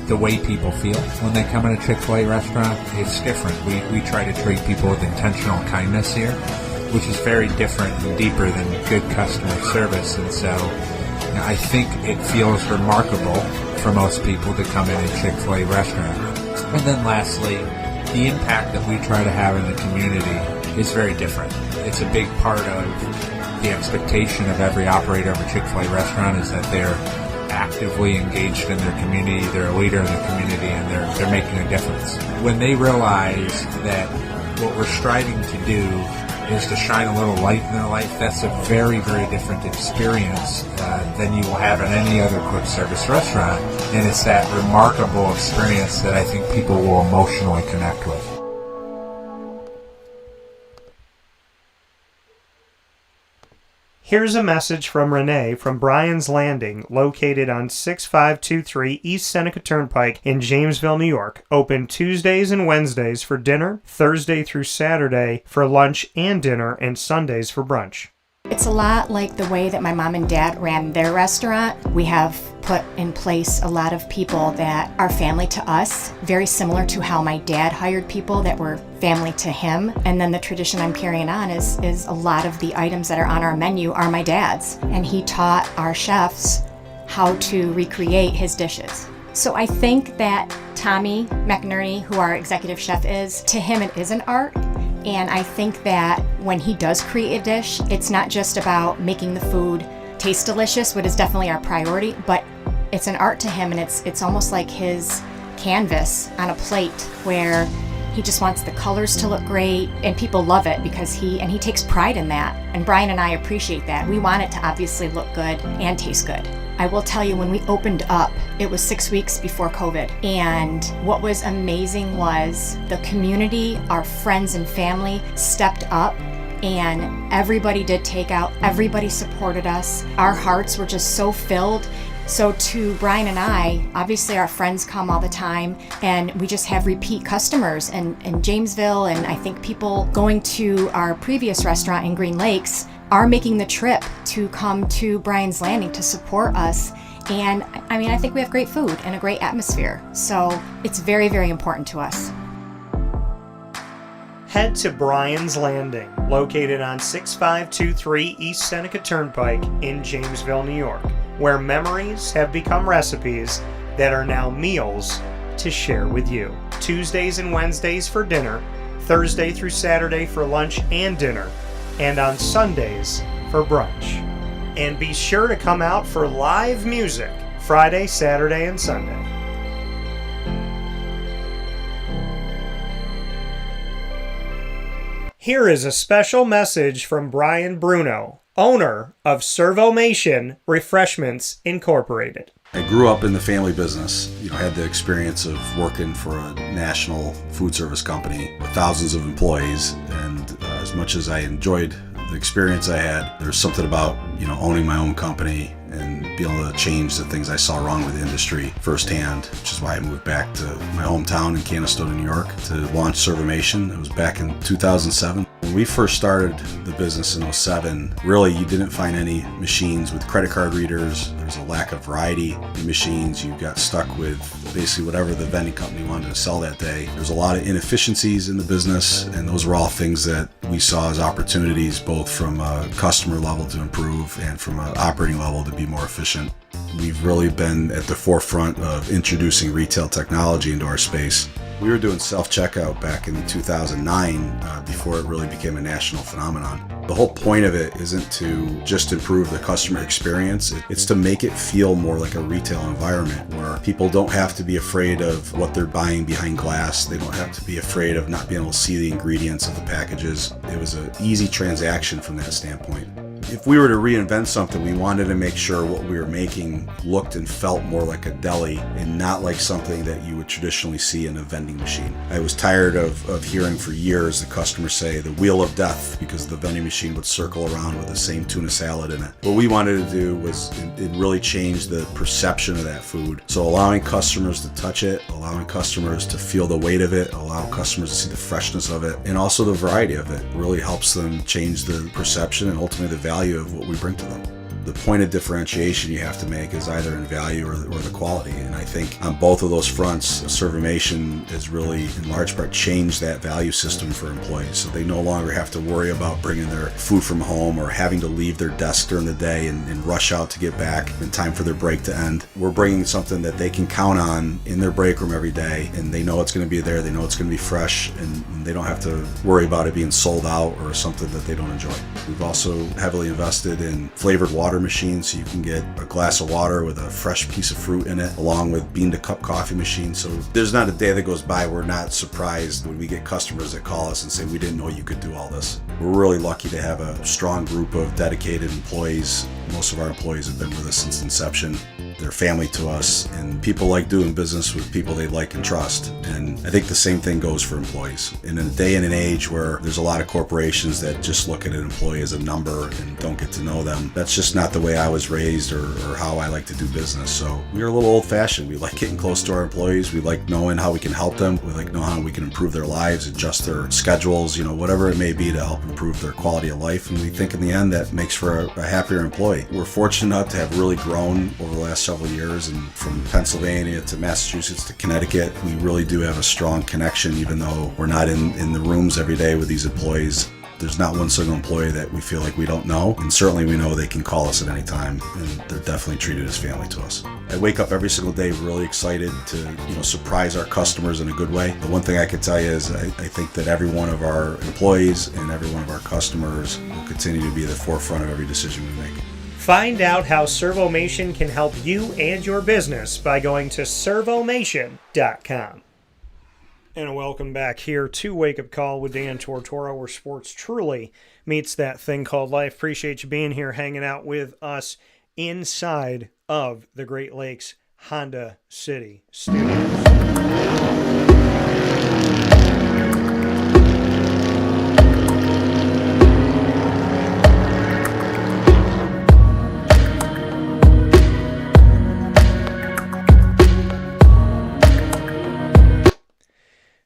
the way people feel when they come in a Chick-fil-A restaurant. It's different. We try to treat people with intentional kindness here, which is very different and deeper than good customer service. And so I think it feels remarkable for most people to come in a Chick-fil-A restaurant. And then lastly, the impact that we try to have in the community is very different. It's a big part of the expectation of every operator of a Chick-fil-A restaurant is that they're actively engaged in their community, they're a leader in the community, and they're making a difference. When they realize that what we're striving to do is to shine a little light in their life, that's a very, very different experience than you will have in any other quick service restaurant. And it's that remarkable experience that I think people will emotionally connect with. Here's a message from Renee from Bryan's Landing, located on 6523 East Seneca Turnpike in Jamesville, New York. Open Tuesdays and Wednesdays for dinner, Thursday through Saturday for lunch and dinner, and Sundays for brunch. It's a lot like the way that my mom and dad ran their restaurant. We have put in place a lot of people that are family to us, very similar to how my dad hired people that were family to him. And then the tradition I'm carrying on is a lot of the items that are on our menu are my dad's. And he taught our chefs how to recreate his dishes. So I think that Tommy McInerney, who our executive chef is, to him it is an art. And I think that when he does create a dish, it's not just about making the food taste delicious, which is definitely our priority, but it's an art to him, and it's almost like his canvas on a plate where he just wants the colors to look great, and people love it because he takes pride in that. And Bryan and I appreciate that. We want it to obviously look good and taste good. I will tell you, when we opened up, it was 6 weeks before COVID. And what was amazing was the community, our friends and family stepped up, and everybody did takeout. Everybody supported us. Our hearts were just so filled. So to Bryan and I, obviously our friends come all the time, and we just have repeat customers in Jamesville, and I think people going to our previous restaurant in Green Lakes are making the trip to come to Bryan's Landing to support us. And I mean, I think we have great food and a great atmosphere. So it's very, very important to us. Head to Bryan's Landing, located on 6523 East Seneca Turnpike in Jamesville, New York, where memories have become recipes that are now meals to share with you. Tuesdays and Wednesdays for dinner, Thursday through Saturday for lunch and dinner, and on Sundays for brunch. And be sure to come out for live music Friday, Saturday, and Sunday. Here is a special message from Brian Bruno, owner of Servomation Refreshments Incorporated. I grew up in the family business, had the experience of working for a national food service company with thousands of employees. And as much as I enjoyed the experience I had, there's something about, owning my own company and being able to change the things I saw wrong with the industry firsthand, which is why I moved back to my hometown in Canastota, New York to launch Servomation. It was back in 2007. When we first started the business in '07, really you didn't find any machines with credit card readers. There's a lack of variety in machines. You got stuck with basically whatever the vending company wanted to sell that day. There's a lot of inefficiencies in the business, and those were all things that we saw as opportunities, both from a customer level to improve and from an operating level to be more efficient. We've really been at the forefront of introducing retail technology into our space. We were doing self-checkout back in 2009 before it really became a national phenomenon. The whole point of it isn't to just improve the customer experience. It's to make it feel more like a retail environment where people don't have to be afraid of what they're buying behind glass. They don't have to be afraid of not being able to see the ingredients of the packages. It was an easy transaction from that standpoint. If we were to reinvent something, we wanted to make sure what we were making looked and felt more like a deli and not like something that you would traditionally see in a vending machine. I was tired of hearing for years the customers say the wheel of death because the vending machine would circle around with the same tuna salad in it. What we wanted to do was it really changed the perception of that food. So allowing customers to touch it, allowing customers to feel the weight of it, allow customers to see the freshness of it, and also the variety of it really helps them change the perception and ultimately the value of what we bring to them. The point of differentiation you have to make is either in value or the quality. And I think on both of those fronts, Servomation has really, in large part, changed that value system for employees. So they no longer have to worry about bringing their food from home or having to leave their desk during the day and rush out to get back in time for their break to end. We're bringing something that they can count on in their break room every day, and they know it's going to be there, they know it's going to be fresh, and they don't have to worry about it being sold out or something that they don't enjoy. We've also heavily invested in flavored water machine, so you can get a glass of water with a fresh piece of fruit in it, along with bean to cup coffee machine. So there's not a day that goes by we're not surprised when we get customers that call us and say, we didn't know you could do all this. We're really lucky to have a strong group of dedicated employees. Most of our employees have been with us since inception. They're family to us, and people like doing business with people they like and trust. And I think the same thing goes for employees. In a day and an age where there's a lot of corporations that just look at an employee as a number and don't get to know them, that's just not the way I was raised or how I like to do business. So we're a little old-fashioned. We like getting close to our employees. We like knowing how we can help them. We like knowing how we can improve their lives, adjust their schedules, whatever it may be to help improve their quality of life. And we think in the end that makes for a happier employee. We're fortunate enough to have really grown over the last several years, and from Pennsylvania to Massachusetts to Connecticut, we really do have a strong connection, even though we're not in the rooms every day with these employees. There's not one single employee that we feel like we don't know, and certainly we know they can call us at any time, and they're definitely treated as family to us. I wake up every single day really excited to surprise our customers in a good way. The one thing I can tell you is I think that every one of our employees and every one of our customers will continue to be at the forefront of every decision we make. Find out how Servomation can help you and your business by going to servomation.com. And welcome back here to Wake Up Call with Dan Tortora, where sports truly meets that thing called life. Appreciate you being here, hanging out with us inside of the Great Lakes Honda City Studios.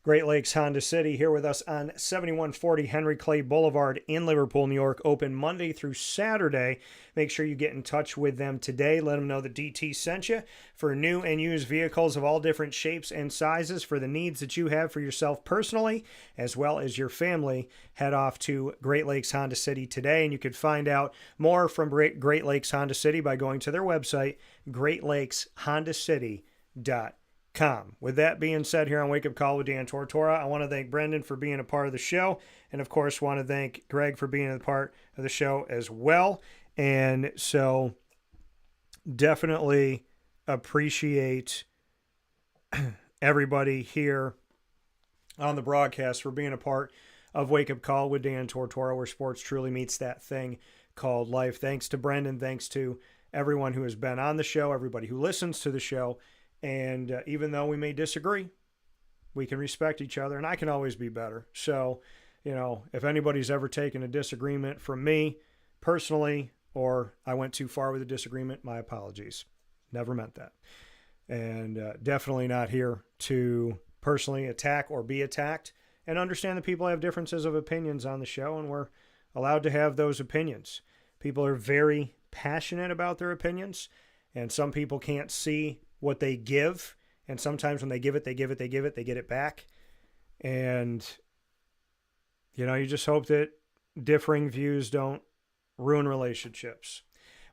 Great Lakes Honda City here with us on 7140 Henry Clay Boulevard in Liverpool, New York. Open Monday through Saturday. Make sure you get in touch with them today. Let them know that DT sent you for new and used vehicles of all different shapes and sizes for the needs that you have for yourself personally as well as your family. Head off to Great Lakes Honda City today, and you can find out more from Great Lakes Honda City by going to their website, greatlakeshondacity.com. With that being said, here on Wake Up Call with Dan Tortora, I want to thank Brendan for being a part of the show, and of course want to thank Greg for being a part of the show as well. And so definitely appreciate everybody here on the broadcast for being a part of Wake Up Call with Dan Tortora, where sports truly meets that thing called life. Thanks to Brendan, thanks to everyone who has been on the show, everybody who listens to the show. And even though we may disagree, we can respect each other, and I can always be better. So, if anybody's ever taken a disagreement from me personally, or I went too far with a disagreement, my apologies. Never meant that. And definitely not here to personally attack or be attacked, and understand that people have differences of opinions on the show, and we're allowed to have those opinions. People are very passionate about their opinions, and some people can't see what they give, and sometimes when they give it, they get it back. And, you just hope that differing views don't ruin relationships.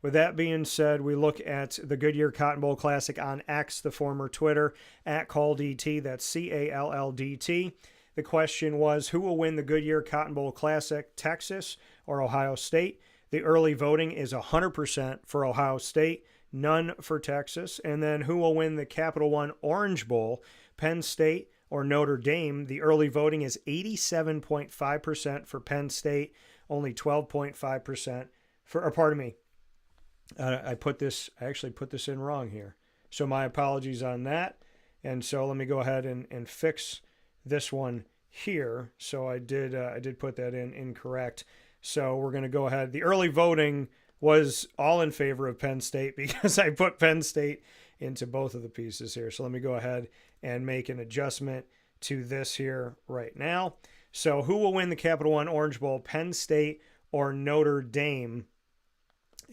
With that being said, we look at the Goodyear Cotton Bowl Classic on X, the former Twitter, @CallDT, that's CALLDT. The question was, who will win the Goodyear Cotton Bowl Classic, Texas or Ohio State? The early voting is 100% for Ohio State, none for Texas. And then who will win the Capital One Orange Bowl, Penn State or Notre Dame? The early voting is 87.5% for Penn State, only 12.5% I actually put this in wrong here. So my apologies on that. And so let me go ahead and fix this one here. So I did put that in incorrect. So we're going to go ahead. The early voting was all in favor of Penn State because I put Penn State into both of the pieces here. So let me go ahead and make an adjustment to this here right now. So who will win the Capital One Orange Bowl, Penn State or Notre Dame?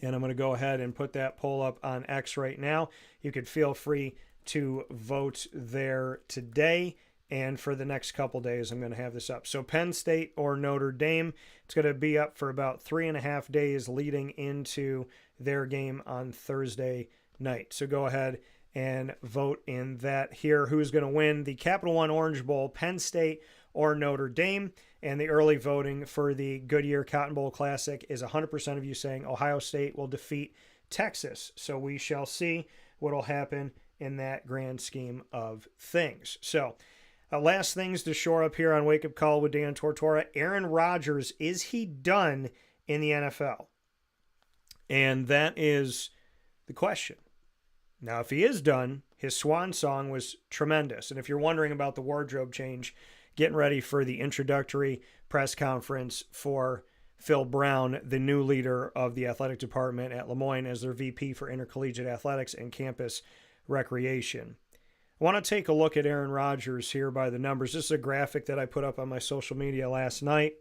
And I'm going to go ahead and put that poll up on X right now. You could feel free to vote there today. And for the next couple days, I'm going to have this up. So Penn State or Notre Dame, it's going to be up for about 3.5 days leading into their game on Thursday night. So go ahead and vote in that here. Who's going to win the Capital One Orange Bowl, Penn State or Notre Dame? And the early voting for the Goodyear Cotton Bowl Classic is 100% of you saying Ohio State will defeat Texas. So we shall see what will happen in that grand scheme of things. So last things to shore up here on Wake Up Call with Dan Tortora. Aaron Rodgers, is he done in the NFL? And that is the question. Now, if he is done, his swan song was tremendous. And if you're wondering about the wardrobe change, getting ready for the introductory press conference for Phil Brown, the new leader of the athletic department at Lemoyne as their VP for intercollegiate athletics and campus recreation. I want to take a look at Aaron Rodgers here by the numbers. This is a graphic that I put up on my social media last night.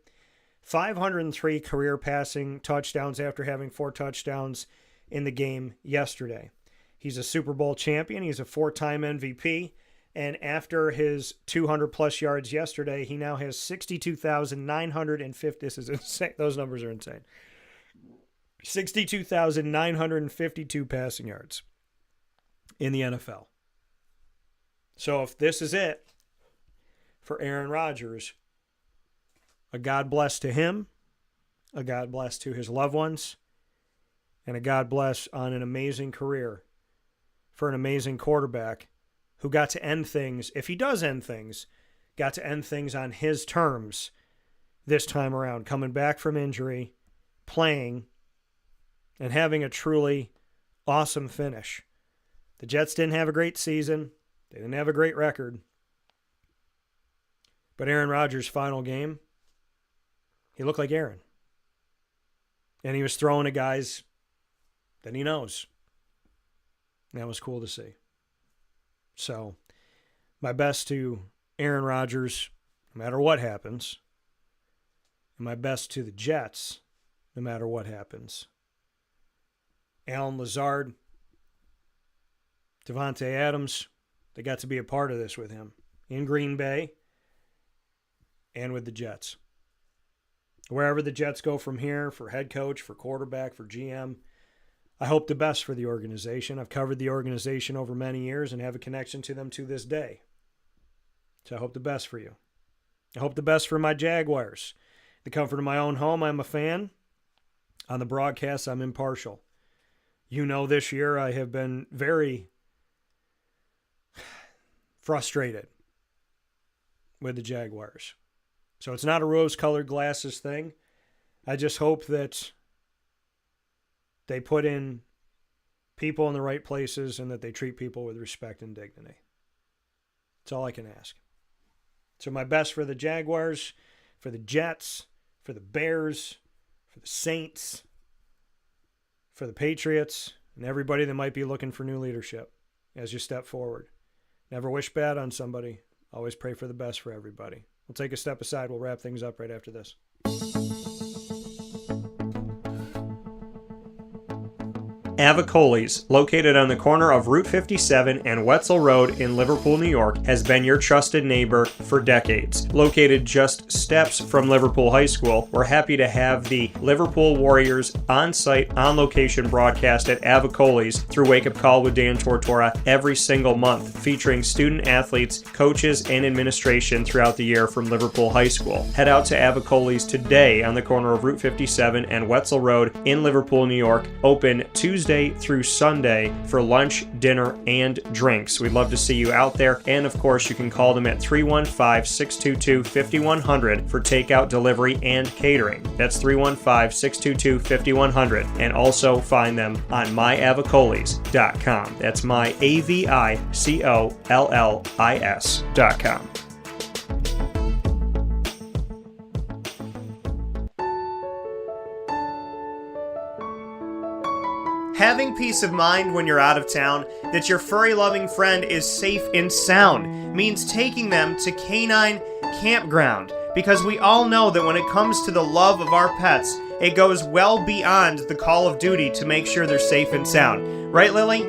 503 career passing touchdowns after having 4 touchdowns in the game yesterday. He's a Super Bowl champion. He's a 4-time MVP. And after his 200-plus yards yesterday, he now has 62,950. This is insane. Those numbers are insane. 62,952 passing yards in the NFL. So if this is it for Aaron Rodgers, a God bless to him, a God bless to his loved ones, and a God bless on an amazing career for an amazing quarterback who got to end things, if he does end things, got to end things on his terms this time around, coming back from injury, playing, and having a truly awesome finish. The Jets didn't have a great season. They didn't have a great record. But Aaron Rodgers' final game, he looked like Aaron. And he was throwing at guys that he knows. And that was cool to see. So, my best to Aaron Rodgers, no matter what happens. And my best to the Jets, no matter what happens. Allen Lazard, Devontae Adams, they got to be a part of this with him in Green Bay and with the Jets. Wherever the Jets go from here, for head coach, for quarterback, for GM, I hope the best for the organization. I've covered the organization over many years and have a connection to them to this day. So I hope the best for you. I hope the best for my Jaguars. The comfort of my own home, I'm a fan. On the broadcast, I'm impartial. You know, this year I have been very frustrated with the Jaguars. So it's not a rose-colored glasses thing. I just hope that they put in people in the right places and that they treat people with respect and dignity. That's all I can ask. So my best for the Jaguars, for the Jets, for the Bears, for the Saints, for the Patriots, and everybody that might be looking for new leadership as you step forward. Never wish bad on somebody. Always pray for the best for everybody. We'll take a step aside. We'll wrap things up right after this. Avicoli's, located on the corner of Route 57 and Wetzel Road in Liverpool, New York, has been your trusted neighbor for decades. Located just steps from Liverpool High School, we're happy to have the Liverpool Warriors on-site, on-location broadcast at Avicoli's through Wake Up Call with Dan Tortora every single month, featuring student athletes, coaches, and administration throughout the year from Liverpool High School. Head out to Avicoli's today on the corner of Route 57 and Wetzel Road in Liverpool, New York, open Tuesday through Sunday for lunch, dinner, and drinks. We'd love to see you out there. And of course, you can call them at 315-622-5100 for takeout, delivery, and catering. That's 315-622-5100. And also find them on myavicolis.com. That's myavicollis.com. Having peace of mind when you're out of town that your furry-loving friend is safe and sound means taking them to Canine Campground, because we all know that when it comes to the love of our pets, it goes well beyond the call of duty to make sure they're safe and sound. Right, Lily?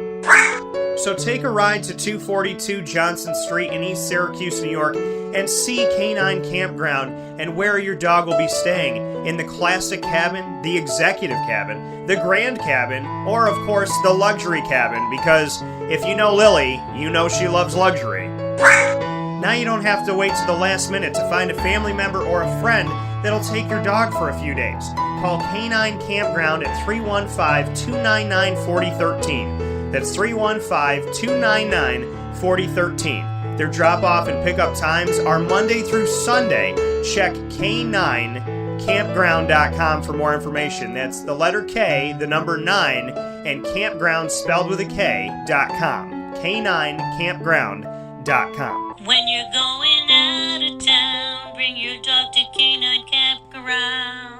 So take a ride to 242 Johnson Street in East Syracuse, New York, and see Canine Campground and where your dog will be staying, in the classic cabin, the executive cabin, the grand cabin, or of course the luxury cabin, because if you know Lily, you know she loves luxury. Now you don't have to wait to the last minute to find a family member or a friend that'll take your dog for a few days. Call Canine Campground at 315-299-4013. That's 315-299-4013. Their drop-off and pickup times are Monday through Sunday. Check K9campground.com for more information. That's the letter K, the number 9, and campground spelled with a K.com. K9campground.com. When you're going out of town, bring your dog to Canine Campground.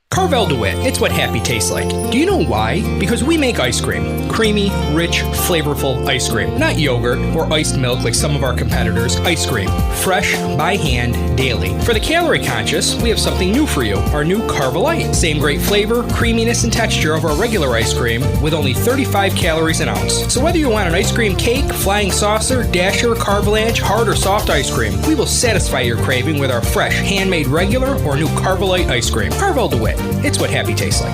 Carvel DeWitt, it's what happy tastes like. Do you know why? Because we make ice cream. Creamy, rich, flavorful ice cream. Not yogurt or iced milk like some of our competitors. Ice cream. Fresh, by hand, daily. For the calorie conscious, we have something new for you. Our new Carvelite. Same great flavor, creaminess, and texture of our regular ice cream with only 35 calories an ounce. So whether you want an ice cream cake, flying saucer, dasher, carvalanche, hard or soft ice cream, we will satisfy your craving with our fresh, handmade regular or new Carvelite ice cream. Carvel DeWitt. It's what happy tastes like.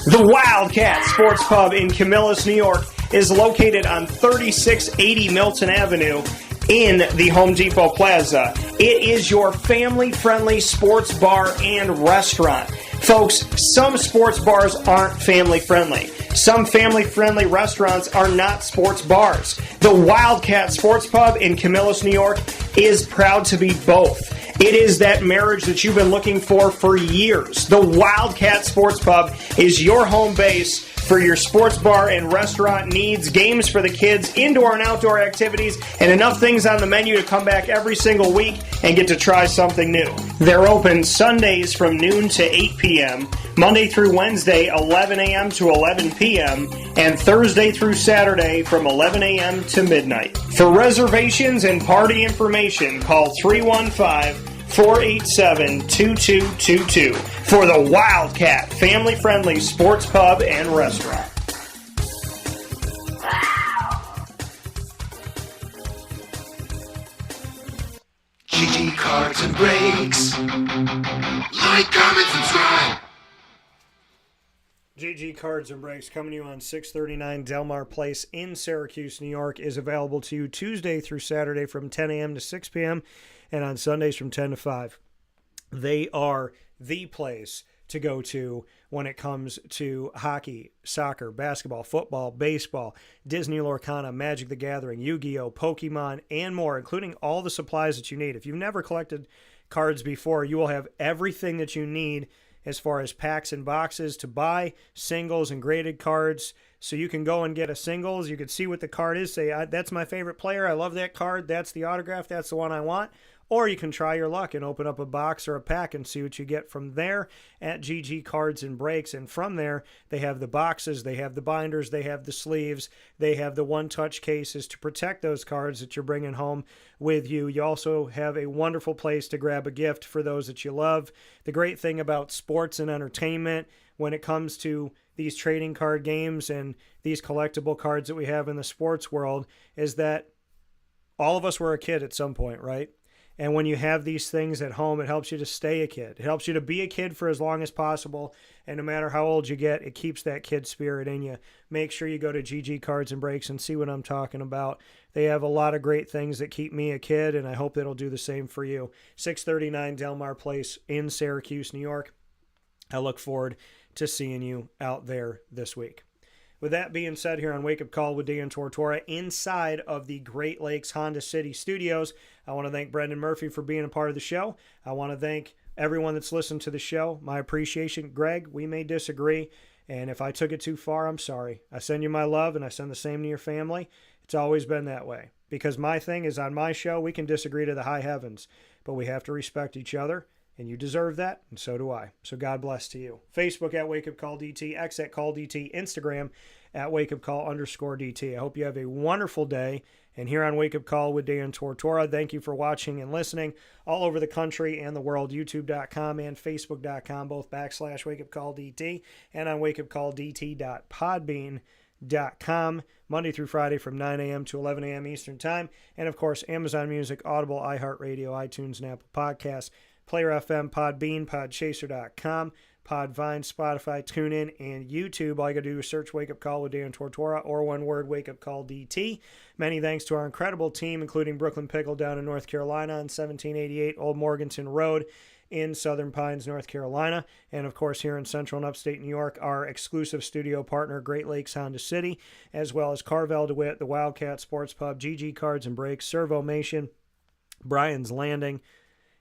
The Wildcat Sports Pub in Camillus, New York is located on 3680 Milton Avenue in the Home Depot Plaza. It is your family-friendly sports bar and restaurant. Folks, some sports bars aren't family-friendly. Some family-friendly restaurants are not sports bars. The Wildcat Sports Pub in Camillus, New York is proud to be both. It is that marriage that you've been looking for years. The Wildcat Sports Pub is your home base for your sports bar and restaurant needs, games for the kids, indoor and outdoor activities, and enough things on the menu to come back every single week and get to try something new. They're open Sundays from noon to 8 p.m., Monday through Wednesday, 11 a.m. to 11 p.m., and Thursday through Saturday from 11 a.m. to midnight. For reservations and party information, call 315-487-2222 for the Wildcat family-friendly sports pub and restaurant. GG Cards and Breaks. Like, comment, subscribe. GG Cards and Breaks, coming to you on 639 Delmar Place in Syracuse, New York, is available to you Tuesday through Saturday from 10 a.m. to 6 p.m. and on Sundays from 10 to 5. They are the place to go to when it comes to hockey, soccer, basketball, football, baseball, Disney Lorcana, Magic the Gathering, Yu-Gi-Oh!, Pokemon, and more, including all the supplies that you need. If you've never collected cards before, you will have everything that you need as far as packs and boxes to buy singles and graded cards. So you can go and get a singles. You can see what the card is. Say, that's my favorite player. I love that card. That's the autograph. That's the one I want. Or you can try your luck and open up a box or a pack and see what you get from there at GG Cards and Breaks. And from there, they have the boxes, they have the binders, they have the sleeves, they have the one-touch cases to protect those cards that you're bringing home with you. You also have a wonderful place to grab a gift for those that you love. The great thing about sports and entertainment when it comes to these trading card games and these collectible cards that we have in the sports world is that all of us were a kid at some point, right? And when you have these things at home, it helps you to stay a kid. It helps you to be a kid for as long as possible. And no matter how old you get, it keeps that kid spirit in you. Make sure you go to GG Cards and Breaks and see what I'm talking about. They have a lot of great things that keep me a kid, and I hope it'll do the same for you. 639 Delmar Place in Syracuse, New York. I look forward to seeing you out there this week. With that being said, here on Wake Up Call with Dan Tortora inside of the Great Lakes Honda City Studios, I want to thank Brendan Murphy for being a part of the show. I want to thank everyone that's listened to the show. My appreciation. Greg, we may disagree, and if I took it too far, I'm sorry. I send you my love, and I send the same to your family. It's always been that way. Because my thing is, on my show, we can disagree to the high heavens, but we have to respect each other. And you deserve that, and so do I. So God bless to you. Facebook at Wake Up Call DT, X at Call DT, Instagram at Wake Up Call _DT. I hope you have a wonderful day. And here on Wake Up Call with Dan Tortora, thank you for watching and listening all over the country and the world. YouTube.com and Facebook.com, both / Wake Up Call DT, and on wakeupcalldt.podbean.com, Monday through Friday from 9 a.m. to 11 a.m. Eastern Time. And of course, Amazon Music, Audible, iHeartRadio, iTunes, and Apple Podcasts. Player FM, Podbean, Podchaser.com, Podvine, Spotify, TuneIn, and YouTube. All you got to do is search Wake Up Call with Dan Tortora, or one word, Wake Up Call DT. Many thanks to our incredible team, including Brooklyn Pickle down in North Carolina on 1788 Old Morganton Road in Southern Pines, North Carolina. And of course, here in Central and Upstate New York, our exclusive studio partner, Great Lakes Honda City, as well as Carvel DeWitt, the Wildcat Sports Pub, GG Cards and Breaks, Servomation, Brian's Landing,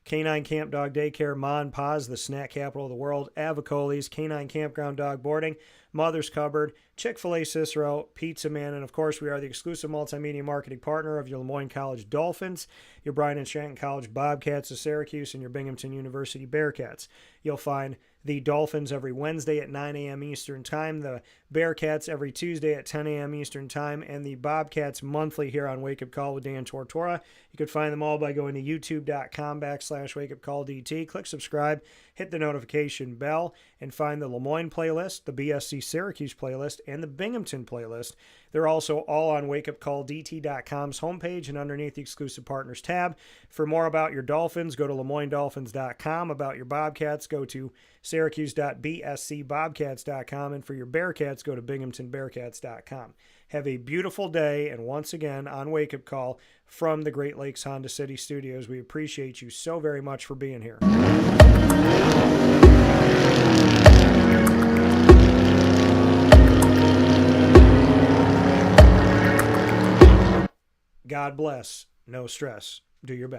Canine Camp Dog Daycare, Ma and Pa's, the snack capital of the world, Avicoli's, Canine Campground Dog Boarding, Mother's Cupboard, Chick-fil-A Cicero, Pizza Man, and of course we are the exclusive multimedia marketing partner of your Lemoyne College Dolphins, your Bryan and Scranton College Bobcats of Syracuse, and your Binghamton University Bearcats. You'll find the Dolphins every Wednesday at 9 a.m. Eastern Time, the Bearcats every Tuesday at 10 a.m. Eastern Time, and the Bobcats monthly here on Wake Up Call with Dan Tortora. You can find them all by going to youtube.com / Wake Up Call DT. Click subscribe, hit the notification bell, and find the Lemoyne playlist, the BSC Syracuse playlist, and the Binghamton playlist. They're also all on wakeupcalldt.com's homepage and underneath the exclusive partners tab. For more about your Dolphins, go to LeMoyneDolphins.com. About your Bobcats, go to Syracuse.bscbobcats.com. And for your Bearcats, go to BinghamtonBearcats.com. Have a beautiful day, and once again on Wake Up Call from the Great Lakes Honda City Studios, we appreciate you so very much for being here. God bless. No stress. Do your best.